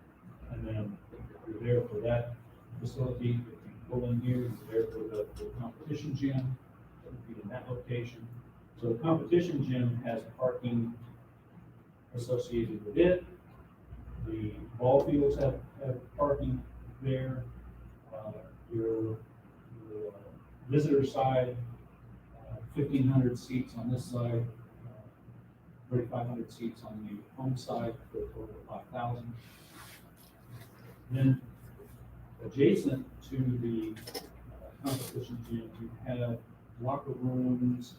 And then if you're there for that facility, if you pull in here, you're there for the competition gym, that would be in that location. So the competition gym has parking associated with it. The ball fields have parking there. Your visitor side, 1,500 seats on this side, 3,500 seats on the home side, for a total of 5,000. Then adjacent to the competition gym, you have locker rooms,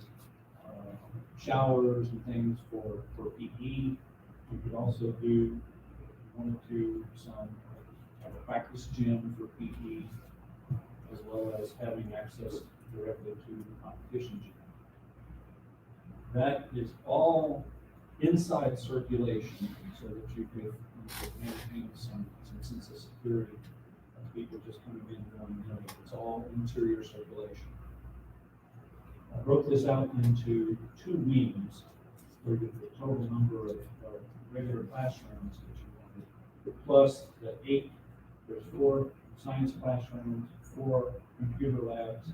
showers and things for PE. You could also do, wanted to, have a practice gym for PE, as well as having access directly to the competition gym. That is all inside circulation, so that you could maintain some sense of security of people just coming in and going in. It's all interior circulation. I broke this out into 2 wings for the total number of regular classrooms that you wanted, plus the 8, there's 4 science classrooms, 4 computer labs,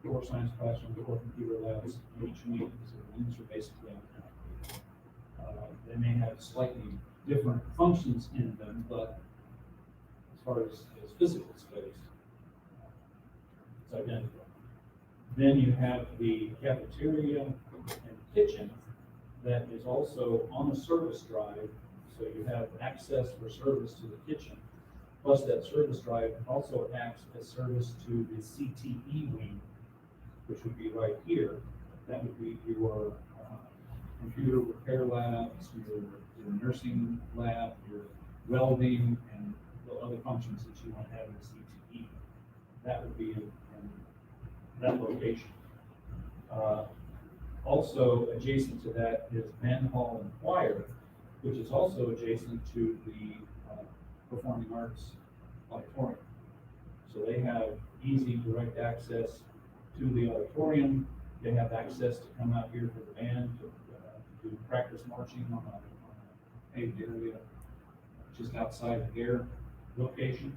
4 science classrooms, 4 computer labs in each wing. So the wings are basically identical. They may have slightly different functions in them, but as far as physical space, it's identical. Then you have the cafeteria and kitchen that is also on a service drive, so you have access for service to the kitchen. Plus that service drive also acts as service to the CTE wing, which would be right here. That would be your computer repair labs, your nursing lab, your welding, and the other functions that you want to have in the CTE. That would be in that location. Also adjacent to that is band hall and choir, which is also adjacent to the performing arts auditorium. So they have easy direct access to the auditorium. They have access to come out here for the band to do practice marching on a paved area just outside their location.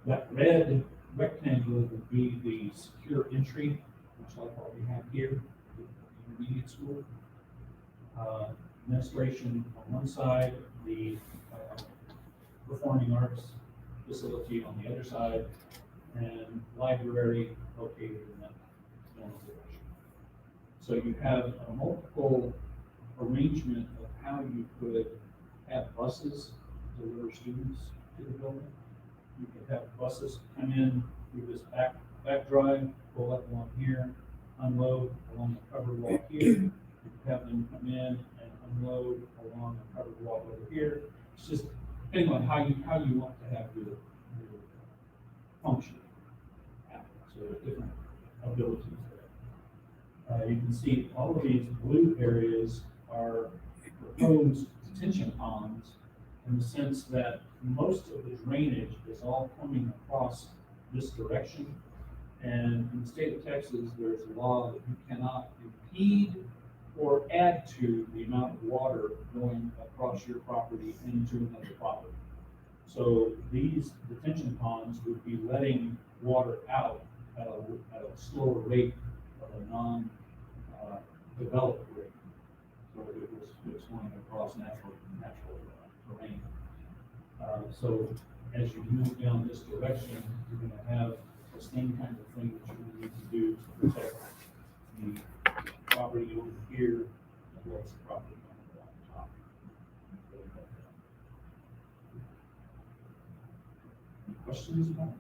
That red rectangle would be the secure entry, much like what we have here, the intermediate school. Administration on one side, the performing arts facility on the other side, and library located in that direction. So you have a multiple arrangement of how you could have buses deliver students to the building. You could have buses come in through this back drive, pull up along here, unload along the covered walk here. You could have them come in and unload along the covered walk over here. It's just depending on how you want to have your function happen. So there's different abilities there. You can see all of these blue areas are proposed detention ponds, in the sense that most of the drainage is all coming across this direction. And in the state of Texas, there's a law that you cannot impede or add to the amount of water going across your property into another property. So these detention ponds would be letting water out at a slower rate of a non-developed rate. So it was going across natural terrain. So as you move down this direction, you're going to have a the same kind of thing that you would need to do to protect the property over here, as well as the property on top. Any questions about it?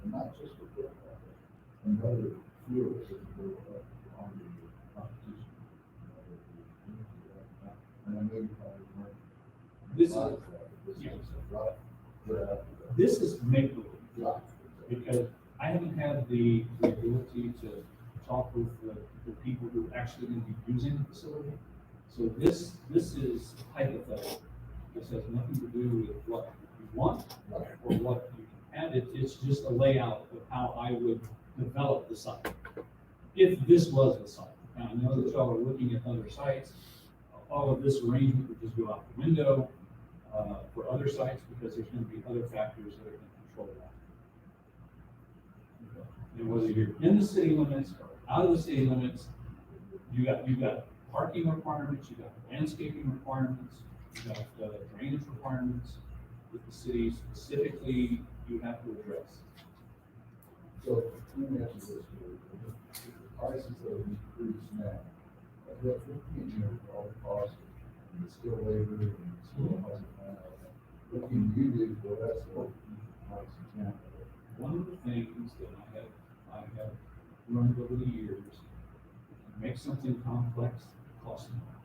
Not just for football, and other fields that go up on the competition. And I know you probably weren't. This is, yeah. This is make believe, because I haven't had the ability to talk with the people who are actually going to be using the facility. So this is hypothetical. This has nothing to do with what you want or what you can add. It's just a layout of how I would develop the site. If this was the site. Now, I know that y'all are looking at other sites. All of this arrangement would just go out the window for other sites because there's going to be other factors that are going to control that. And whether you're in the city limits or out of the city limits, you've got parking requirements, you've got landscaping requirements, you've got drainage requirements that the city specifically you have to address. So, let me ask you this, the prices of these crews now, that all the costs, and the skill labor, and the skill housing, what can you do for that, so you can, One of the things that I have learned over the years, make something complex, cost more.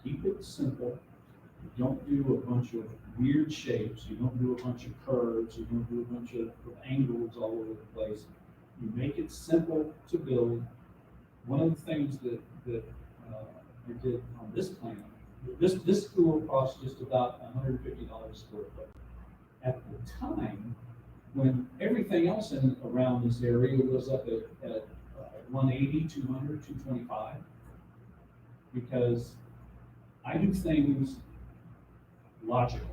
Keep it simple. Don't do a bunch of weird shapes. You don't do a bunch of curves. You don't do a bunch of angles all over the place. You make it simple to build. One of the things that I did on this plan, this school cost just about $150 a square foot. At the time, when everything else around this area was up at 180, 200, 225, because I do things logically.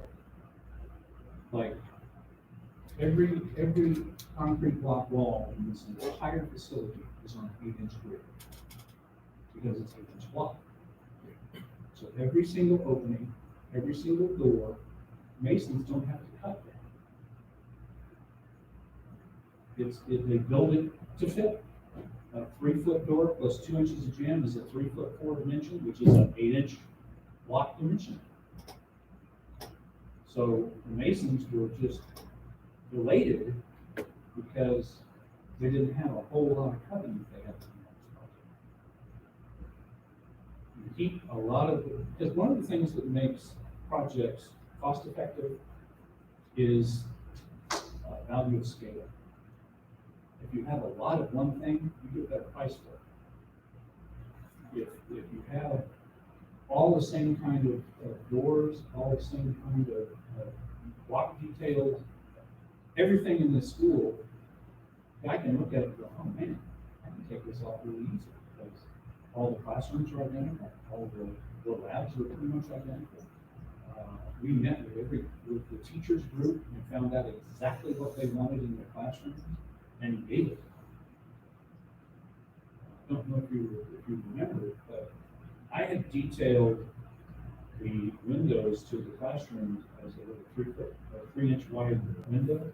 Like every concrete block wall in this entire facility is on an 8-inch grid because it's 8-inch block. So every single opening, every single door, masons don't have to cut that. They build it to fit. A 3-foot door plus 2 inches of jamb is a 3'4" dimension, which is an 8-inch block dimension. So the masons were just elated because they didn't have a whole lot of cutting that they had to do on this project. You keep a lot of, because one of the things that makes projects cost effective is value of scale. If you have a lot of one thing, you get a better price for it. If you have all the same kind of doors, all the same kind of block details, everything in the school, I can look at it and go, oh man, I can take this off really easy because all the classrooms are identical, all the labs are pretty much identical. We met with the teachers group and found out exactly what they wanted in their classrooms and gave it. I don't know if you remember it, but I had detailed the windows to the classrooms as a 3-inch wide window.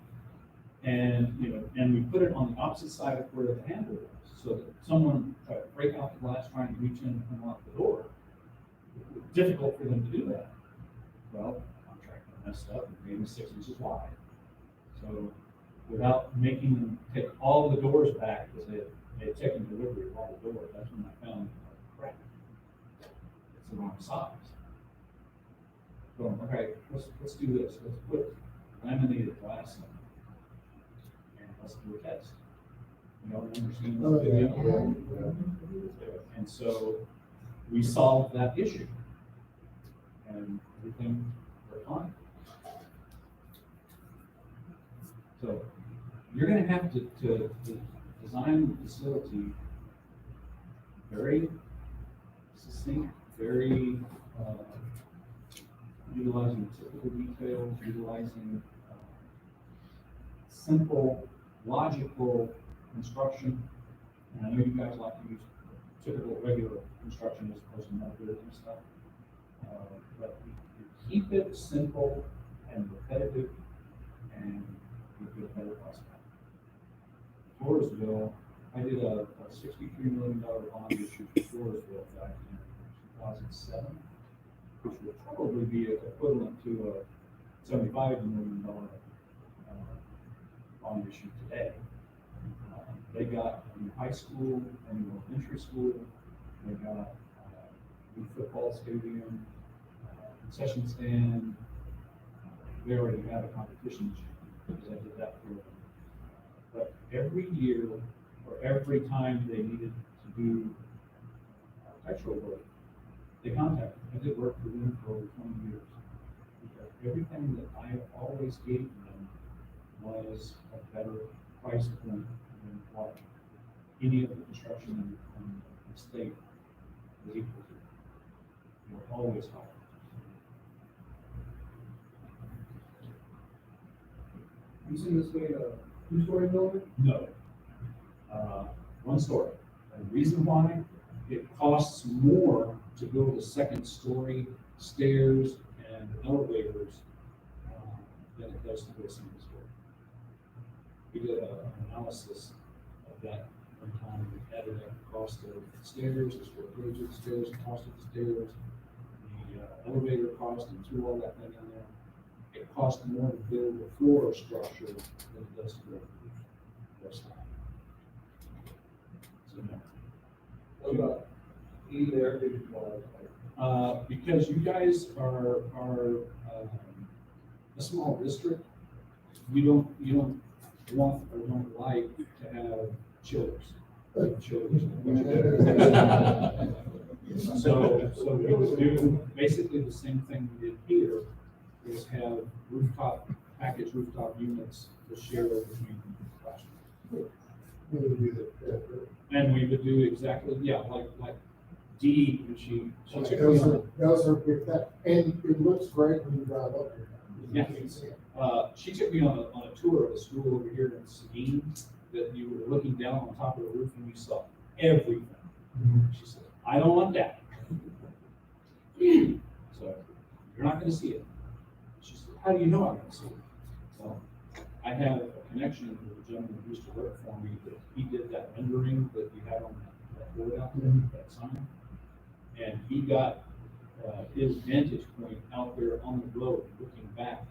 And, and we put it on the opposite side of where the handle was, so that someone tried to break out the glass trying to reach in and unlock the door. It was difficult for them to do that. Well, the contractor messed up and made them 6 inches wide. So without making them take all the doors back, because they had taken delivery of all the doors, that's when I found, crap, it's the wrong size. So, okay, let's do this. Let's put laminated glass in. And let's do a test. You know, understand the video? And so we solved that issue. And everything worked fine. So you're going to have to design the facility very succinct, very utilizing typical details, utilizing simple logical construction. And I know you guys like to use typical regular construction as opposed to modular and stuff. But you keep it simple and repetitive, and you get a better cost. Floresville, I did a $63 million bond issue for Floresville back in 2007, which would probably be equivalent to a $75 million bond issue today. They got a new high school, a new elementary school, they got a new football stadium, concession stand. They already had a competition because I did that for them. But every year, or every time they needed to do architectural work, they contacted me. I did work for them for over 20 years. Because everything that I always gave them was a better price point than what any of the construction in the state was equal to. They were always higher. You seen this being a two-story building? No. One story. And the reason why, it costs more to build a second story, stairs and elevators than it does to build a single story. We did an analysis of that one time. We added up the cost of the stairs, the square footage of the stairs, the cost of the stairs, the elevator cost, and threw all that thing in there. It costs more to build a floor structure than it does to build a roof. So, no. What about either? Because you guys are a small district, you don't want or don't like to have chillers. So we would do basically the same thing we did here, is have package rooftop units to share between classrooms. And we would do exactly, like Dee, when she took me on. Those are big, and it looks great when you drive up here. Yeah. She took me on a tour of a school over here in Seguin, that you were looking down on top of the roof and you saw everything. She said, I don't want that. So you're not gonna see it. She said, how do you know I'm gonna see it? Well, I have a connection with a gentleman who used to work for me, that he did that rendering that you had on that board out there, that sign. And he got his vantage point out there on the road, looking back,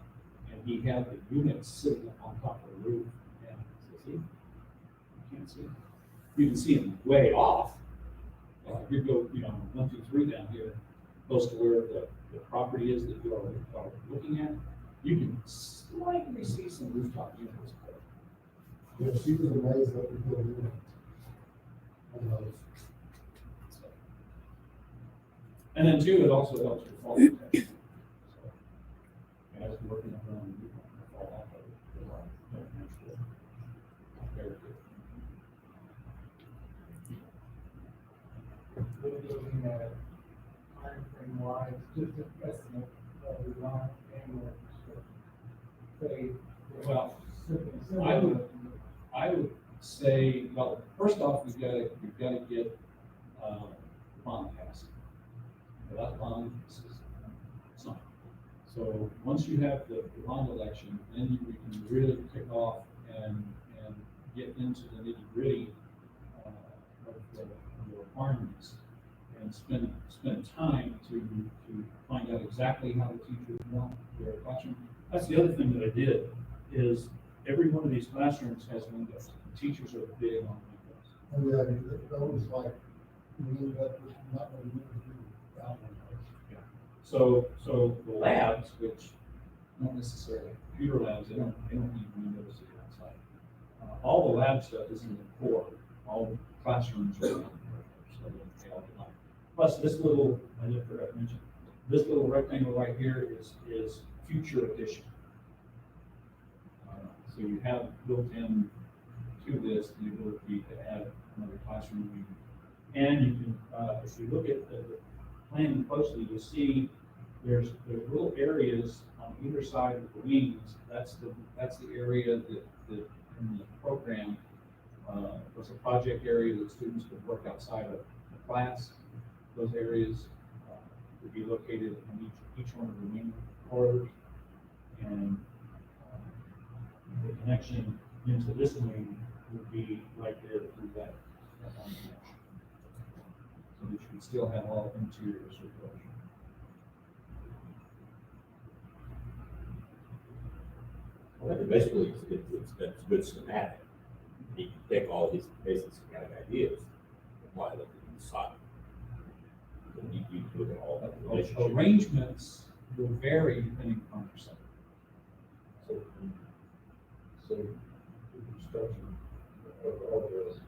and he had the units sitting on top of the roof. And I said, see, you can't see them. You can see them way off. You go, 1, 2, 3 down here, close to where the property is that you are looking at. You can slightly see some rooftop units. Yeah, she was amazed that we put it in. On those. And then too, it also helps with fall protection. So, guys working around, you don't fall off of it. Very good. We're looking at time frame wise, just an estimate of the non-annual construction. Say, Well, similar. I would say, well, first off, we've got to get bond passed. That bond is signed. So once you have the bond election, then we can really kick off and get into the nitty gritty of the requirements, and spend time to find out exactly how the teachers want their classroom. That's the other thing that I did, is every one of these classrooms has windows. The teachers are big on windows. And yeah, that was like, we ended up with not really need to do that one. Yeah. So the labs, which not necessarily computer labs, they don't need windows to get outside. All the lab stuff is in the core. All the classrooms are in the core. So they all get light. Plus this little, I just forgot to mention, this little rectangle right here is future addition. So you have built in to this the ability to add another classroom. And you can, if you look at the plan closely, you'll see there's little areas on either side of the wings. That's the area that in the program was a project area that students could work outside of the class. Those areas would be located in each one of the main corridors. And the connection into this wing would be right there through that one connection. So that you can still have all interior circulation. Well, basically, it's a good schematic. You can take all these basic schematic ideas, apply them to the side. And you look at all that relationship. Arrangements will vary depending upon your site. So, the construction of all the rest of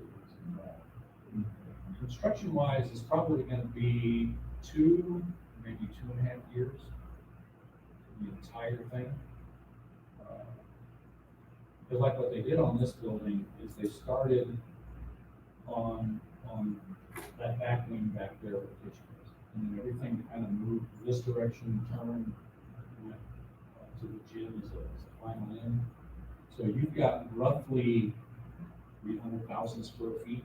Construction wise, it's probably gonna be 2, maybe 2.5 years. The entire thing. Because like what they did on this building is they started on that back wing back there with the kitchen. And then everything kind of moved this direction, turned, went to the gym as a final end. So you've got roughly 300,000 square feet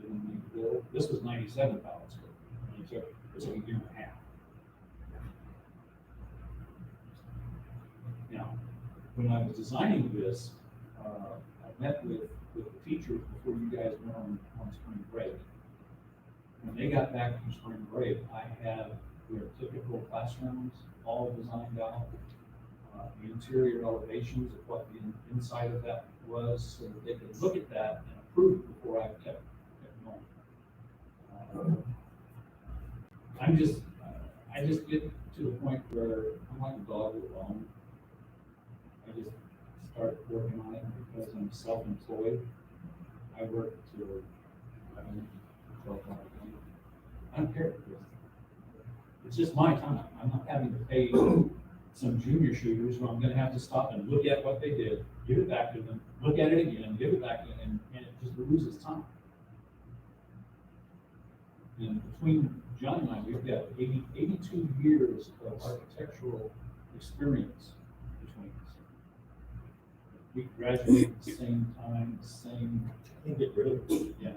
to build. This was 97,000 square feet. It's a year and a half. Now, when I was designing this, I met with the teachers before you guys went on spring break. When they got back from spring break, I had their typical classrooms all designed out, the interior elevations of what the inside of that was, so that they could look at that and approve it before I kept going. I just get to the point where I'm like a dog with a bone. I just start working on it because I'm self-employed. I work till 11, 12 hours a day. I don't care. It's just my time. I'm not having to pay some junior shooters who I'm gonna have to stop and look at what they did, give it back to them, look at it again, give it back to them, and it just loses time. And between John and I, we've got 82 years of architectural experience between us. We graduated at the same time, the same. Get rid of it. Yeah.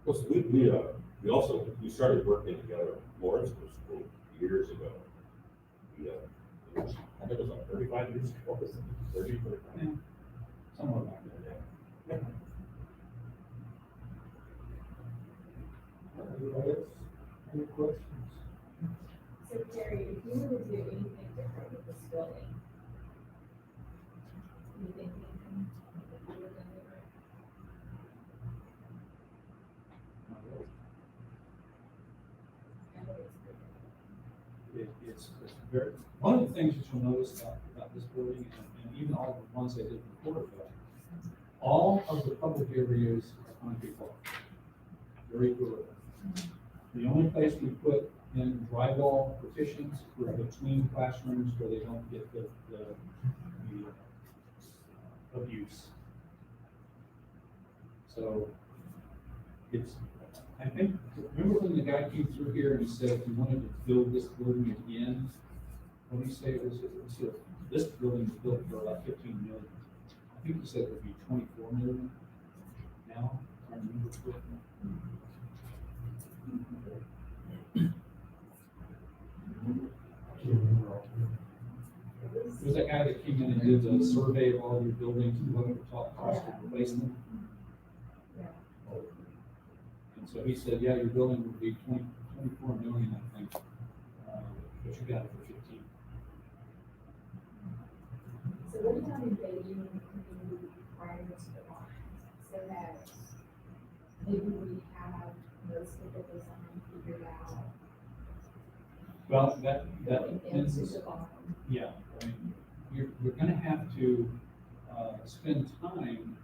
Well, so we also started working together at Lawrenceville School years ago. I think it was like 35 years ago, 30, 35. Yeah. Somewhere back there. Anybody else? Any questions? So Jerry, if you were to do anything different with this building, you think anything you would do It's very, one of the things that you'll notice about this building and even all the ones they did before it, all of the public areas are concrete block. Very good. The only place we put in drywall partitions were between classrooms where they don't get the abuse. So it's, I think, remember when the guy came through here and he said if you wanted to build this building again, what did he say? It was this building was built for about 15 million. I think he said it would be 24 million now. I remember correctly. It was that guy that came in and did the survey of all your buildings and what it would cost to replace them. And so he said, yeah, your building would be 24 million, I think, but you got it for 15. So what are you talking about doing community requirements for lines, so that maybe we have most of the design figured out? Well, that depends. Yeah, I mean, you're gonna have to, spend time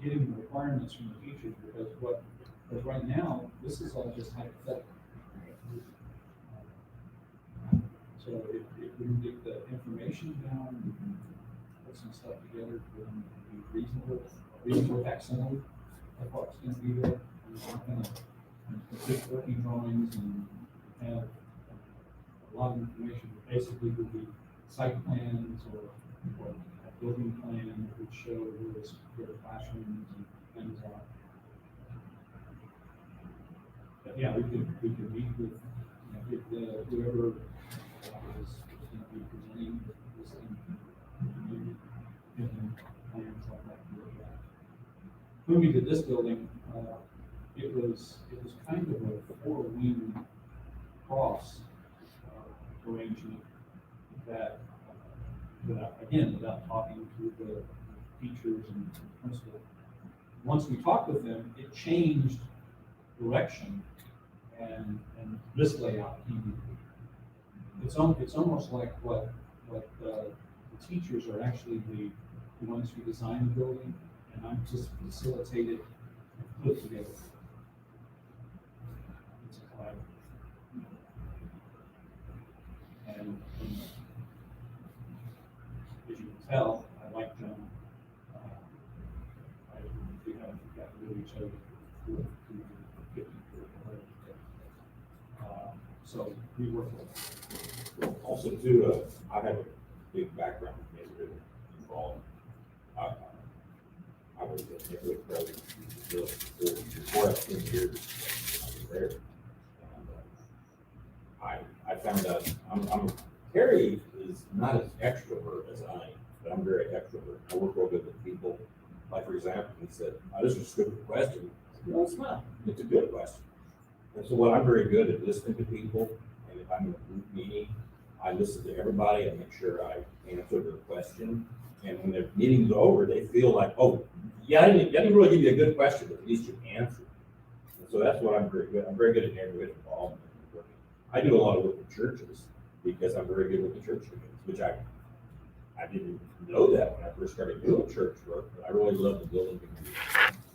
getting the requirements from the teachers, because right now, this is all just hypothetical. So if we can get the information down, we can put some stuff together for them to be reasonable facsimile of what's gonna be there. We're not gonna complete working drawings and have a lot of information, but basically we'll be site plans or a building plan that would show where classrooms and things are. But yeah, we could meet with, whoever is going to be presenting this thing, plans like that. When we did this building, it was kind of a four-wing cross arrangement that, without talking to the teachers and principal, once we talked with them, it changed direction and this layout came. It's almost like what the teachers are actually the ones who design the building, and I'm just facilitated and put together. It's a collaborative. And as you can tell, I like John. We have got to know each other. So we work with them. Also too, I have a big background in neighborhood involved. I was a neighborhood president before I came here. I was there. And, I found out Terry is not as extrovert as I am, but I'm very extrovert. I work real good with people. Like for example, he said, "This is a stupid question." No, it's not. It's a good question. And so what I'm very good at listening to people, and if I'm in a group meeting, I listen to everybody and make sure I answer their question. And when the meeting's over, they feel like, oh, yeah, I didn't really give you a good question, but at least you answered. And so that's what I'm very good. I'm very good at neighborhood involvement. I do a lot of work with churches because I'm very good with the church meetings, which I didn't know that when I first started doing church work, but I really love the building community.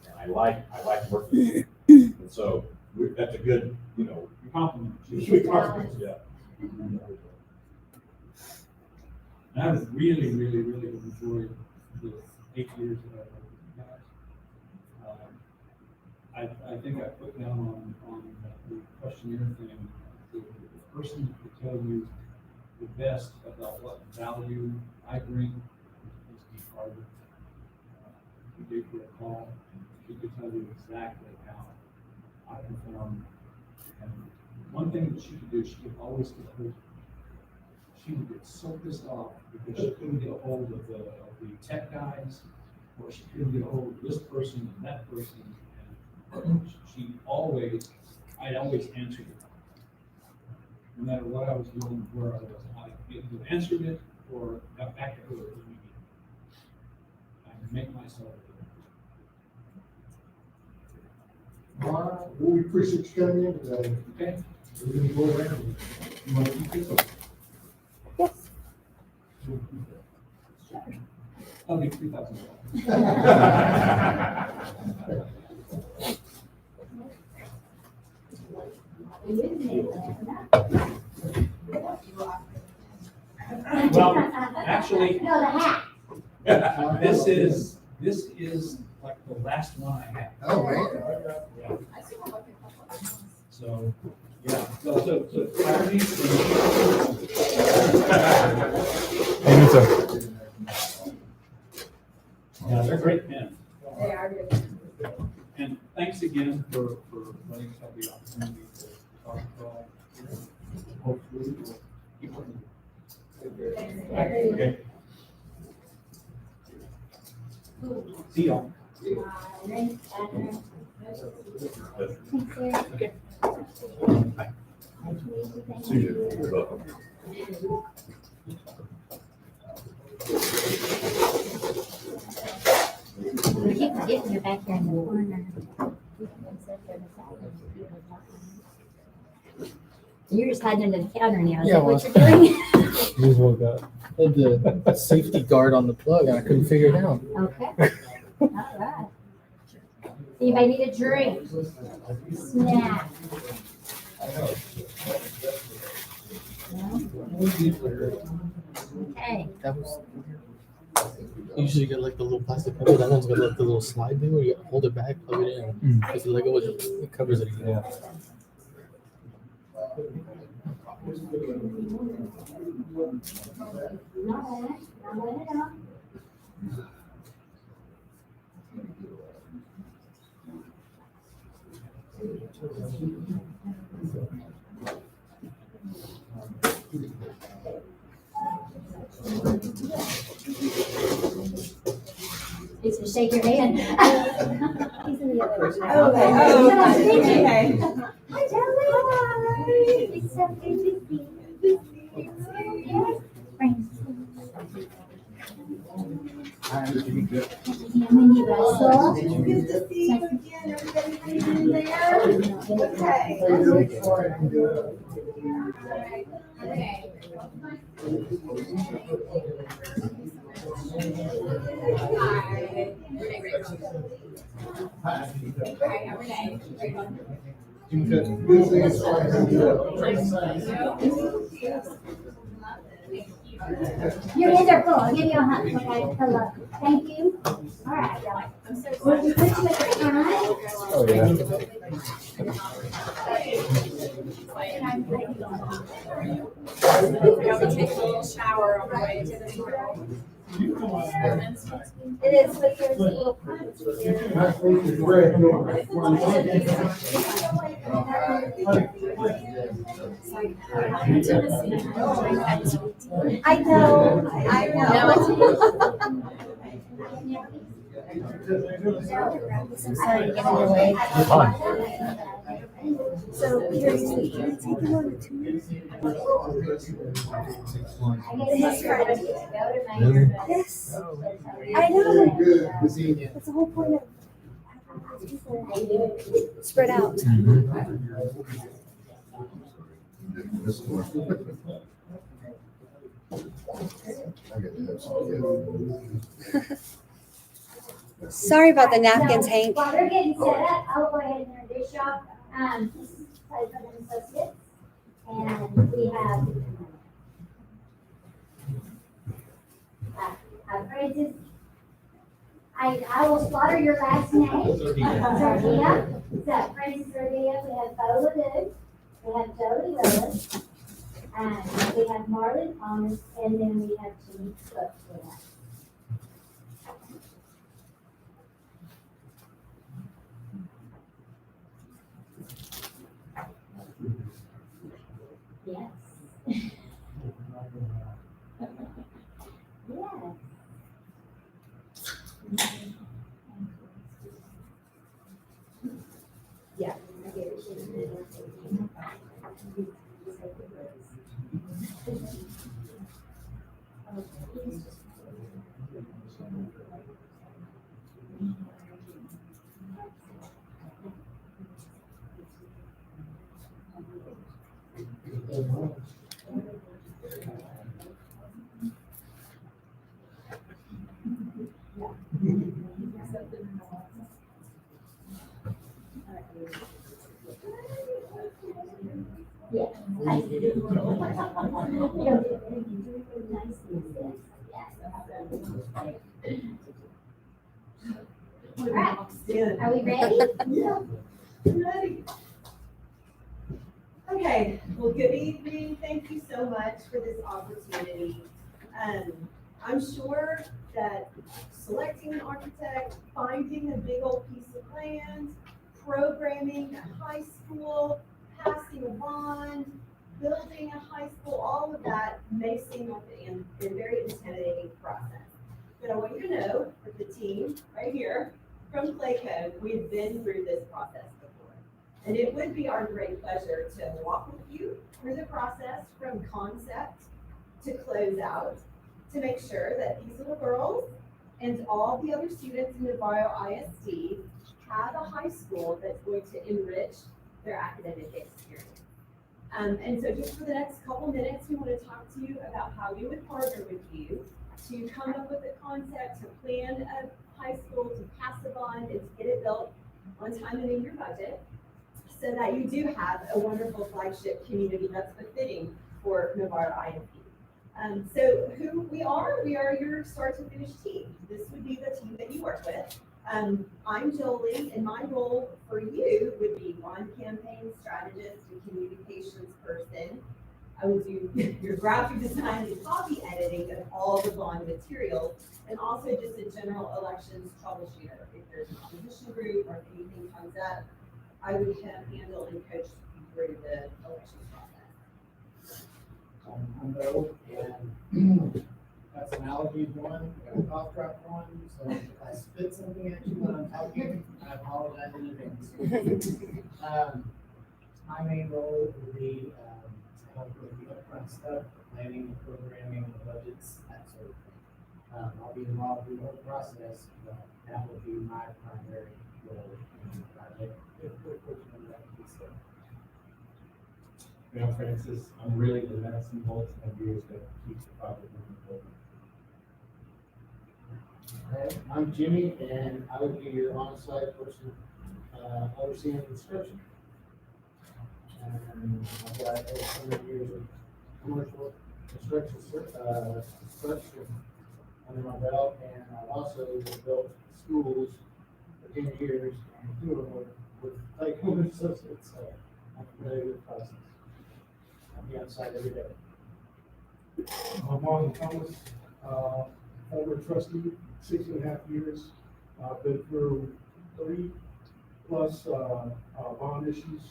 And I like working. And so that's a good, compliment. Yeah. And I was really enjoyed the 8 years that I worked with you guys. I think I put down on the questionnaire thing, the person who could tell you the best about what value I bring is Dee Carter. He gave her a call. She could tell you exactly how I perform. And one thing that she could do, she could always get hold of me. She would get so pissed off because she couldn't get a hold of the tech guys, or she couldn't get a hold of this person and that person. And I'd always answered it. No matter what I was doing, where I was, I either answered it or got back to her immediately. I would make myself All right, well, we appreciate you coming in today. okay. We're gonna go around. You want to keep this? Yes. I'll be $3,000. Well, actually, No, the hat. this is like the last one I have. Oh, man. Yeah. So, yeah, so clarity. Yeah, they're great men. They are good. And thanks again for letting us have the opportunity to talk to all. Hopefully, we'll keep working. Okay. See y'all. Okay. You're welcome. We keep forgetting you're back there in the corner. You're just hiding under the counter now. Is Yeah, that well. what you're doing? Just woke up. Had the safety guard on the plug and I couldn't figure it out. Okay. All right. Anybody need a drink? Snack? No? Okay. That was. Usually you get like the little plastic cover. That one's got like the little slide thing where you hold it back, plug it in. Because the Lego it covers it. Yeah. Not bad, not bad at all. Please just shake your hand. He's in the other room. Oh, okay. Oh, okay. Hi, Joey. It's so good to see you. Yes, Frank. Russell. Good to see you again. Everybody hanging in there? Okay. Your hands are full. I'll give you a hug. Okay, hello. Thank you. All right, y'all. I'm so Would you sorry. put you at your time? Oh, yeah. I'll be taking a little shower on my way to the school. It is, but there's a little punch here. I know, I know. I'm sorry to get in your way. So here's the, can I take him on the tour? His friend. Really? Yes, I know. Good, good seeing you. That's the whole point of people spread out. This one. I got to have some. Sorry about the napkins, So, Hank. while they're getting set up, I'll go ahead and introduce y'all. This is President Associates, and we have Francis. I will slaughter your last name. Zerdia. So Francis Zerdia. We have Bo Ledoux. We have Jody Willis. And we have Marlon Thomas, and then we have Jimmy Cook with us. Yes. Yes. Yeah. I get it. Yeah. I see. You don't get very nice things. All right. Are we ready? Yeah. Ready. Okay, well, good evening. Thank you so much for this opportunity. I'm sure that selecting an architect, finding a big old piece of land, programming a high school, passing a bond, building a high school, all of that may seem like a very intimidating process. But I want you to know that the team right here from Clayco, we've been through this process before. And it would be our great pleasure to walk with you through the process from concept to close out, to make sure that these little girls and all the other students in Navarro ISD have a high school that's going to enrich their academic experience. And so just for the next couple minutes, we want to talk to you about how we would partner with you to come up with a concept, to plan a high school, to pass a bond, and to get it built on time and in your budget, so that you do have a wonderful flagship community that's befitting for Navarro ISD. So who we are your start to finish team. This would be the team that you work with. I'm Jolie, and my role for you would be one campaign strategist and communications person. I would do your graphic design and copy editing of all the bond materials, and also just a general elections troubleshooter. If there's an opposition group or if anything comes up, I would handle and coach you through the elections process. I'm Bill, and that's an allergies one, and a cough drop one, so if I spit something at you when I'm talking, I apologize in advance. My main role will be, help with the upfront stuff, the planning, the programming, the budgets, that sort of thing. I'll be involved in the whole process, but that will be my primary role in the project, if we're fortunate enough to be so. You know, Francis, I'm really the nuts and bolts and gears that keeps the project moving forward. Okay, I'm Jimmy, and I would be your on-site person, overseeing construction. And I've got over 100 years of commercial construction, construction under my belt, and I've also built schools for 10 years, and 2 of them with Lakewood Associates, so I'm familiar with the process. I'll be on site every day. I'm Marlon Thomas, former trustee, 6.5 years. I've been through 3+ bond issues,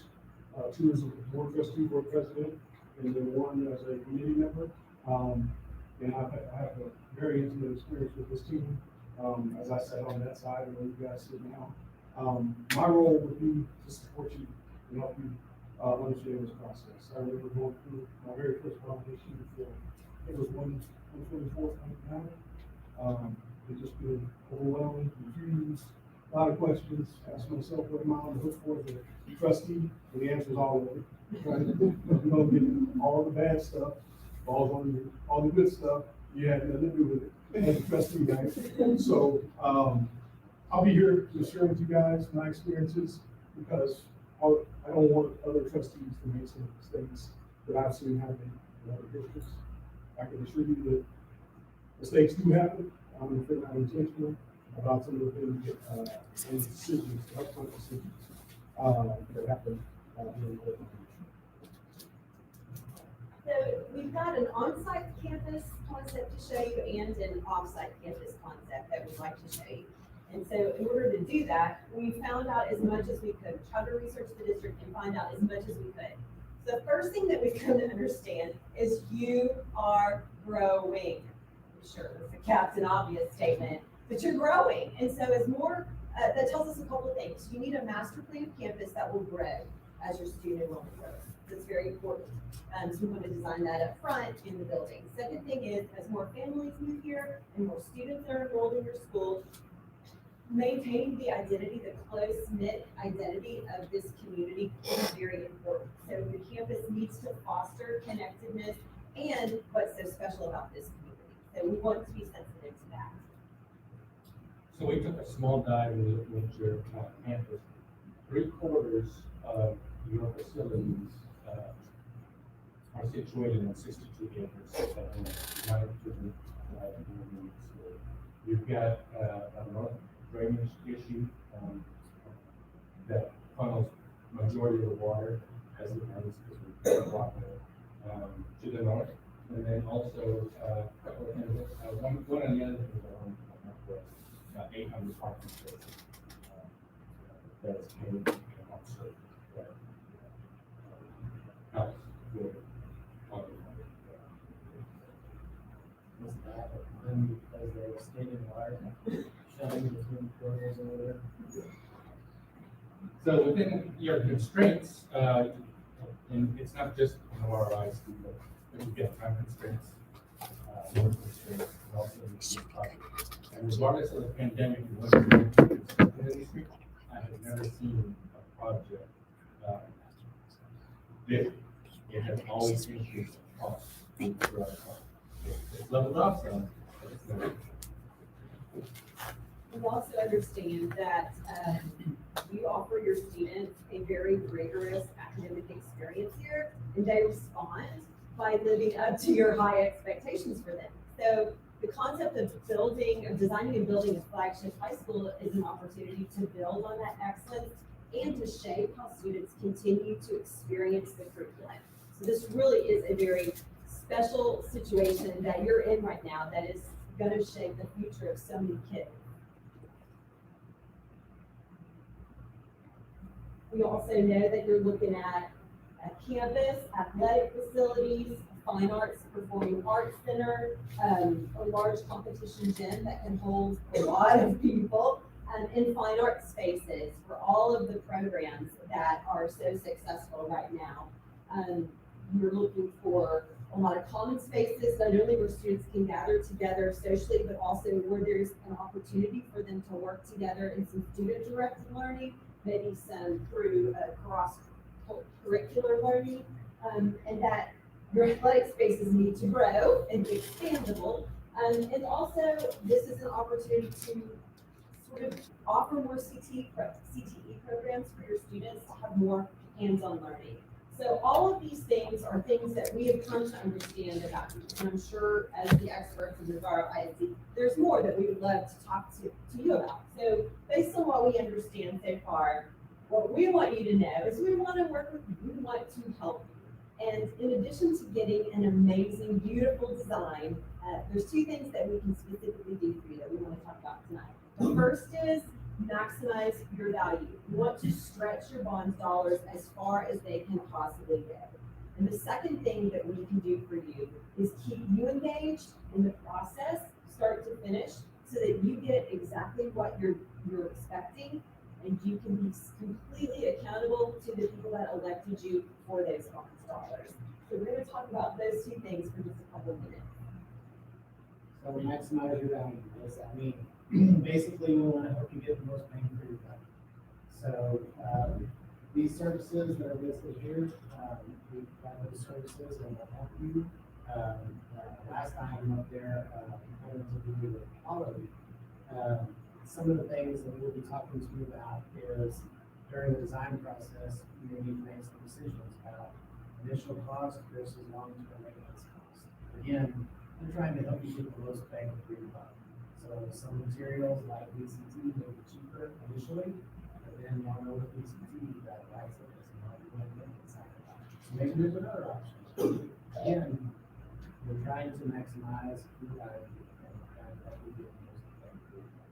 2 as a board trustee, board president, and then 1 as a committee member. And I have a very intimate experience with this team. As I sat on that side and where you guys sit now. My role would be to support you and help you understand this process. I remember going through my very first bond issue before it was 1/24, 29. It just been overwhelming, confused, a lot of questions. Asked myself, what am I on the hook for as a trustee? And the answer is all of it. Right? You don't get all the bad stuff, falls on you. All the good stuff, you had nothing to do with it as a trustee, right? So I'll be here to share with you guys my experiences because I don't want other trustees to make some mistakes that I've seen happen in other districts. I can assure you that mistakes do happen. If they're not intentional, about some of the things and decisions, upfront decisions that happen in the So we've got an on-site campus concept to show you and an off-site campus concept that we'd like to show you. And so in order to do that, we found out as much as we could, tried to research the district and find out as much as we could. So the first thing that we've come to understand is you are growing. I'm sure it's a Captain Obvious statement, but you're growing. And so as more, that tells us a couple of things. You need a master plan of campus that will grow as your student enrollment grows. That's very important. So we want to design that up front in the building. Second thing is, as more families move here and more students are enrolled in your school, maintaining the identity, the close-knit identity of this community is very important. So the campus needs to foster connectedness and what's so special about this community. So we want to be sensitive to that. So we took a small dive into your campus. 3/4 of your facilities are situated on 62 acres. You've got a north drainage issue that funnels majority of the water as it runs because we walk to the north. And then also a couple of things, one of the other things I want to point out was 800 parking spaces that's paid also. Helps with parking. Was that when because they extended water, showing between quarters over there? So within your constraints, and it's not just an ROIs, but you get time constraints, work constraints, and also the project. And regardless of the pandemic, I have never seen a project big. It has always increased cost. It's leveled off some, but it's not. We also understand that you offer your students a very rigorous academic experience here, and they respond by living up to your high expectations for them. So the concept of building or designing and building a flagship high school is an opportunity to build on that excellence and to shape how students continue to experience the curriculum. So this really is a very special situation that you're in right now that is gonna shape the future of so many kids. We also know that you're looking at a campus, athletic facilities, a fine arts, performing arts center, a large competition gym that can hold a lot of people, and fine art spaces for all of the programs that are so successful right now. You're looking for a lot of common spaces, not only where students can gather together socially, but also where there's an opportunity for them to work together in some student-directed learning, maybe some through cross-curricular learning, and that your athletic spaces need to grow and be expandable. And also, this is an opportunity to sort of offer more CTE programs for your students to have more hands-on learning. So all of these things are things that we have come to understand about you. And I'm sure as the experts in Navarro ISD, there's more that we would love to talk to you about. So based on what we understand so far, what we want you to know is we want to work with you, we want to help you. And in addition to getting an amazing, beautiful design, there's two things that we can specifically do for you that we want to talk about tonight. The first is maximize your value. You want to stretch your bonds dollars as far as they can possibly go. And the second thing that we can do for you is keep you engaged in the process, start to finish, so that you get exactly what you're expecting, and you can be completely accountable to the people that elected you for those bonds dollars. So we're going to talk about those two things for just a couple of minutes. So maximize your value. What does that mean? Basically, we want to help you get the most bang for your buck. So these services that are listed here, we provide those services and will help you. Last time up there, components of the with all of you. Some of the things that we'll be talking to you about is during the design process, you may need to make some decisions about initial cost versus long-term maintenance cost. Again, we're trying to help you get the most bang for your buck. So some materials like VCT may be cheaper initially, but then y'all know with VCT, you've got lights in this and all the maintenance side of it. So maybe there's another option. Again, we're trying to maximize your value and trying to help you get the most bang for your buck.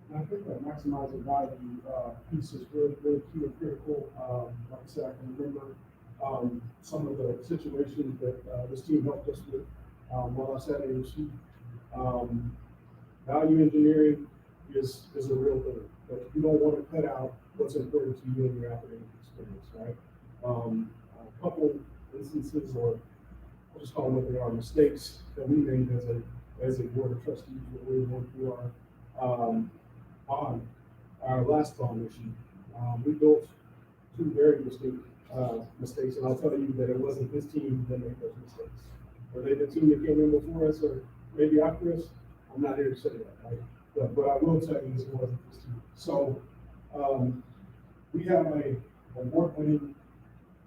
And I think that maximizing value piece is really, really key and critical. Like I said, I can remember some of the situations that this team helped us with while I was at AMC. Value engineering is a real thing, but you don't want to cut out what's important to you in your academic experience, right? A couple instances, or I'll just call them what they are, mistakes that we made as a board of trustees when we went through our last bond issue. We built two very distinct mistakes, and I'll tell you that it wasn't this team that made those mistakes. Were they the team that came in before us, or maybe after us? I'm not here to say that, right? But I will tell you this wasn't this team. So we have a award-winning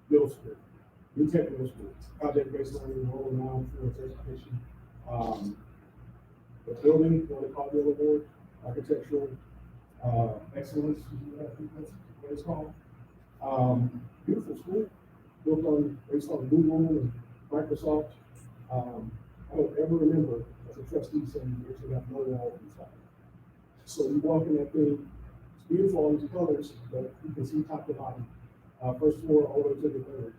middle school, New Tech Middle School, project-based learning, world-renowned for its education. The building won the Caldwell Award, architectural excellence, I think that's what it's called. Beautiful school, based on Google and Microsoft. I don't ever remember as a trustee saying you should have no wall inside. So you walk in that thing, it's beautiful, all these colors, but you can see top to bottom, first floor all the way to the third.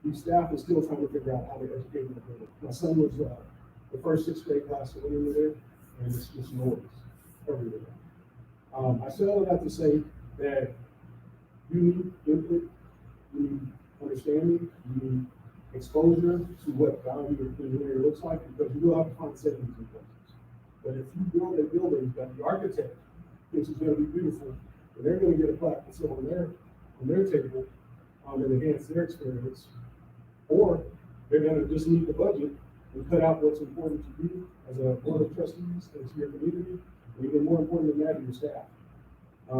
The staff is still trying to figure out how to educate the building. My son was the first sixth grade class that went in there, and it's just noise everywhere. I said all that to say that you need input, you need understanding, you need exposure to what value your clean area looks like, because you will have to find savings in places. But if you build a building that the architect thinks is going to be beautiful, and they're going to get a plaque to sit on their table and enhance their experience, or they're going to just need the budget and cut out what's important to you as a board of trustees and to your community, and even more important than that, your staff.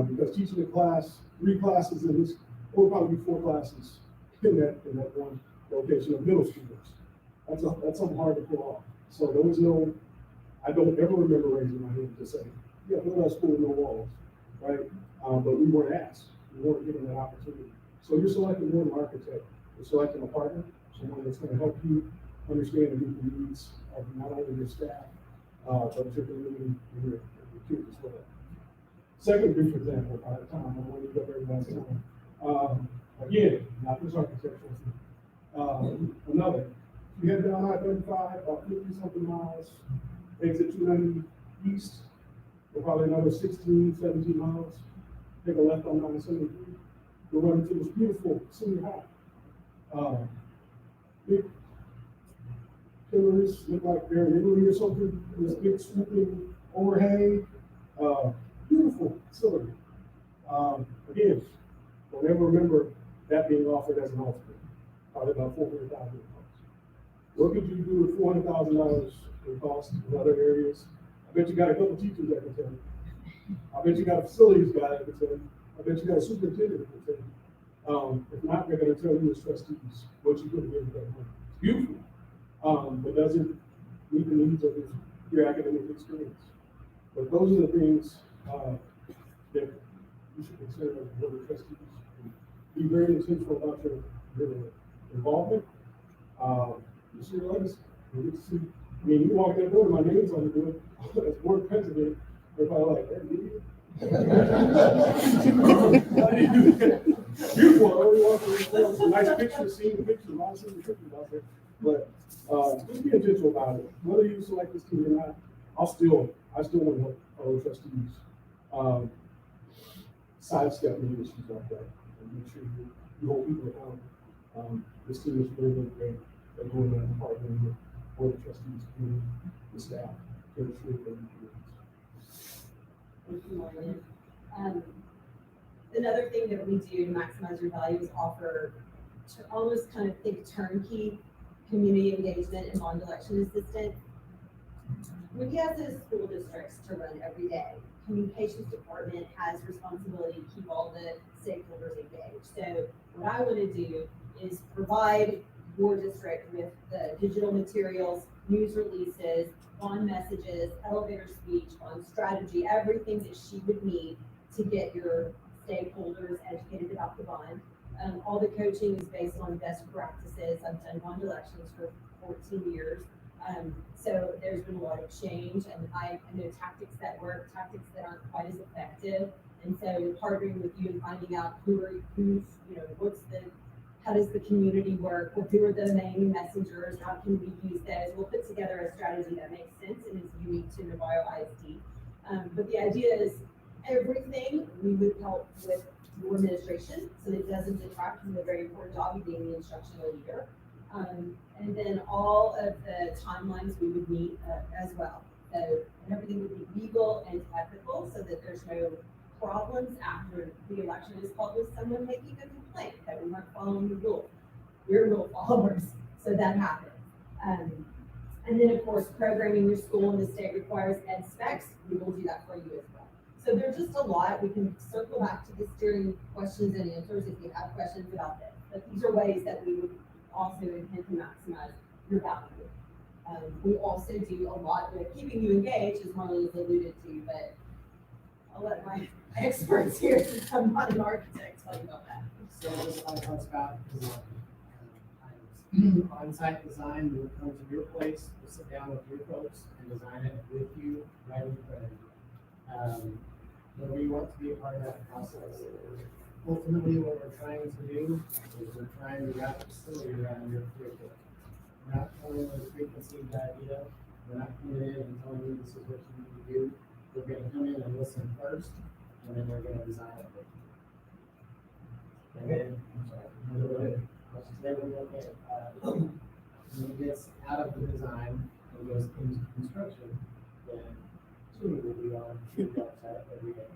Because teaching a class, 3 classes in this, or probably 4 classes in that one location of middle schoolers, that's something hard to pull off. So there was no, I don't ever remember raising my hand to say, yeah, build that school with no walls, right? But we weren't asked, we weren't given that opportunity. So you're selecting more than an architect, you're selecting a partner, someone that's gonna help you understand and meet the needs of not only your staff, but your community and your kids as well. Second brief example, by the time, I want to go very last time. Again, not this architectural thing. Another, you head down I-35, about 50-something miles, exit 290 east, for probably another 16, 17 miles, take a left on 973, you'll run into this beautiful senior high. Big pillars, look like they're in Italy or something, this big swooping overhang, beautiful facility. Again, don't ever remember that being offered as an alternate, probably about $400,000. What could you do with $400,000 in cost in other areas? I bet you got a couple teachers that can tell you. I bet you got a facilities guy that can tell you. I bet you got a superintendent that can tell you. If not, they're gonna tell you as trustees what you could have given that money. It's beautiful, but doesn't meet the needs of your academic experience. But those are the things that you should consider as board of trustees. Be very intentional about your involvement. You see your legacy. You get to see. I mean, you walk that door, my name's on the door. As board president, they're probably like, "Hey, you." Beautiful. Nice pictures, seeing the pictures, a lot of pictures out there. But just be intentional about it. Whether you select this team or not, I still want to help fellow trustees sidestep any issues like that and make sure you hold people accountable. This team is really, really great at going out and partnering with board of trustees, community, the staff to ensure that we do this. Thank you, Marlon. Another thing that we do to maximize your value is offer to almost kind of think turnkey community engagement and bond election assistance. We have the school districts to run every day. Communications department has responsibility to keep all the stakeholders engaged. So what I want to do is provide your district with the digital materials, news releases, bond messages, elevator speech, bond strategy, everything that she would need to get your stakeholders educated about the bond. All the coaching is based on best practices. I've done bond elections for 14 years. So there's been a lot of change, and I know tactics that work, tactics that aren't quite as effective. And so partnering with you and finding out how does the community work? Who are the main messengers? How can we use those? We'll put together a strategy that makes sense and is unique to Navarro ISD. But the idea is everything we would help with your administration, so that it doesn't detract from the very important job of being the instructional leader. And then all of the timelines we would meet as well. So everything would be legal and ethical so that there's no problems after the election is called with someone making a complaint that we weren't following the rules. We're rule followers, so that happens. And then of course, programming your school and the state requires ed specs, we will do that for you as well. So there's just a lot. We can circle back to this during questions and answers if you have questions about this. But these are ways that we would also intend to maximize your value. We also do a lot with keeping you engaged, as Marlon has alluded to, but I'll let my experts here, since I'm not an architect, tell you about that. So this all comes about because on-site design, we would come to your place, we'll sit down with your folks and design it with you right in front of you. But we want to be a part of that process. Ultimately, what we're trying to do is we're trying to wrap the facility around your curriculum. We're not telling you the preconceived idea. We're not coming in and telling you this is what you need to do. We're going to come in and listen first, and then we're going to design it. And then, when it gets out of the design and goes into construction, then tuning will be on the job site every day.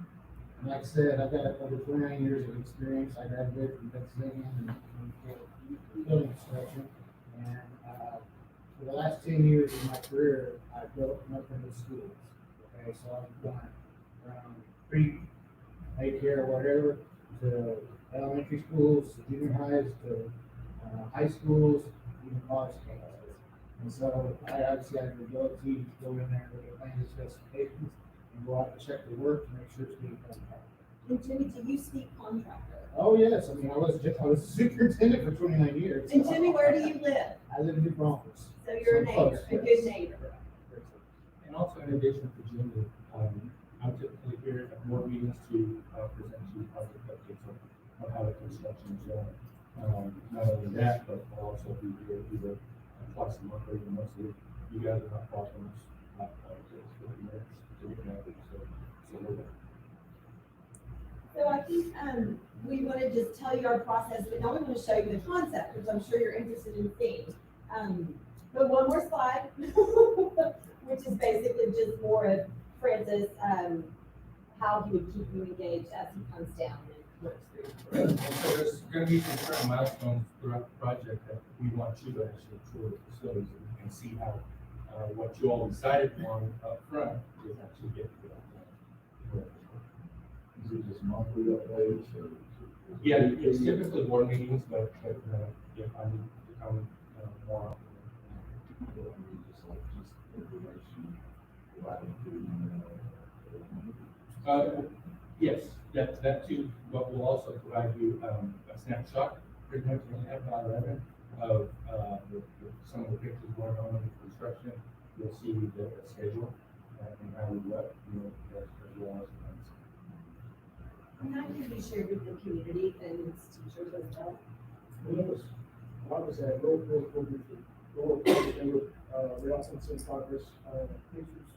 And like I said, I've got over 29 years of experience. I graduated from Pennsylvania in building construction. And for the last 10 years of my career, I've built nothing but schools. Okay, so I've done pre, daycare, whatever, to elementary schools, to junior highs, to high schools, even college campuses. And so I obviously have the ability to go in there and look at plans and specifications and go out and check the work to make sure it's being done. And Jimmy, do you speak contractor? Oh, yes, I mean, I was superintendent for 29 years. And Jimmy, where do you live? I live in New Braunfels. So you're a So neighbor, close, a yes. good neighbor. And also in addition to Jimmy, I'm typically here at board meetings to present to you project updates on how the construction is going. Not only that, but I'll also be here either twice a month or even once a week. You guys are not problems, not politics, 50 minutes to get out there, so we're there. So I think, we want to just tell you our process, but now we want to show you the concept, which I'm sure you're interested in seeing. But one more slide, which is basically just more of Francis, how he would keep you engaged as he comes down and works through. And so there's gonna be some certain milestones throughout the project that we want you to actually tour the facilities and see how, what you all decided on up front is actually get to that. Is it just monthly updates or? Yeah, it's typically board meetings, but if I need to come more often. Just like, just information, providing to, Yes, that too, but we'll also provide you a snapshot, pretty much in F11 of some of the pictures going on in the construction. You'll see the schedule and how we work, as well as. And that can be shared with the community and its teachers as well. Like I said, real briefly, we also send progress, pictures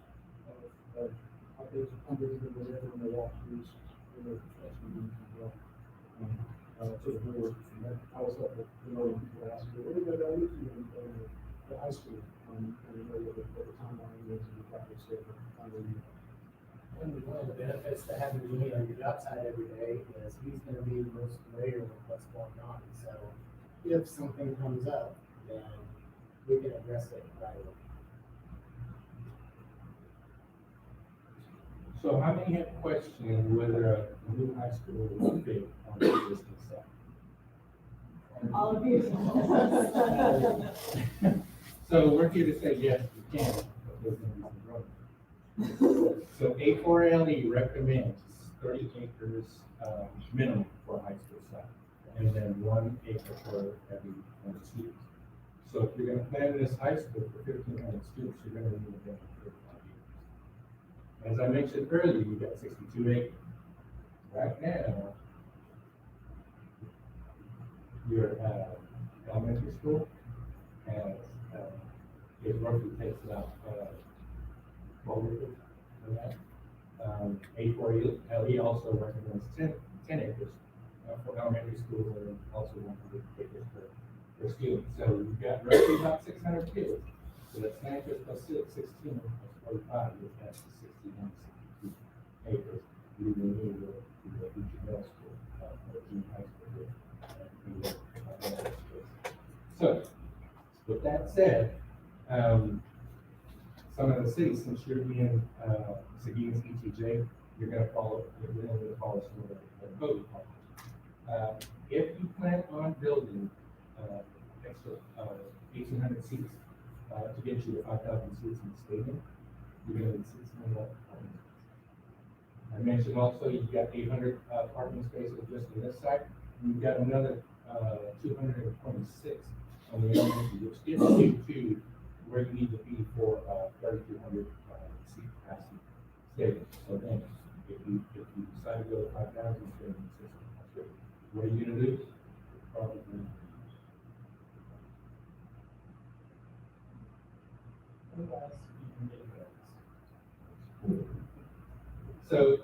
of updates of hundreds of whatever in the walkthroughs, in the construction meetings as well. To the board, and that I was helpful, people ask me, what are you going to do in the high school? And we know what the timeline is and the project schedule. One of the benefits to having Jimmy on your job site every day is he's gonna be the most familiar with what's going on, so if something comes up, then we can address it right away. So how many have questioned whether a new high school will fit on the existing site? All of you. So we're here to say yes, we can, but there's gonna be some growth. So A4LE recommends 30 acres minimum for a high school site, and then 1 acre for every 1 student. So if you're gonna plan this high school for 1,500 students, you're gonna need a minimum of 35 acres. As I mentioned earlier, you got 62 acres. Right now, your elementary school has, it roughly takes about 12 acres for that. A4LE also recommends 10 acres for elementary schools and also 100 acres per student. So you've got roughly about 600 kids. So that's 9 acres plus 16, that's 45, that's 61, 62 acres. You will need to go to middle school, or junior high school. So, with that said, some of the cities, since you're being Seguin's ETJ, you're gonna follow some of the code requirements. If you plan on building extra 1,800 seats to get you to 5,000 seats in the stadium, you're gonna need 600 parking spaces. I mentioned also you've got 800 parking spaces just on this site. You've got another 226 on the elementary, which gets you to where you need to be for 3,200 seat capacity stadium. So then, if you decide to go to 5,000, then that's great. What are you gonna do? Probably.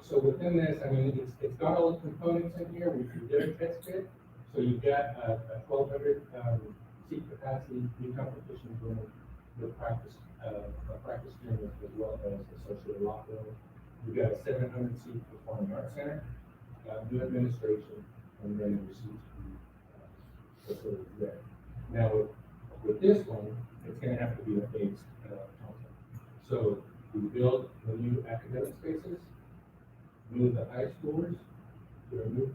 So within this, I mean, it's got all the components in here. We did a test fit. So you've got a 1,200 seat capacity, new competition room with practice room as well as associated locker room. We've got a 700 seat performing arts center, new administration, and then the receipts facilities there. Now with this one, it's going to have to be a phased concept. So we build the new academic spaces, move the high schoolers, move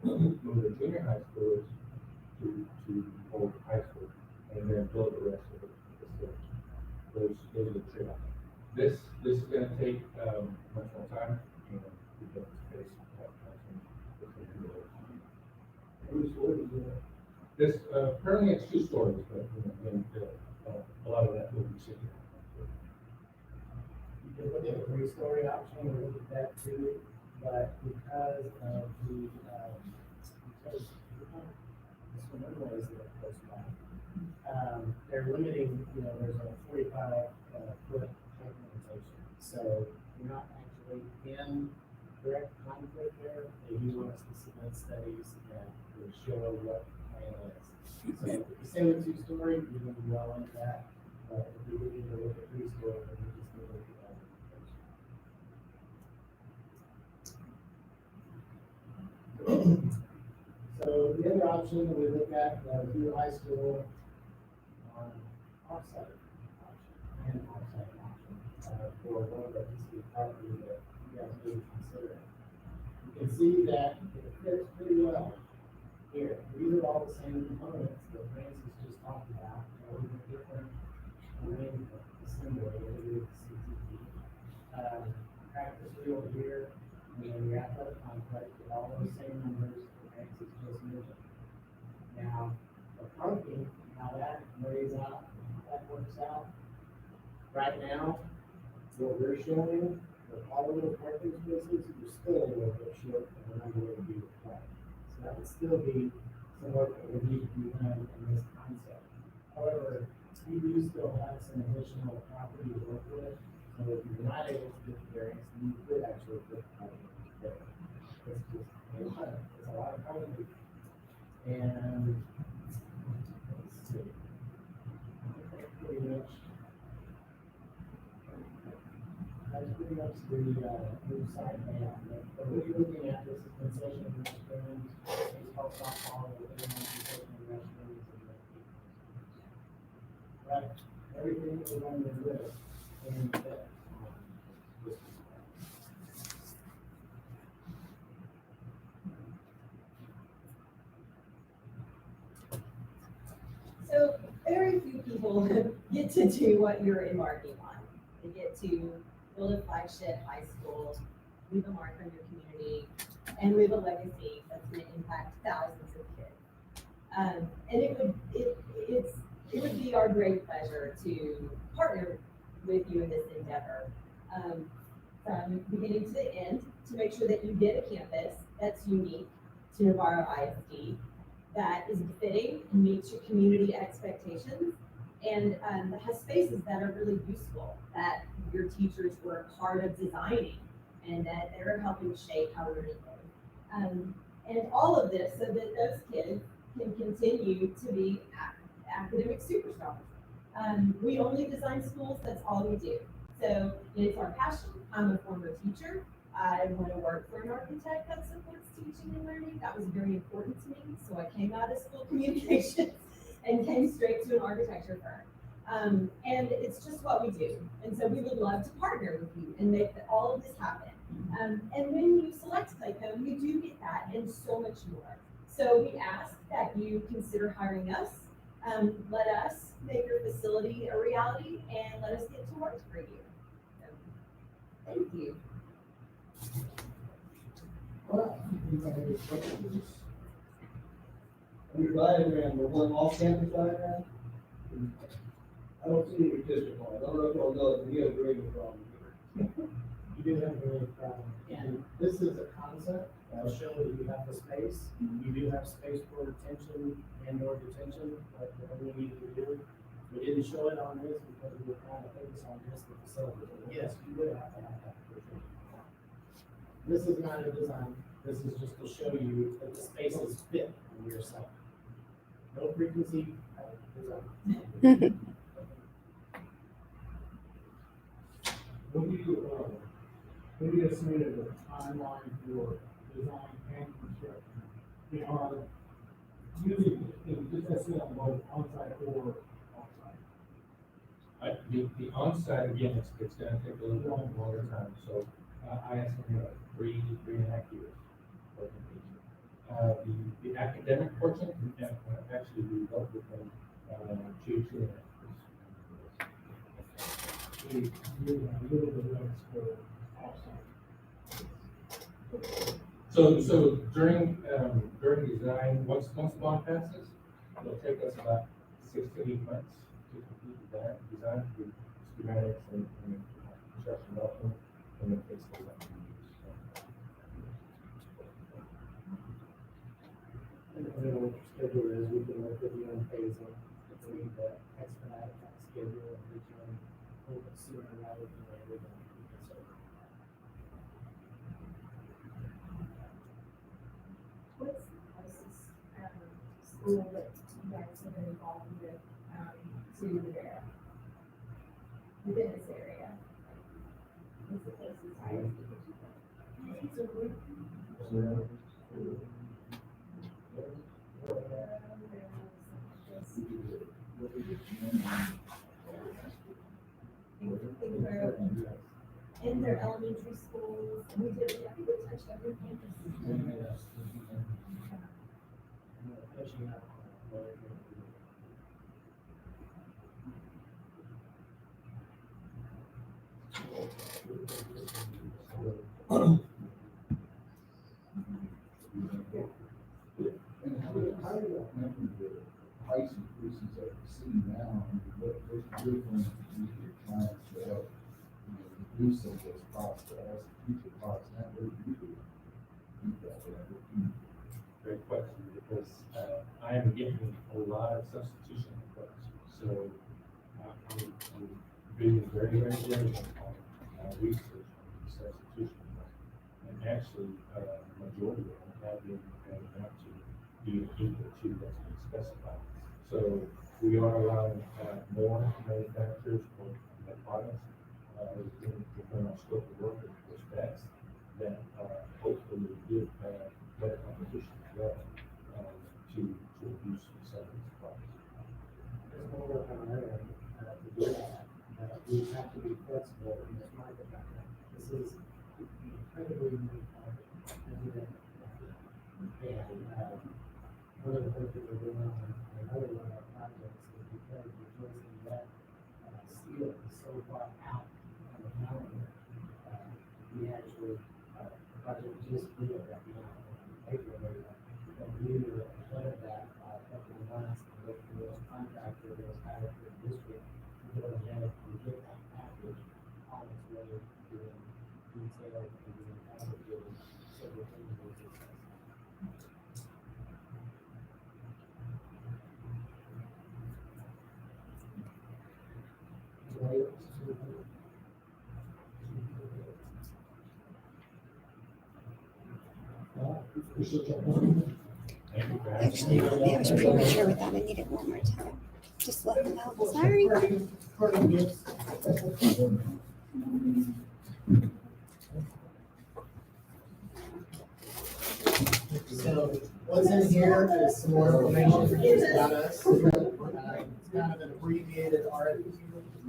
the junior high schoolers to old high school, and then build the rest of the facility. Those are the trade-offs. This is going to take much more time, and we don't face stories, This, currently it's 2 stories, but, and, a lot of that will be city. you can look at a three-story option or look at that too, but because of the, because this one anyways that goes by, they're limiting, there's a 45 foot height limitation. So you're not actually in direct conflict there. They do want us to submit studies that will show what the plan is. So if you say with 2-story, you're gonna be well into that. But if you need to look at 3-story, then you just need to look at that limitation. So the other option that we look at, through high school, offsite option and offsite option, for one of the pieces of property that you guys need to consider. You can see that it fits pretty well here. These are all the same components that Francis just talked about, with a different arrangement, assembly, it is CTE. Practice field here, and then the athletic complex with all those same numbers that Francis just mentioned. Now, the parking, how that lays out, that works out. Right now, what we're showing, with all of the parking spaces, you're still a little bit short of the number that would be required. So that would still be some work that would need to be done in this concept. However, we do still have some additional property to work with, so if you're not able to get the variance, you could actually put parking there. It's just, it's a lot of parking. And, let's see. Pretty much. That's pretty much the, new side layout. But what you're looking at is the concession restrooms, baseball, softball, the concession restrooms, and the. But everything that we're going to do and that. So very few people get to do what you're embarking on. They get to build a flagship high school, leave a mark on your community, and leave a legacy that's going to impact thousands of kids. And it would be our great pleasure to partner with you in this endeavor, from beginning to the end, to make sure that you get a campus that's unique to Navarro ISD, that is befitting and meets your community expectations, and that has spaces that are really useful, that your teachers were a part of designing, and that they're helping shape how learning goes. And all of this so that those kids can continue to be academic superstars. We only design schools, that's all we do. So it's our passion. I'm a former teacher. I want to work for an architect that supports teaching and learning. That was very important to me. So I came out of school communications and came straight to an architecture firm. And it's just what we do. And so we would love to partner with you and make all of this happen. And when you select Clayco, you do get that and so much more. So we ask that you consider hiring us. Let us make your facility a reality and let us get to work for you. So, thank you. On your diagram, the one off-campus diagram, I don't see any district on it. I don't know if y'all know it, but we have a grading problem here. You do have a really problem. And this is a concept that'll show that you have the space. You do have space for retention and or detention, like whatever we need to do. We didn't show it on this because we were trying to focus on just the facility. But yes, you would have to have that for sure. This is not a design. This is just to show you that the spaces fit on your site. No preconceived design. What do you, maybe estimated the timeline for design and construction? We are usually, just estimate on both onsite or offsite. The onsite, again, it's gonna take a little bit longer time, so, I estimate 3.5 years. for completion. The academic portion, actually, we work with them, 2.5 years. A little bit less for offsite. So during design, once the bond passes, it'll take us about 6 to 8 months to complete the design through schematics and construction development, and then it takes us about 2 years. I don't know what your schedule is, we can work with you on phasing, if we need to expedite that schedule, and we can hold it sooner rather than later, then we can start. What's the closest, school that you guys have been involved with, to Rivera? Within this area? What's the closest ISD that you've been? In their elementary schools, we did, I think we touched everything. And how do you remember the price increases that we're seeing now, and what you're going to do to your clients to help, reduce some of those costs, but as future costs, now what do you do? Great question, because I am getting a lot of substitution requests. So I'm being very, very diligent on research on substitution. And actually, the majority of them have been out to be equal to what's been specified. So we are allowing more manufacturers for the products within our scope of work and the specs that hopefully give better competition as well to reduce some of these products. There's more work on our end, to do that, we have to be flexible in this market right now. This is incredibly unique market, and, one of the things that we're doing on another one of our projects is because we're choosing that, steel is so far out on the mountain, we actually, project just did that, we don't have to pay for it, but we were ahead of that, a couple of months, and look for those contractors, those hired for the district, to go ahead and get that package on its way to doing detail and doing packages, so we're taking those success. Actually, I was premature with that. I need it one more time. Just let them know. Sorry. So what's in here is some more information about us. It's kind of an abbreviated RFP.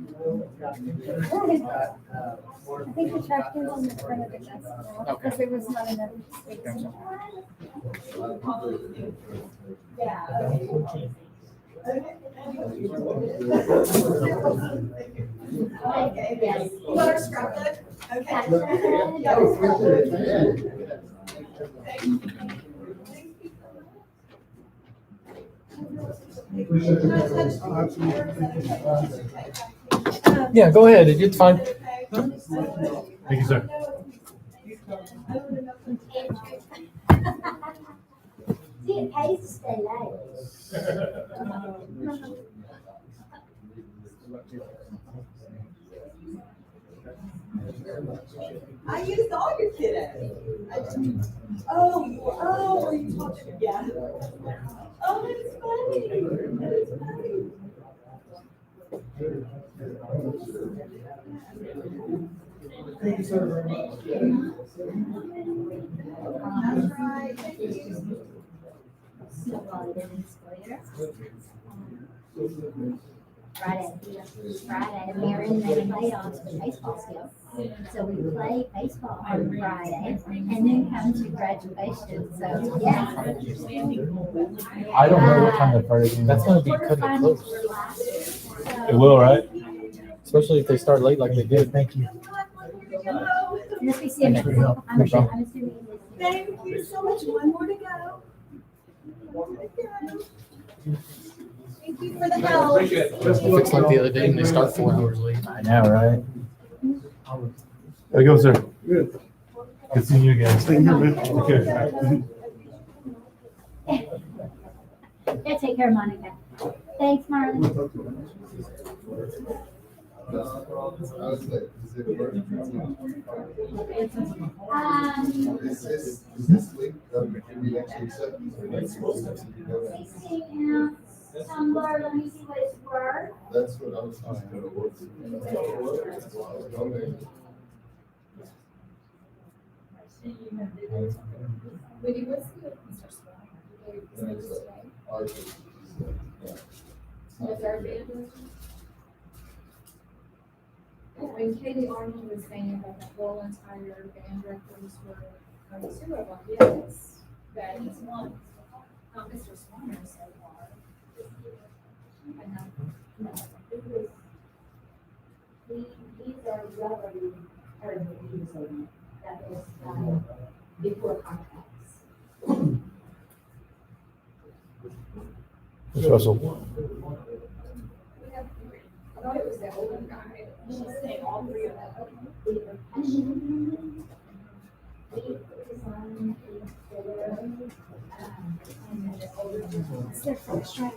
It's got pictures, it's got, more I think the information track about is on the us. front of the desk because there was not enough space. Okay, yes. You got our scrapbook? Okay. Yeah, go ahead. It's fine. Thank you, sir. See, it pays to stay late. I used all your kiddos. Oh, were you talking? Yeah. Oh, that's funny. That's funny. Thank you so very much. That's right. Thank you. Friday, Mary and they played on the baseball field. So we play baseball on Friday and then come to graduation. So, yeah. I don't know what time the party is. That's gonna be cutting it close. It will, right? Especially if they start late like they did. Thank you. Let me see. I'm assuming Thank you so much. One more to go. One more to go. Thank you for the help. Appreciate it. Fix like the other day and they start 4 hours late. I know, right? There you go, sir. Good. Good seeing you again. Same here, man. Okay. Yeah, take care of Monica. Thanks, Marlon. Is this link, can we actually accept? Tumblr, let me see what it's worth. That's what I was trying to work. Wendy, what's the Mr. Swan? Is it today? Is our band? When Katie Arnold was saying about the whole entire band directors were, two of them, yes, that is one. Mr. Swanner so far. And no. These are rubbery, or that was before contracts. Ms. Russell. We have three. I thought it was the older guy. She's saying all three of them. It's their first try.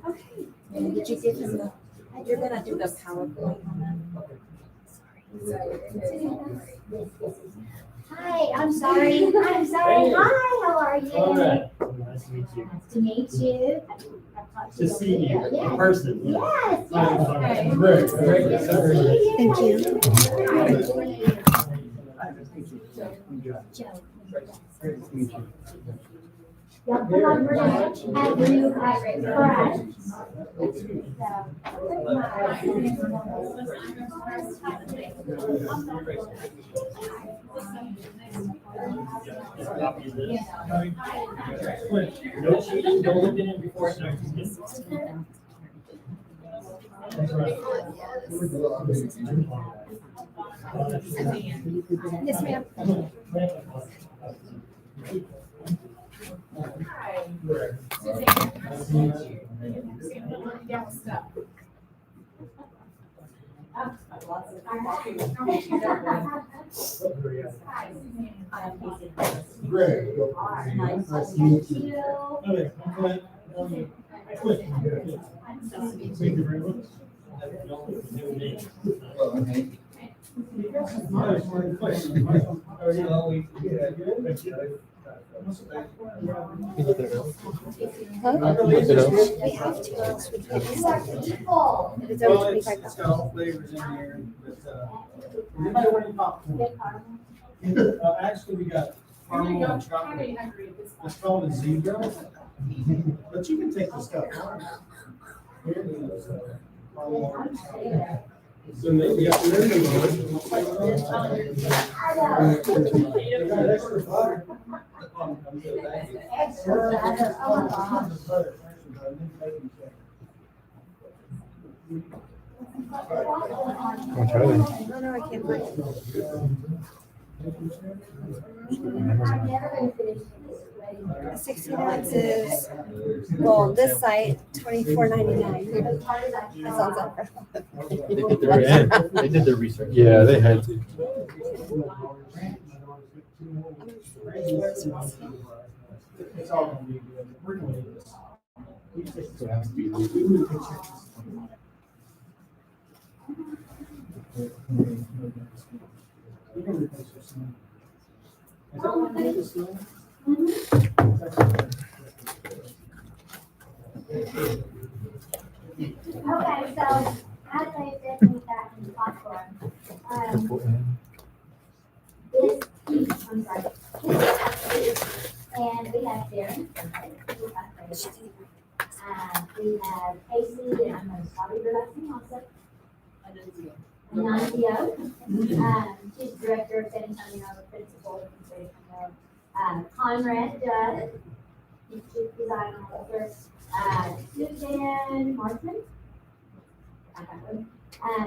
Okay. And did you give him the, you're gonna do the PowerPoint on Hi, I'm sorry. I'm sorry. Hi, how are you? All right. Nice to meet you. Nice to meet you. I've talked To see you in Yes. person. Yes, Hi. yes. Great, great. Thank you. Joe. Great to meet you. Y'all come on, we're gonna have you correct. No cheating, don't look in before it's next. Yes, ma'am. Greg. Nice to meet you. Okay, I'm Clint. Clint. Thank you very much. Huh? We have to. It's over Well, it's 25. got all flavors in here, but, anybody want any popcorn? Actually, we got caramel and chocolate. It's called a zebra, but you can take the stuff. Here it is, caramel. So maybe got the learning They got extra butter. Extra butter, oh my gosh. I'll try that. Oh, no, I can't find it. I'm never gonna finish this. 16 ounces. Well, on this site, $24.99. That sounds unfair. They did their research. Yeah, they had to. It's all gonna be good. We're gonna do this. So it has to be. We can replace this one. Is that one made of steel? Okay, so as I said, we got in popcorn. This, I'm sorry. And we have Darren. We have Casey, and I'm going to probably your last name also. Nancio. She's director of San Antonio, principal of San Antonio. Conrad Judd, he's chief design officer. Suzanne Martin.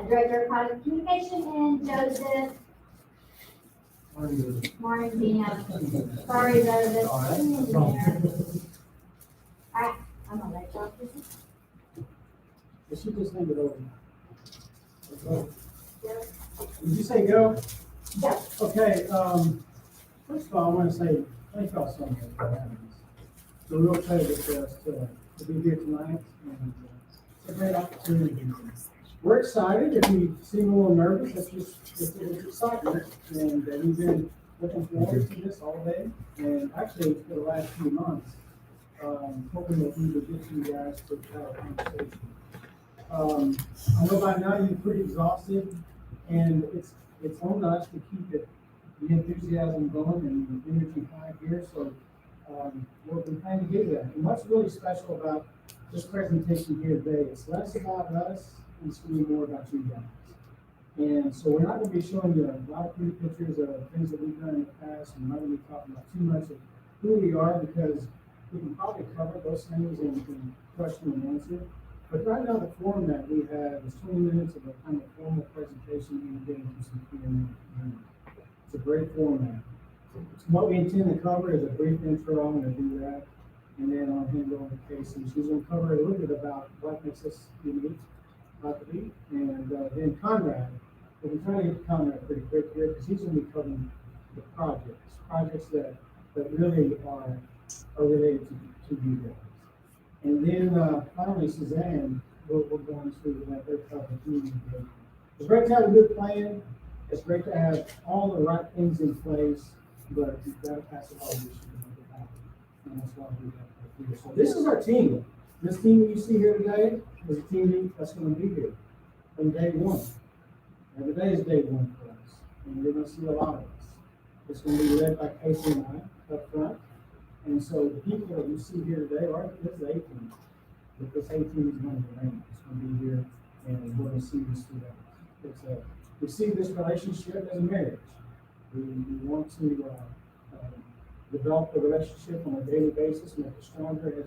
Director of Product Communication, and Joseph Martino. Sorry, Joseph. All right, I'm gonna let y'all proceed. Did she just hand it over? Did you say go? Yeah. Okay, first of all, I want to say thank y'all so much for having us. It's a real pleasure for us to be here tonight, and it's a great opportunity. We're excited. If you seem a little nervous, it's excitement, and we've been looking forward to this all day, and actually for the last few months, hoping that we would get you guys to have a conversation. I know by now you're pretty exhausted, and it's on us to keep the enthusiasm going and the energy high here. So we're trying to do that. And what's really special about this presentation here today, it's less about us and it's going to be more about you guys. And so we're not going to be showing you a lot of pretty pictures of things that we've done in the past. And we're not going to be talking about too much of who we are, because we can probably cover those things in question and answer. But right now, the format we have is 20 minutes of a kind of formal presentation and getting into some Q&A. It's a great format. What we intend to cover is a brief intro. I'm going to do that. And then I'll hand it over to Casey. She's going to cover a little bit about what makes us unique, Huckabee. And then Conrad. We'll be trying to get to Conrad pretty quick here, because he's going to be covering the projects that really are related to you guys. And then finally, Suzanne, we're going to let her cover community engagement. It's great to have a good plan. It's great to have all the right things in place, but you've got to pass it all this year to make it happen. And that's why we have that here. So this is our team. This team you see here today is a team that's going to be here from day one. Every day is day one for us, and you're going to see a lot of us. It's going to be led by Casey and I up front. And so the people that you see here today are this A team. But this A team is going to remain. It's going to be here, and we're going to see this together. We see this relationship as a marriage. We want to develop the relationship on a daily basis, make it stronger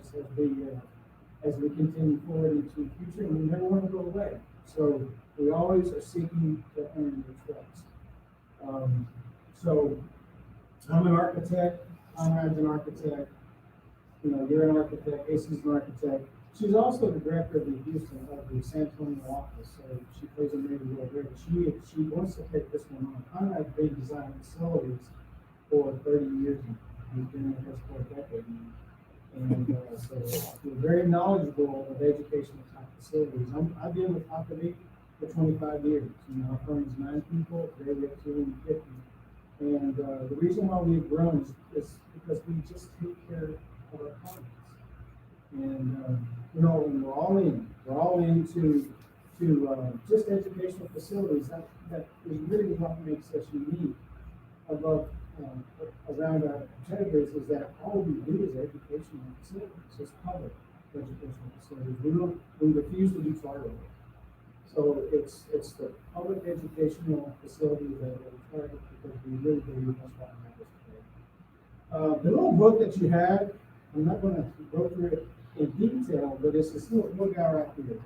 as we continue forward into the future, and we never want to go away. So we always are seeking to earn your trust. So I'm an architect. Conrad's an architect. You know, you're an architect. Casey's an architect. She's also the director of the San Antonio office, so she plays a major role there. She wants to take this one on. Conrad's been designing facilities for 30 years now. He's been in this for a decade now. And so we're very knowledgeable of educational type facilities. I've been with Huckabee for 25 years. You know, our firm is 9 people. Today we have 250. And the reason why we've grown is because we just take care of our clients. And you know, when we're all into just educational facilities. That is really what makes us unique above around our competitors, is that all we do is educational facilities. It's public educational facilities. We refuse to do charter. So it's the public educational facilities that we target, because we really believe that's what matters today. The little book that you have, I'm not going to go through it in detail, but it's this little guy right here.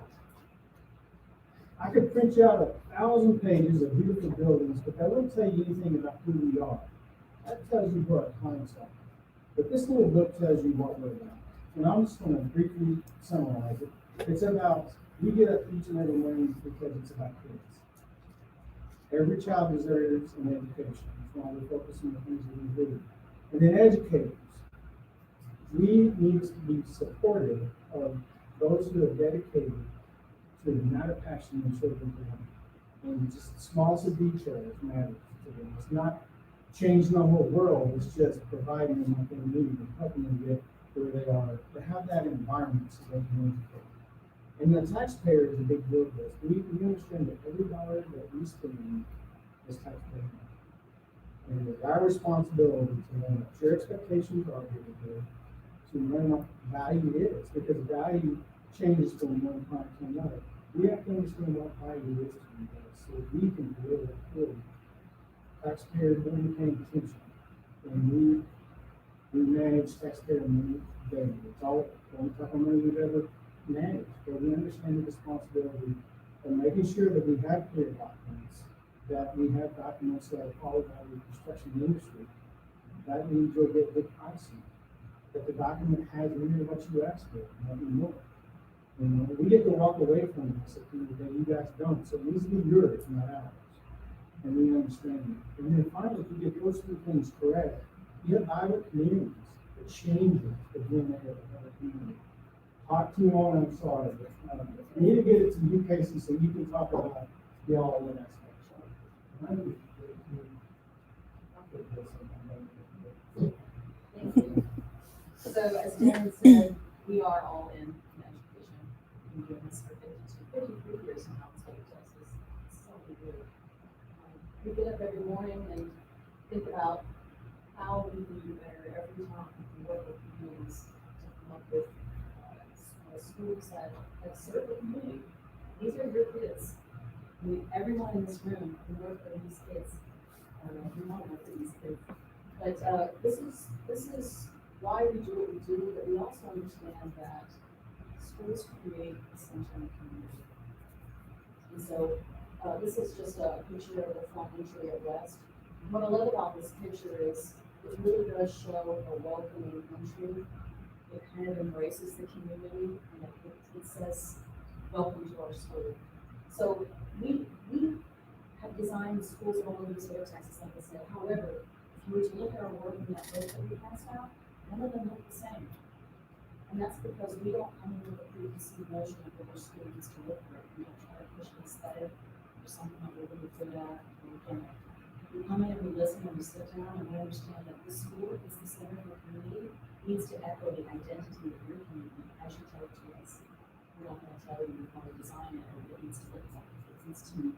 I could print you out 1,000 pages of beautiful buildings, but that wouldn't tell you anything about who we are. That tells you who our clients are. But this little book tells you what we're about. And I'm just going to briefly summarize it. It's about, we get up each and every morning because it's about kids. Every child deserves an education. That's why we're focusing on the things that we do. And then educators. We need to be supportive of those who are dedicated to the amount of passion in children to them. And just the smallest of details matters to them. It's not changing the whole world, it's just providing them what they need and helping them get where they are, to have that environment so they can educate. And the taxpayer is a big deal for us. We understand that every dollar that we spend is taxpayer money. And it's our responsibility to learn what your expectations are here, to learn what value is, because value changes from one client to another. We have to understand what value is to you guys, so we can deliver it for you. Taxpayers don't be paying attention, and we manage taxpayer money daily. It's all the only type of money we've ever managed, but we understand the responsibility and making sure that we have clear documents, that we have documents that are followed by the construction industry. That means you'll get good pricing, that the document has really what you asked for, nothing more. You know, we get to walk away from this at the end of the day, you guys don't, so it needs to be yours, not ours. And we understand that. And then finally, if you get those two things correct, you have other communities that change it, the DNA of another community. Talk to you all, I'm sorry, but, we need to get it to you, Casey, so you can talk about the all in that section. Thank you. So as Darren said, we are all in education. We've been doing this for 53 years now in the state of Texas. It's so good. We get up every morning and think about how we can do better every time we work with communities to come up with schools that serve the community. These are your kids. Everyone in this room can work for these kids. We want to work for these kids. But this is why we do what we do, but we also understand that schools create a sense of community. And so this is just a picture of the front entry at West. What I love about this picture is it really does show a welcoming entry. It kind of embraces the community, and it says, welcome to our school. So we have designed schools all over the state of Texas, like I said. However, if you were to look at our work in that book that we passed out, none of them look the same. And that's because we don't come in with a preconceived notion of what our school needs to look like. We don't try to push an aesthetic or something that we're really good at. We come in and we listen and we sit down and we understand that this school is the center of the community, needs to echo the identity of your community as you tell it to us. We're not going to tell you how to design it or what it needs to look like. It needs to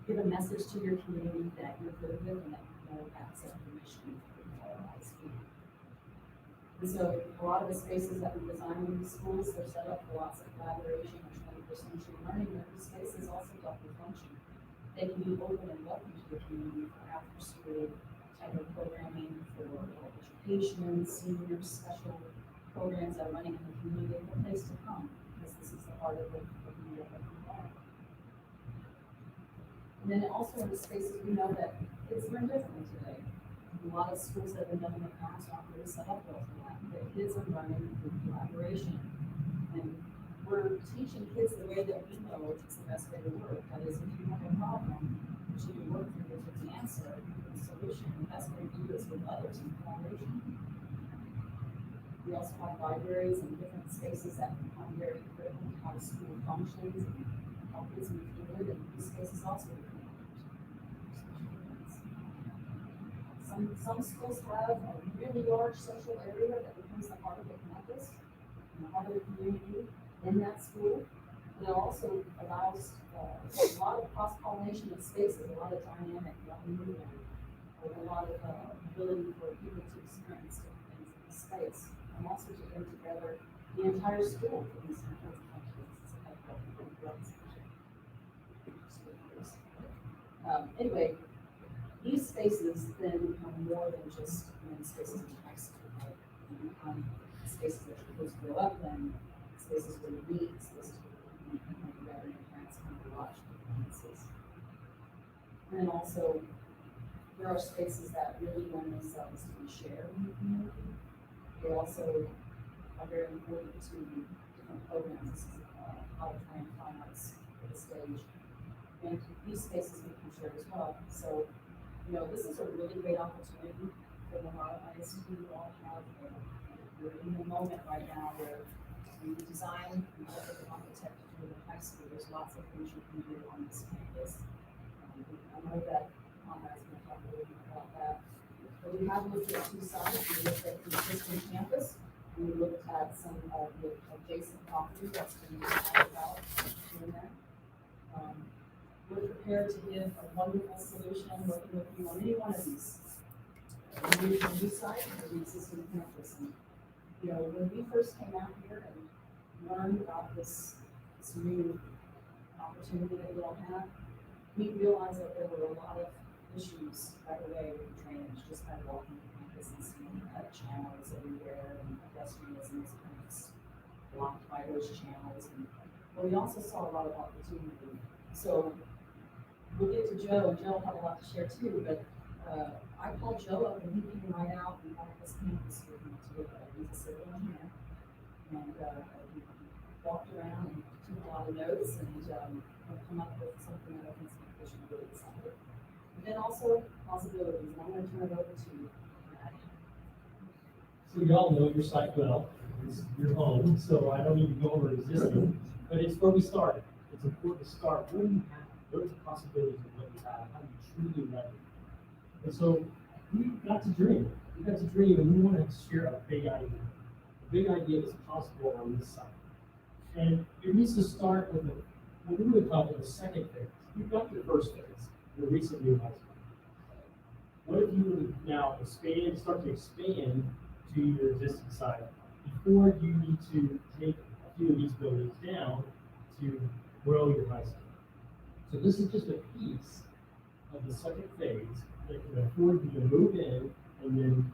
give a message to your community that you're good with and that you know that's information for our high school. And so a lot of the spaces that we design in these schools, they're set up for lots of collaboration and 21st century learning, but these spaces also double function. They can be open and welcome to the community for after school type of programming, for adult education, seniors, special programs that are running in the community, a place to come, because this is the heart of the community that we are. And then also in the spaces, we know that kids learn differently today. A lot of schools that have been done in the past aren't really set up well for that. The kids are learning through collaboration. And we're teaching kids the way that we know it's the best way to work. That is, if you have a problem, you should be working with the answer, the solution. The best way to do this with others in collaboration. We also have libraries and different spaces that become very critical to how the school functions and how kids move forward. And these spaces also become some schools have a really large social area that becomes the heart of the campus and the heart of the community in that school. And it also allows a lot of cross-pollination of spaces, a lot of dynamic, a lot of movement, a lot of ability for people to experience different things in the space, and also to bring together the entire school for these kinds of functions. Anyway, these spaces then become more than just spaces in high school, right? They become spaces that your kids grow up in, spaces where you meet, spaces where you come together and your parents come to watch performances. And then also, there are spaces that really lend themselves to be shared in the community. They also are very important to different programs. This is auditorium, fine arts, the stage. And these spaces become shared as well. So, this is a really great opportunity for the ISD. We all have, we're in the moment right now where we design, we work with the architect to do the high school. There's lots of things you can do on this campus. I know that Conrad's going to talk a little bit about that. But we have looked at two sides. We looked at the existing campus, and we looked at some of the adjacent property that's been talked about in there. We're prepared to give a wonderful solution working with you on any one of these. The new site or the existing campus. And, when we first came out here and learned about this new opportunity that we all have, we realized that there were a lot of issues right away with drainage, just by walking the campus and seeing channels everywhere and pedestrianism is blocked by those channels. But we also saw a lot of opportunity So we'll get to Joe, and Joe will have a lot to share too, but, I called Joe up and he came right out and wanted this campus with me to look at it. He's a civil engineer. And, he walked around and took a lot of notes and, we'll come up with something that I think is efficient, really excited. But then also possibilities, and I'm gonna turn it over to Matt. So y'all know your site well, it's your home, so I don't need to go over existing, but it's where we started. It's important to start, what do you have, what are the possibilities of what you have, how do you truly leverage? And so we got to dream, and we want to share a big idea. A big idea that's possible on this site. And it needs to start with what we would call the second phase. You've got your first phase, your recent new high school. What if you would now start to expand to your existing site before you need to take a few of these buildings down to grow your high school? So this is just a piece of the second phase that can afford you to move in and then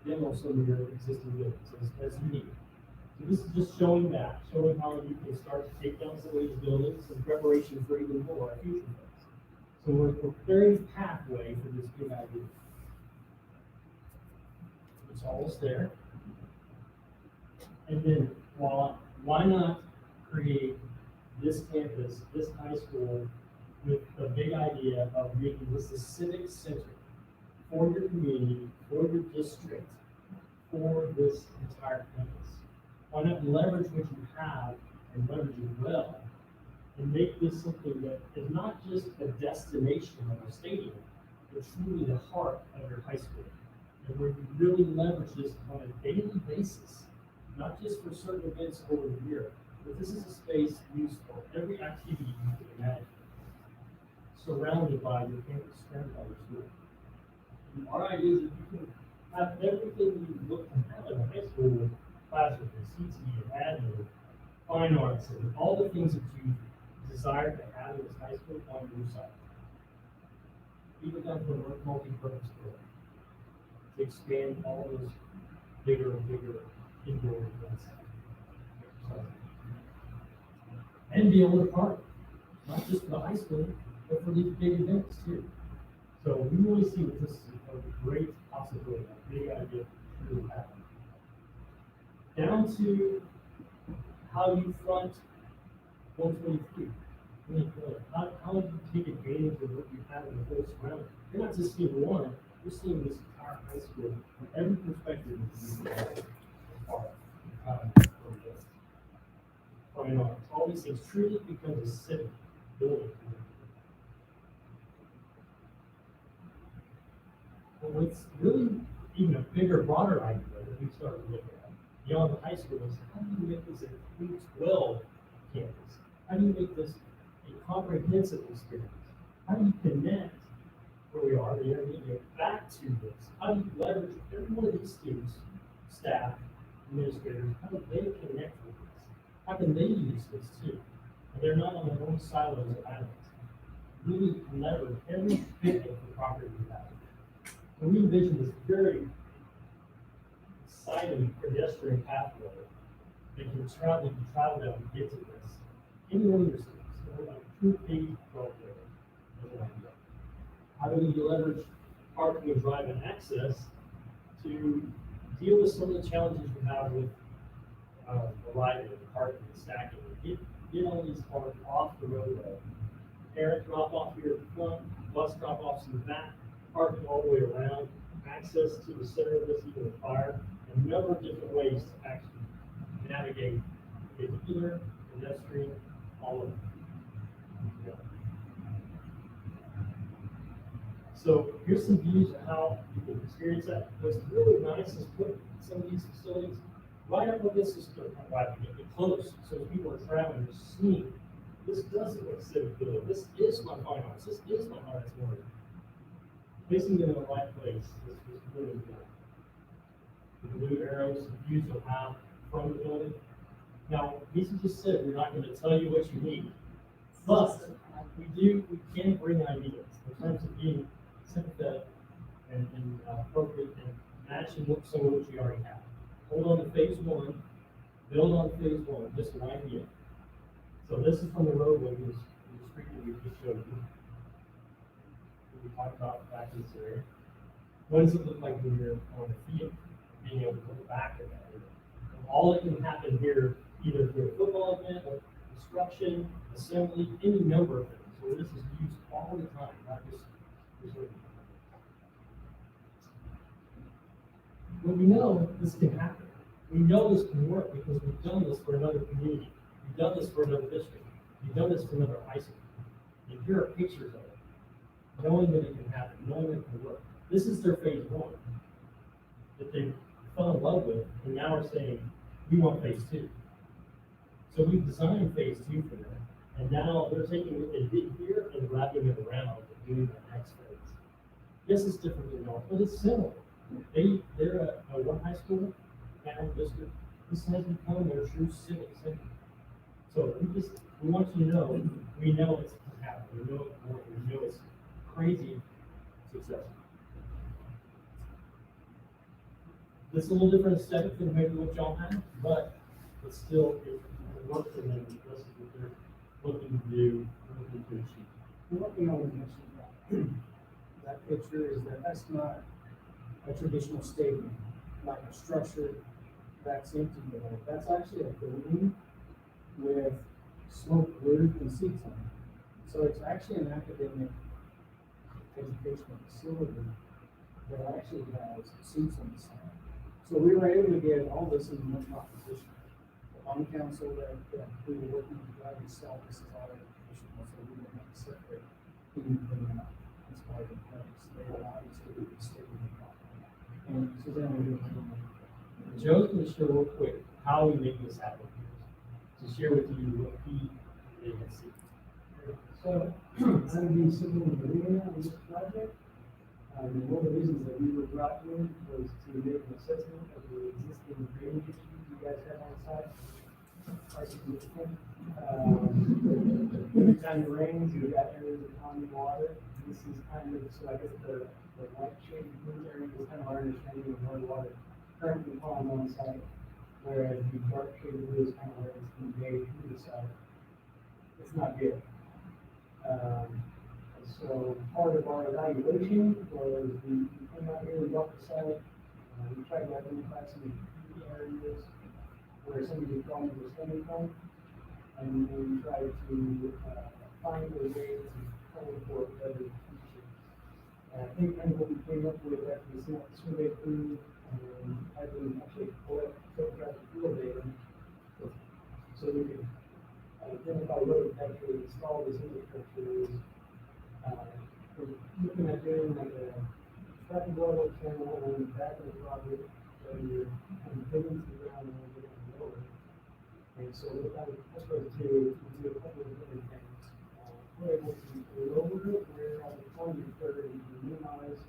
demo some of your existing buildings as you need. So this is just showing how you can start to take down some of these buildings in preparation for even more future things. So we're preparing the pathway for this big idea. It's almost there. And then why not create this campus, this high school, with the big idea of making this a civic center for your community, for your district, for this entire campus. Why not leverage what you have and leverage it well and make this something that is not just a destination of a stadium, but truly the heart of your high school. And where you really leverage this on a daily basis, not just for certain events over the year, but this is a space used for every activity you can imagine, surrounded by your campus, surrounded by your school. And our idea is that you can have everything you look to have in a high school with classroom, CTE, admin, fine arts, and all the things that you desire to have in this high school on your site. Even down to a multi-purpose building to expand all those bigger and bigger indoor events. And be able to park, not just for the high school, but for these big events too. So we really see that this is a great possibility, a big idea to really happen. Down to how you front 123. How do you take advantage of what you have in the whole surrounding? You're not just seeing one, you're seeing this entire high school from every perspective. All these things truly becomes a civic building. But what's really even a bigger, broader idea that we started looking at beyond the high school is how do you make this a K-12 campus? How do you make this a comprehensive experience? How do you connect where we are, the intermediate, back to this? How do you leverage every one of these students, staff, administrators, how do they connect with this? How can they use this too? And they're not on their own silos of islands. Really leverage every bit of the property we have. And we envision this very exciting pedestrian pathway that can travel down to get to this. Any one of your students, like a true K-12 building. How do we leverage parking and driving access to deal with some of the challenges we have with the lighting, the parking, the stacking? Get all these cars off the roadway. Parent drop off here at the front, bus drop offs in the back, parking all the way around, access to the center of this, even the fire, and a number of different ways to actually navigate vehicular, pedestrian, all of them. So here's some views of how you can experience that. What's really nice is put some of these facilities right up against this, right close, so that people are traveling to see. This doesn't look civic building. This is my fine arts. This is my arts morning. Placing them in the right place is really good. The blue arrows, the views you'll have from the building. Now, these are just said, we're not going to tell you what you need, but we can bring ideas in terms of being sympathetic and appropriate and matching some of what you already have. Hold on to phase one, build on phase one, just an idea. So this is from the roadway, you're screen that we just showed you, we talked about back in this area. What does it look like when you're on the field, being able to look back at that? And all that can happen here, either through a football event, construction, assembly, any number of things, where this is used all the time, not just reserved. But we know this can happen. We know this can work because we've done this for another community. We've done this for another district. We've done this for another high school. And here are pictures of it, knowing that it can happen, knowing that it can work. This is their phase one that they fell in love with, and now are saying, we want phase two. So we've designed phase two for them, and now they're taking what they did here and wrapping it around and doing the next phase. Yes, it's different than North, but it's similar. They're a one high school, town district. This has become their true civic center. So we want you to know, we know it's happening. We know it's working. We know it's crazy success. This is a little different aesthetic than maybe what y'all have, but it's still, it works for them. This is what they're looking to do, looking to achieve. What we always mention that picture is that that's not a traditional stadium, like a structure that's empty. That's actually a building with smoke roof and seats on it. So it's actually an academic educational facility that actually has seats on the side. So we were able to get all this in one proposition. On council that we were working to try to sell this as all educational, so we didn't have to separate anything out as part of the place. They were obviously stay with the property. And so then we did. Joe's going to share real quick how we make this happen. To share with you what he did and see. So I'm the civil engineer on this project. And one of the reasons that we were brought in was to make an assessment of the existing drainage issues you guys have on site. Quite significant. Every time it rains, you've got areas of pond water. This is kind of, so I guess the white shade blue area is kind of our understanding of where the water currently pond on site. Whereas the dark shade blue is kind of where it's conveyed to the site. It's not good. So part of our evaluation was we came out here, we walked the site, we tried to identify some key areas where some of the problems were stemming from, and then we tried to find a way to plan for a better future. And I think kind of what we came up with after we sent the survey through, and had to actually collect photographic field data, so we could identify where we actually install this infrastructure is. We're looking at doing like a traffic water channel on the back of the project, so you're kind of digging to the ground and then getting lower. And so what that was to do a couple of different things. We're able to lower it where all the plumbing occurred and minimize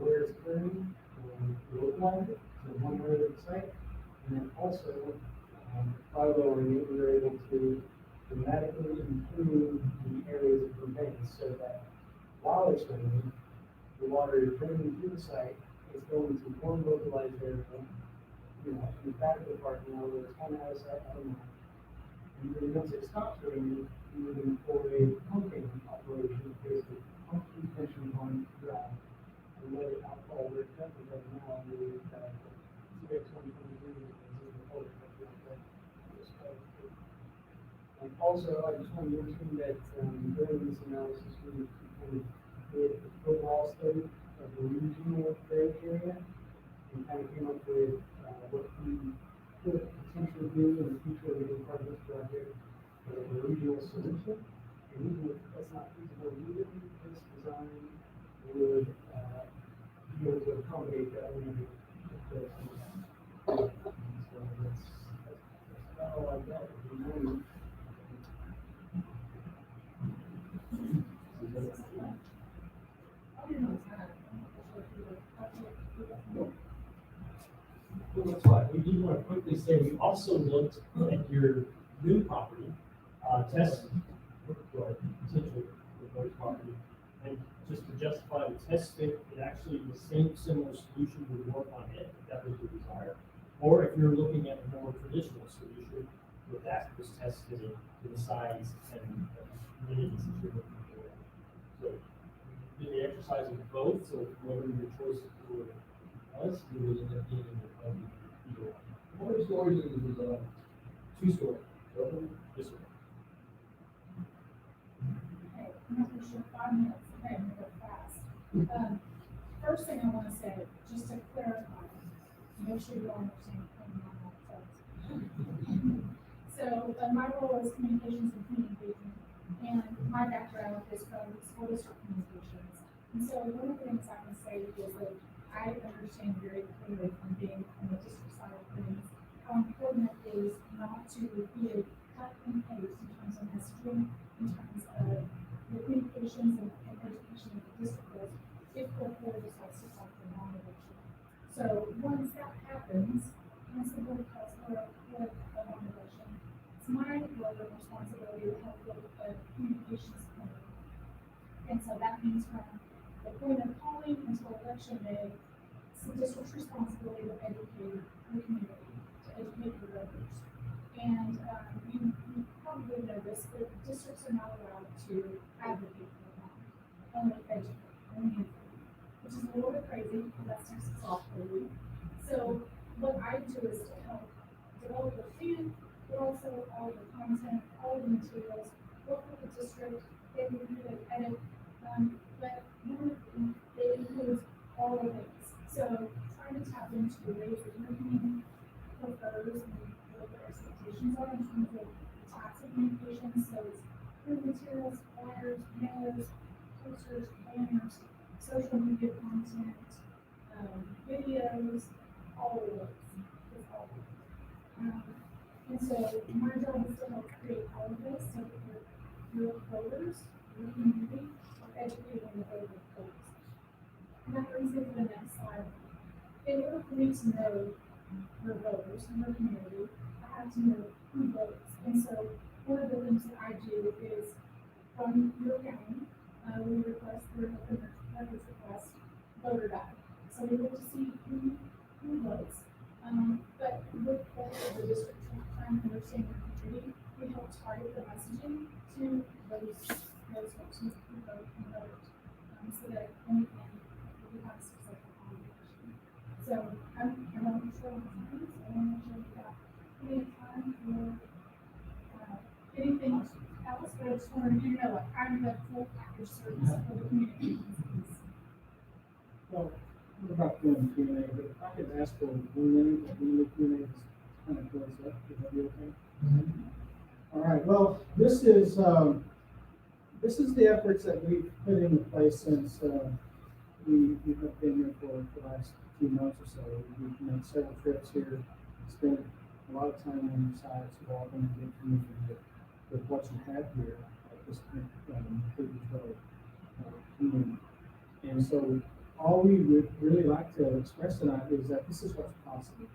where it's occurring and localize it to one area of the site. And then also, by lowering it, we were able to dramatically improve the areas of conveyance so that while it's raining, the water is draining through the site, it's going to one localized area, in the back of the parking lot where it's kind of out of sight, out of mind. And then once it stops raining, we would employ pumping operation, basically pump detention on the ground and let it outfall where it's currently right now with CX 2023 and the public. And also, I just want to mention that during this analysis, we kind of did an overall study of the regional growth area and kind of came up with what we could potentially do in the future of the part of this project for a regional solution. And even if that's not feasible, even this design would be able to accommodate that. So that's all I've got at the moment. Well, that's right. We do want to quickly say we also looked at your new property, test for potential proposed property, and just to justify the test fit, it actually the same similar solution would work on it if that was your desire. Or if you're looking at a more traditional solution, with that was tested to the size and needs that you're looking for. So, do the exercise of both, so whatever your choice for us, you would end up being either one. How many stories is the design? 2-story. Yes, sir. Okay, I'm not for sure 5 minutes, okay, I'm gonna go fast. First thing I wanna say, just to clarify, to make sure you all understand what's going on with that. So, my role is communications and community engagement, and my background is from school district communications. And so one of the things I can say is that I understand very clearly from being on the district side of things, how important it is not to be a cut and paste in terms of messaging, in terms of the communications and education of the district is, if the board decides to talk to non-election. So once that happens, once the board calls for a non-election, it's my role and responsibility to help with the communications plan. And so that means from the point of calling until election day, it's the district's responsibility to educate the community, to educate the voters. And you probably know this, but districts are not allowed to advocate for them, only educate, only inform, which is a little bit crazy, because that's just softly. So what I do is to help develop the plan, but also all the content, all the materials, work with the district, they review it, edit, but one of them, they include all of it. So trying to tap into the ways that your community prefers and what their expectations are in terms of types of communications. So it's print materials, flyers, mailers, posters, banners, social media content, videos, all of those. It's all of it. And so my job is to help create all of this so that your voters, your community, are educated on the voter goals. And that brings me to the next slide. In order for me to know your voters and your community, I have to know who votes. And so one of the things that I do is from your county, we request through open records request voter guide. So we look to see who votes. But with the district trying to understand your community, we help target the messaging to those folks who vote and vote, so that we have successful conversation. So I'm not sure what time is, I want to make sure we got plenty of time for anything else, but I just wanted you to know, like, I'm the full package service for the community. Well, we're about doing Q&A, but if I could ask for 1 minute, the Q&A is kind of close up, would that be okay? All right, well, this is the efforts that we've put into place since we have been here for the last few months or so. We've made several trips here, spent a lot of time on your side, so we're all going to get familiar with what you have here at this community. And so all we would really like to express tonight is that this is what's possible.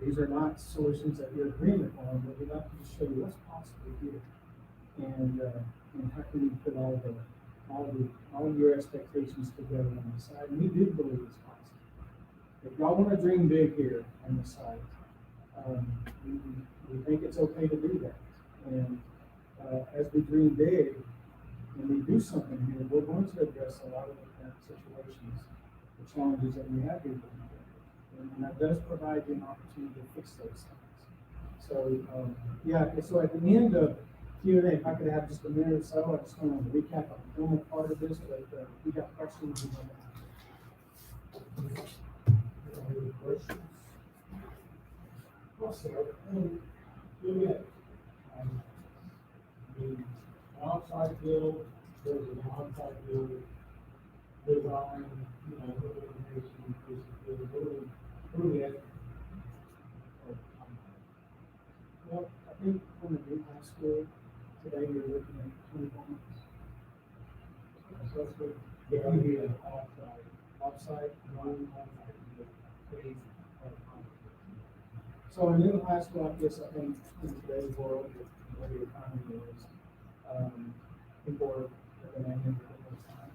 These are not solutions that you're agreeing upon, but we'd like to just show you what's possible here. And how can we put all of your expectations together on the side. And we do believe it's possible. If y'all want to dream big here on the side, we think it's okay to do that. And as we dream big and we do something here, we're going to address a lot of the current situations, the challenges that we have here. And that does provide you an opportunity to fix those things. So, so at the end of Q&A, if I could have just a minute or so, I just want to recap on the formal part of this, but if we got questions, we want to ask. Any questions? Well, sir, the outside build, there's an on-site build, design, information, what are we at? Well, I think from the new high school, today you're looking at 24 months. So that's good. There will be an offsite, non-onsite, phase. So in middle high school, I guess I think in today's world, with where the economy is, people are going to have more time.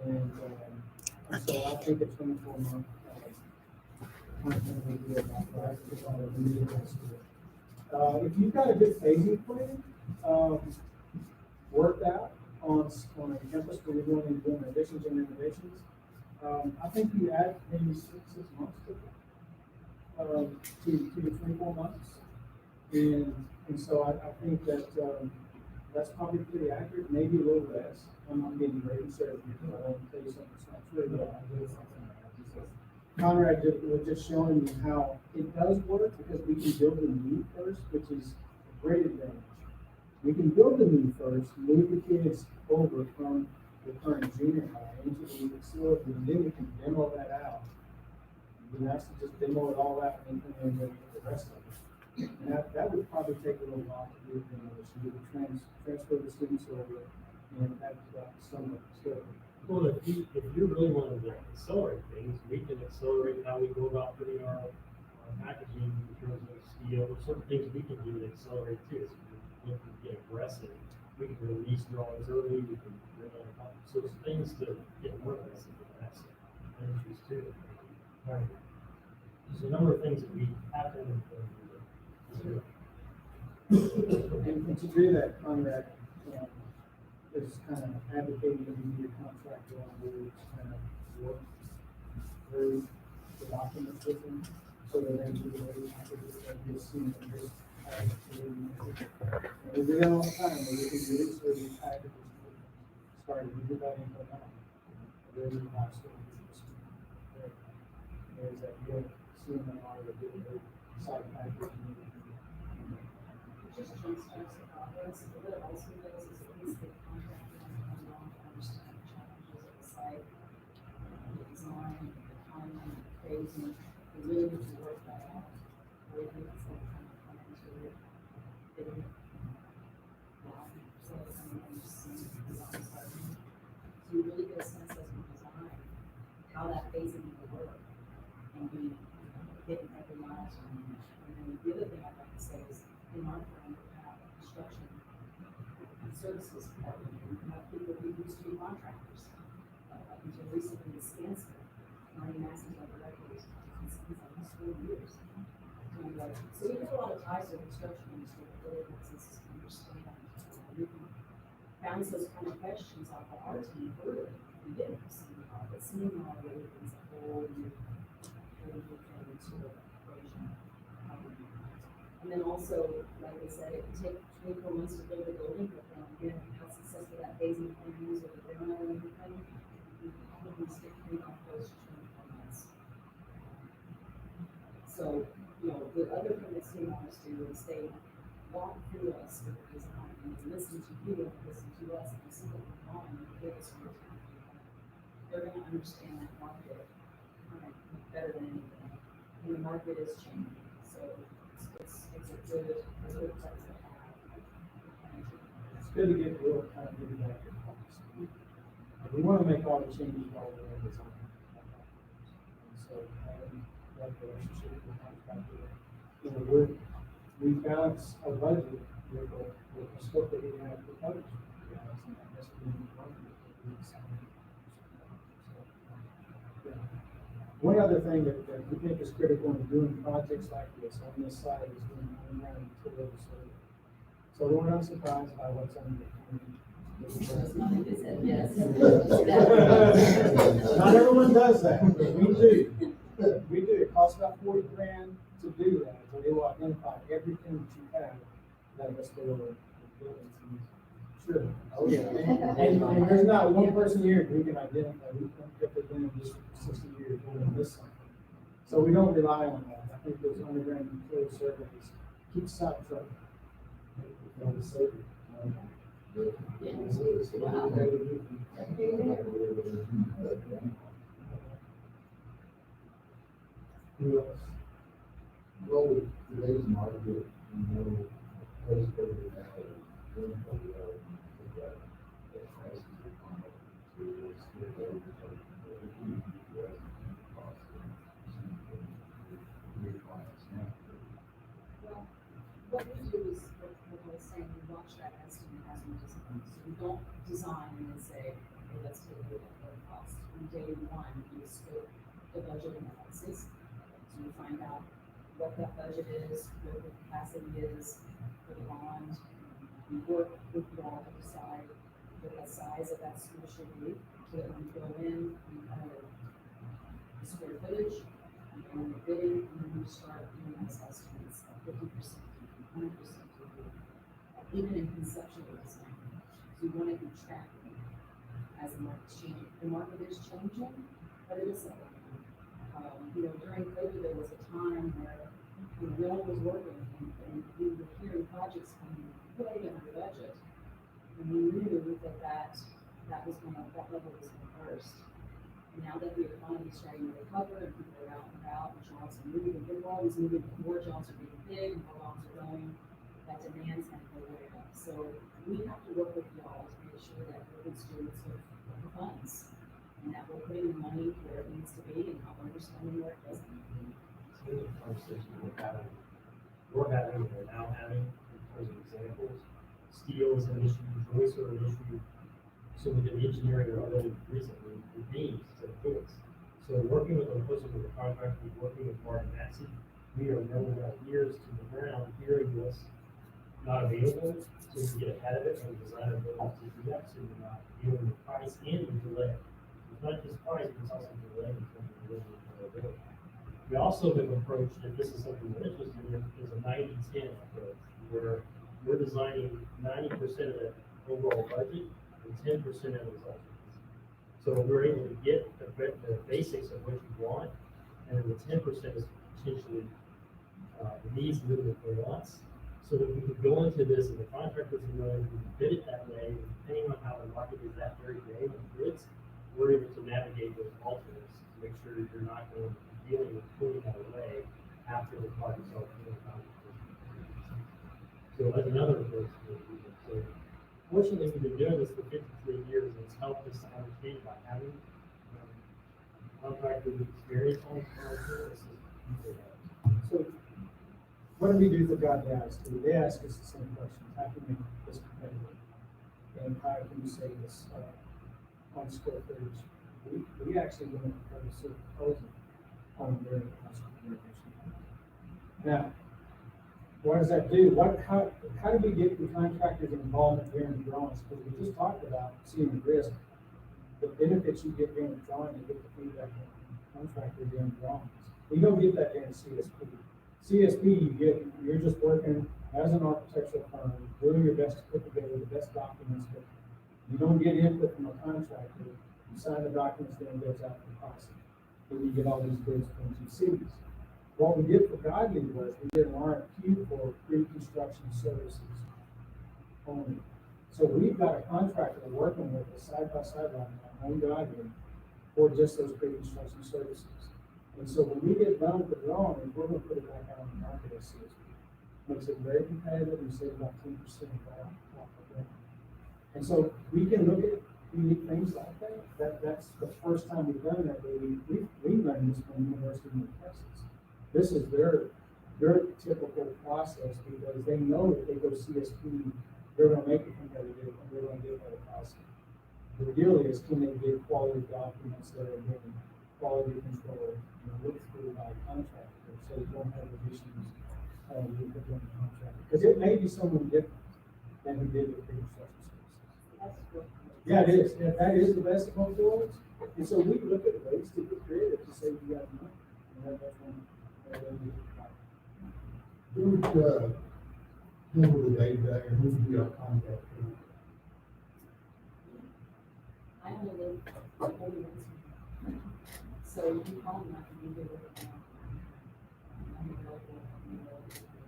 And so I think a 24-month would be about right. If you've got a good phasing plan, worked out on a campus where you're going and doing additions and renovations, I think you add maybe six months to that, to 24 months. And so I think that, that's probably pretty accurate, maybe a little less. I'm not getting very conservative, because I don't tell you something that's not true, but I did something. Conrad was just showing you how it does work, because we can build the need first, which is a great advantage. We can build the need first, move the kids over from the current junior high into the new facility, and then we can demo that out. And that's to just demo it all out and then the rest of it. And that would probably take a little while to do, so you would transfer the students over and have some schedule. Well, if you really want to accelerate things, we can accelerate how we go about putting our packaging in terms of steel. There's certain things we can do to accelerate too. So we can get aggressive. We can release drawings early. We can so it's things to get more aggressive. That's industries too. There's a number of things that we have to do. And to do that, Conrad is kind of advocating that you need a contractor on board to kind of work through the documents with them, so that they can be ready to be seen and just we do that all the time, where we can do it so these packages started to do that in the time. There's a lot of stuff. There's that good CMR that did a site package. Just jumpstarts the progress, but what it also does is at least the contractor comes along to understand the challenges of the site, the design, the timeline, the phasing. We really need to work that out. We need to kind of come into it. So you really get a sense as we design how that phasing will work and be hitting every milestone. And then the other thing I'd like to say is, in our firm, we have a construction services department. We have people who used to be contractors. Up until recently, in Skanska, Marty Massey's our director, was in almost 4 years. So we have a lot of ties to the construction industry that really helps us understand. We can bounce those kind of questions off of our team early. We didn't have CMR, but CMR really brings a whole new thing into the equation. And then also, like I said, it can take 24 months to build a building, but then again, how successful that phasing plan is with the demo and everything, we probably stick pretty close to 24 months. So, the other thing that they want us to do is they walk through us with the design and listen to you and listen to us and see what we're on and give us more time. They're going to understand that market better than anything. And the market is changing, so it's a good place to have. It's good to get real kind of getting back to policy. We want to make all the changes all the way in design. And so having that relationship with the contractor, we balance our budget with the scope that we have proposed. One other thing that we think is critical in doing projects like this on this side is doing underground utility service. So we're not surprised by what's on the Not everyone does that, but we do. We do. It costs about $40,000 to do that, so they will identify everything that you have that let's go over the buildings. Sure. Oh, yeah. And there's not one person here who can identify who they've been in this for 60 years doing this something. So we don't rely on that. I think those underground utility surveys keep us out of trouble. Who else? Well, with today's market, post-COVID now, during COVID, that prices are going up to Well, what we do is, what I was saying, we watch that estimate as we design. So we don't design and then say, okay, let's take a look at what it costs. On day one, we scope the budget analysis. So we find out what that budget is, what the capacity is for the bond. We work with you all to decide what the size of that school should be, so that when we go in, we know the square footage, and then the bidding, and then we start doing those estimates of 50%, 100%, even in conceptual design. So we want to be tracking as the market's changing. The market is changing, but it is evolving. During COVID, there was a time where no one was working, and we were hearing projects coming way under budget. And we knew that level was going to burst. And now that the economy is starting to recover and people are out and about and jobs are moving, and we're always moving, more jobs are being big, more jobs are going, that demand's going to go way up. So we have to work with y'all to make sure that we're good stewards of the funds, and that we're putting the money where it needs to be and not understanding where it doesn't. So the conversation we're having, and we're now having, in terms of examples, steel is an issue, joists are an issue. So with the engineering or other recently, the beams to the joists. So working with, closely with the contractor, working with Martin Massey, we are knowing our ears to the ground, hearing what's not available, so we can get ahead of it and design our buildings to do that, so we're not dealing with price and with delay. It's not just price, but it's also delay in terms of delivery and availability. We also have approached, if this is something we're interested in, is a 90-10 approach, where we're designing 90% of the overall budget and 10% of the results. So we're able to get the basics of what you want, and then the 10% is potentially the needs, limited for wants, so that we can go into this and the contractors know we can bid it that way, and depending on how the market is that very day when it bids, we're able to navigate those alternates to make sure that you're not going to be dealing with pulling that away after the project's all finished. So that's another approach to it. So fortunately, we've been doing this for 53 years, and it's helped us to understand by having contractors with experience on this. So what do we do for God to ask? They ask us the same questions. How can we make this competitive? And how can we say this on square footage? We actually went and proposed a proposal on their cost communication. Now, what does that do? How do we get the contractors involved during the drawings? Because we just talked about seeing the risk, the benefits you get during the drawing, you get the feedback from the contractor during the drawings. We don't get that during CSP. CSP, you're just working as an architectural firm, doing your best to put together the best documents, but you don't get input from a contractor. You sign the documents, then it goes out for pricing. Then you get all these bids from GCs. What we did for Godly was we did an RFQ for pre-construction services only. So we've got a contractor working with us side by side right now on Godly for just those pre-construction services. And so when we get done with the drawing, we're going to put it back out on the market as CSP. Makes it very competitive. We save about 10% of that off of that. And so we can look at unique things like that. That's the first time we've done that. We learned this from the University of Texas. This is their typical process because they know if they go CSP, they're going to make it competitive and they're going to get better pricing. The deal is, can they get quality documents that are getting quality control and looked through by a contractor so you don't have the issues with the contractor? Because it may be someone different than who did the pre-construction services. Yeah, it is. Yeah, that is the best of both worlds. And so we look at ways to get creative to save you guys money. And that's one. Who would handle the data and who would be our contact? I have a little holding it. So you can call me, I can be there right now. I'm available,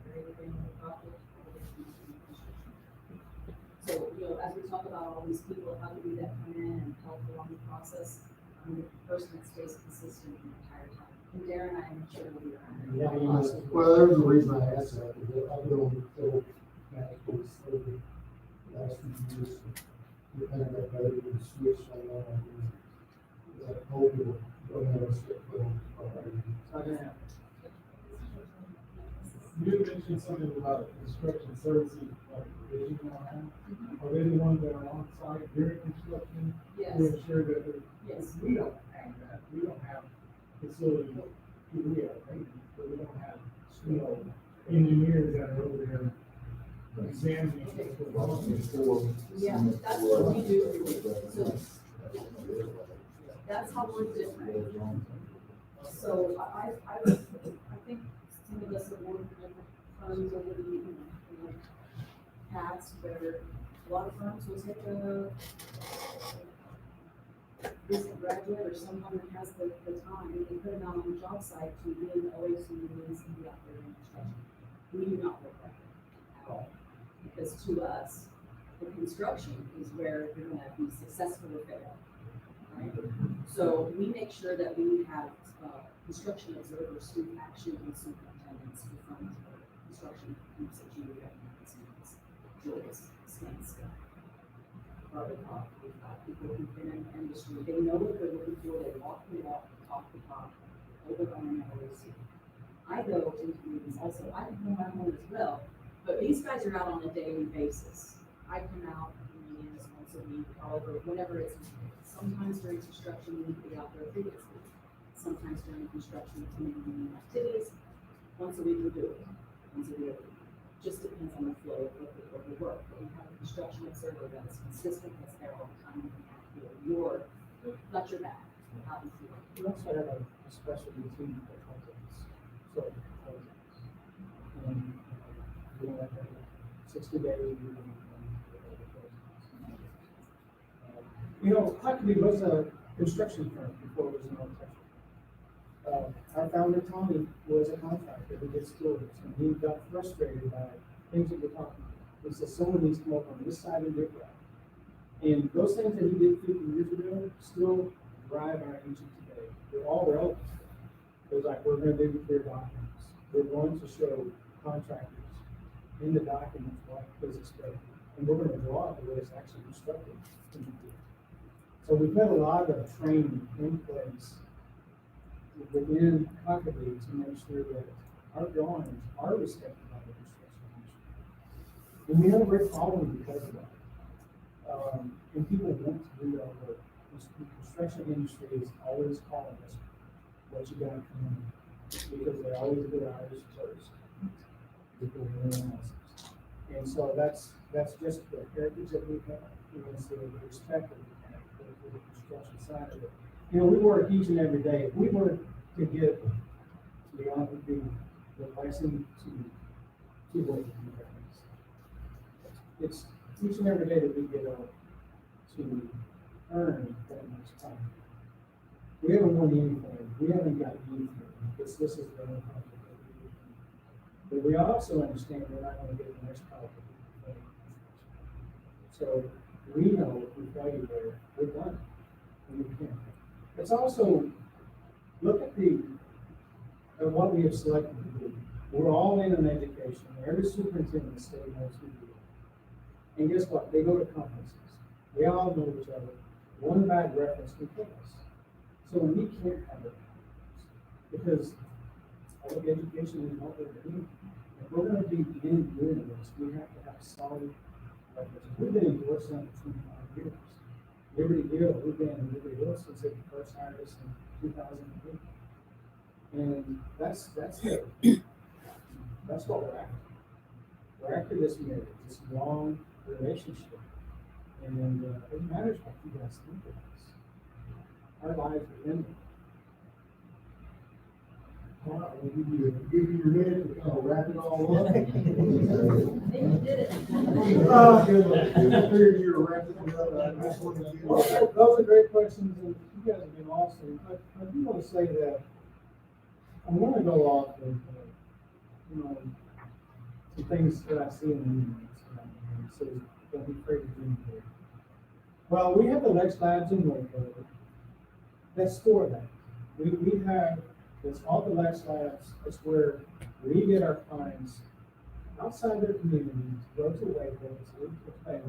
for everything in the project. So, as we talk about all these people, how do we that come in and help along the process? I'm the person that stays consistent the entire time. And Darren, I am sure will be around. Yeah, well, there's a reason I asked that, because I've been on the field management for the last few years. We kind of got better with the switch on that whole people don't have a stick phone. You mentioned something about construction services, like division line. Are they the ones that are on site during construction? Yes. To ensure that Yes. we don't have that. We don't have facilities. We have maintenance, but we don't have you know, engineers that are over there examining. Yeah, that's what we do. So that's how we're different. So I think some of us have worked in different firms over the, in the past where a lot of firms will take a recent graduate or someone that has the time and put them out on the job site to be in the OAC meetings and be out there in construction. We do not work that way at all. Because to us, the construction is where you're gonna be successful or fail, right? So we make sure that we have, construction observers who actually be superintendents who fund construction groups at GUA, Joyce, Skanska. Barbertop, we've got people who've been in the industry, they know what they're looking for, they walk the walk, talk the talk, over on an LOC. I go to meetings also, I can go my home as well, but these guys are out on a daily basis. I come out in meetings once a week, however, whenever it's, sometimes during construction, we need to be out there 3 days a week. Sometimes during construction, community activities, once a week we do it, once a week. Just depends on the flow of the work. But we have a construction observer that is consistent, that's there all the time. Your, got your back, how you feel. We also have a specialty team that helps us. So, and, we have a 60-day. You know, Huckabee was a construction firm before it was an architecture. Our founder, Tommy, was a contractor who did stores, and he got frustrated by things that we're talking about. He said, someone needs to come up on this side and rip that. And those things that he did 50 years ago still drive our engine today. They're all relevant. It was like, we're going to do clear documents. We're going to show contractors in the documents what is expected. And we're going to draw it the way it's actually constructed. So we've got a lot of training in place within Huckabee to make sure that our drawings are respected by the construction industry. And we have a great following because of that. And people want to do our work. The construction industry is always calling us, what you got to come in, because they always put ours first before anyone else's. And so that's just the heritage that we have, it's the respect that we have for the construction side of it. You know, we work each and every day. If we were to get the license to work in it's each and every day that we get up to earn that much time. We haven't won anything. We haven't got anything. This is the but we also understand we're not going to get the next project. So we know if we fail there, we're done. And we can't. It's also, look at what we have selected to do. We're all in an education. Every superintendent in the state knows who we are. And guess what? They go to conferences. We all know each other. One bad reference can kill us. So we can't have it. Because public education is what we're doing. If we're going to be in doing this, we have to have solid references. We've been in Georgetown for 25 years. Liberty Hill, we've been in Liberty Hill since they first hired us in 2008. And that's what we're after. We're after this marriage, this long relationship. And it matters what you guys think of us. Our lives are in it. All right, we'll give you your minute to kind of wrap it all up. I think you did it. Oh, good. I figured you were wrapping it up. I just wanted to Well, those are great questions, and you guys have been awesome. I do want to say that I'm going to go off with, some things that I see in the news. So don't be afraid to do it. Well, we have the Lex Labs in Waco. Let's store that. We have, it's all the Lex Labs. It's where we get our clients outside their community to go to Waco, to play.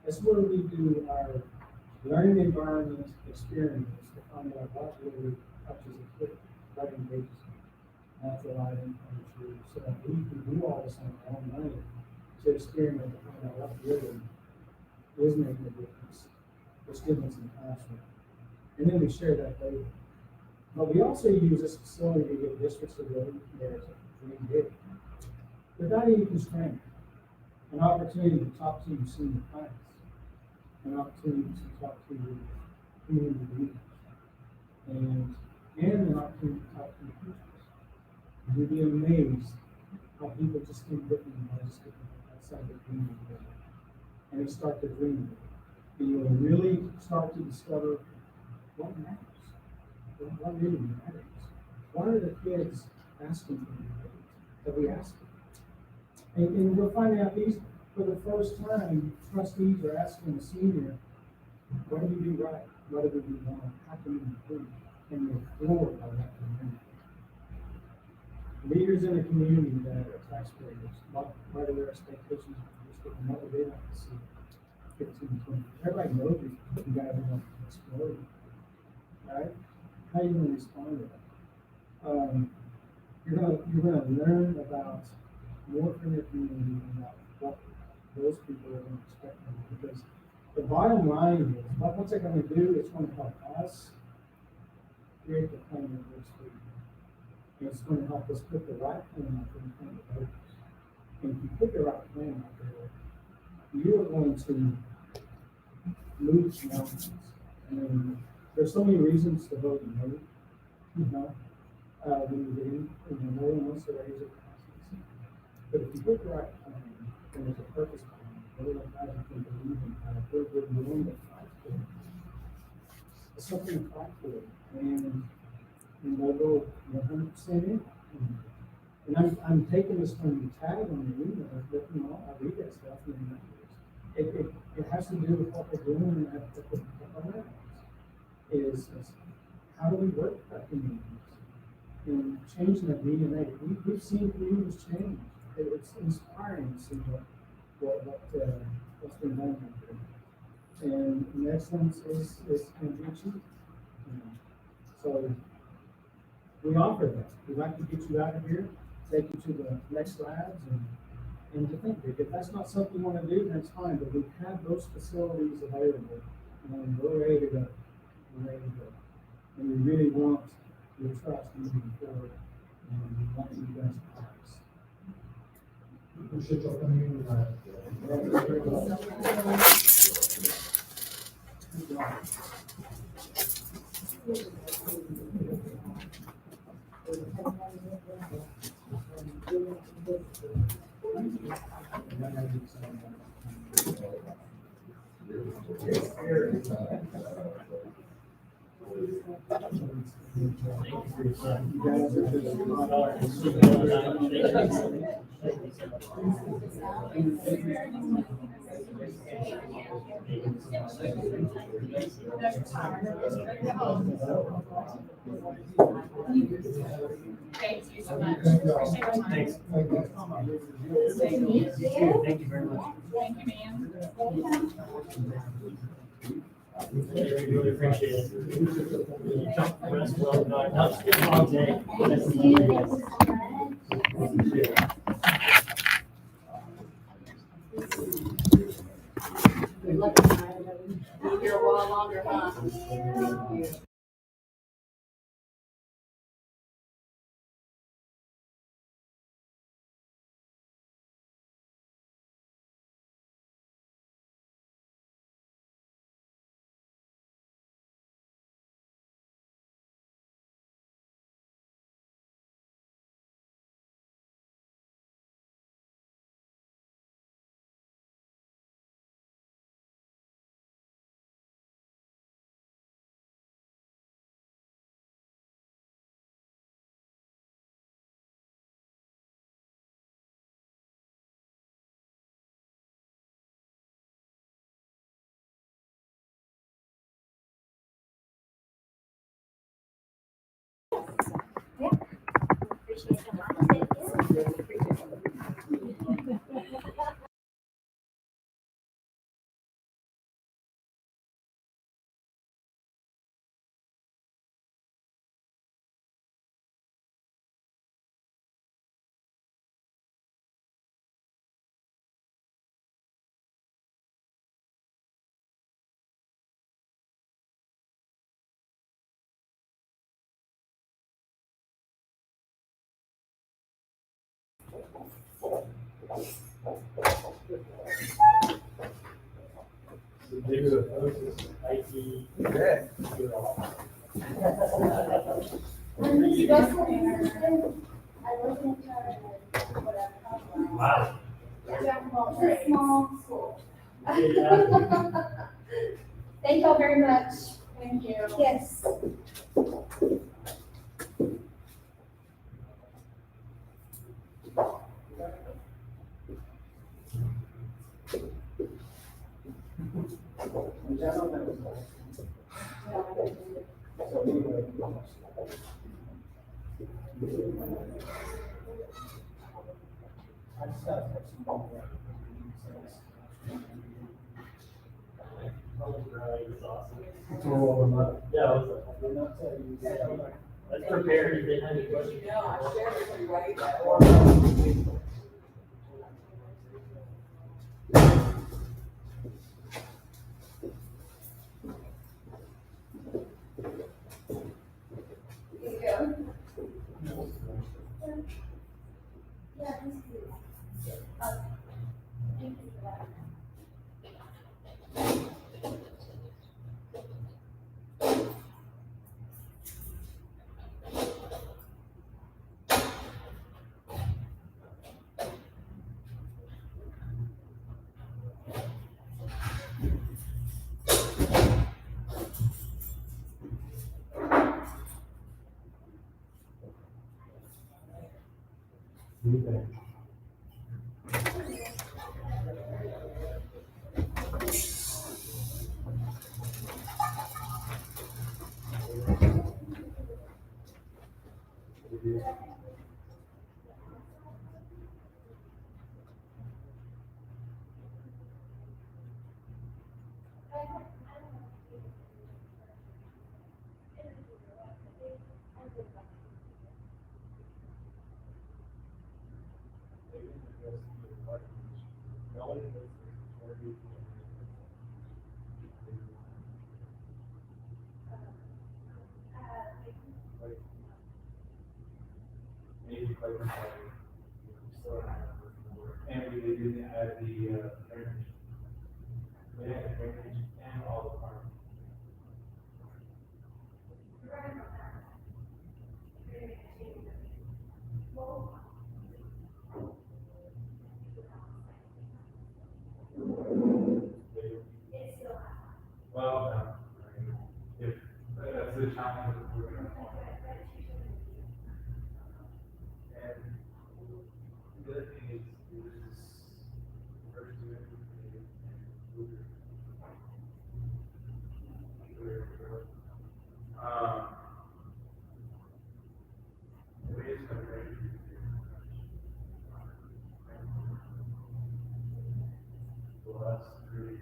It's where we do our learning environment experiments to find out what really touches a kid, writing pages, natural lighting, so that we can do all this on our own money to experiment to find out what really is making a difference for students in the classroom. And then we share that later. But we also use this facility to get districts to go there to dream big. Without any constraint, an opportunity to talk to your senior clients, an opportunity to talk to your community leaders, and an opportunity to talk to your teachers. You'd be amazed how people just think differently by just getting outside their dream big. And they start to dream. And you'll really start to discover what matters, what really matters. Why are the kids asking for you? That we ask them? And we'll find out these, for the first time, trustees are asking a senior, what did we do right? What did we do wrong? How can we improve? And they're floored by that community. Leaders in the community that are taxpayers, what are their expectations of the district, and what would they like to see? 15, 20. Everybody knows you guys are going to explode. Right? How are you going to respond to that? You're gonna learn about more from your community about what those people are going to expect from you. Because the bottom line is, what's it going to do? It's going to help us create the plan that works for you. And it's going to help us put the right plan out there in front of voters. And if you put the right plan out there, you are going to move mountains. And there's so many reasons to vote no, you know, when you get in, no one wants to raise their taxes. But if you put the right plan, and there's a purpose behind it, whether or not you can believe in it, we're willing to fight for it. It's something to fight for. And they'll go 100% in. And I'm taking this from the tag on the email, but you know, I read that stuff and it has to do with what we're doing at the around is how do we work with our communities and changing the DNA. We've seen communities change. It's inspiring to see what's been done out there. And excellence is can be achieved. You know. So we offer that. We'd like to get you out of here, take you to the next labs and to think, if that's not something you want to do, that's fine, but we have those facilities available and we're ready to go. We're ready to go. And we really want your trust moving forward and we want you guys to practice. Appreciate your coming in tonight. Thank you so much. Thank you. Appreciate your time. Thanks. Thank you. Thank you very much. Thank you, ma'am. Really appreciate it. Well done. Now it's been a long day. Be here a while longer, huh? Appreciate it. The bigger the post is, IT. Yeah. Miss Russell, I live in Charlotte, whatever. Wow. It's a small school. Yeah. Thank y'all very much. Thank you. Yes. I just gotta have some more. Yeah, let's prepare if they have any questions. No, I shared it with you, right? Yeah, this is. Thank you for that. And we didn't add the, drainage. We had the drainage and all the farm. Well, if that's the challenge that we're gonna have. And the other thing is, first do everything and it is a very. Well, that's really.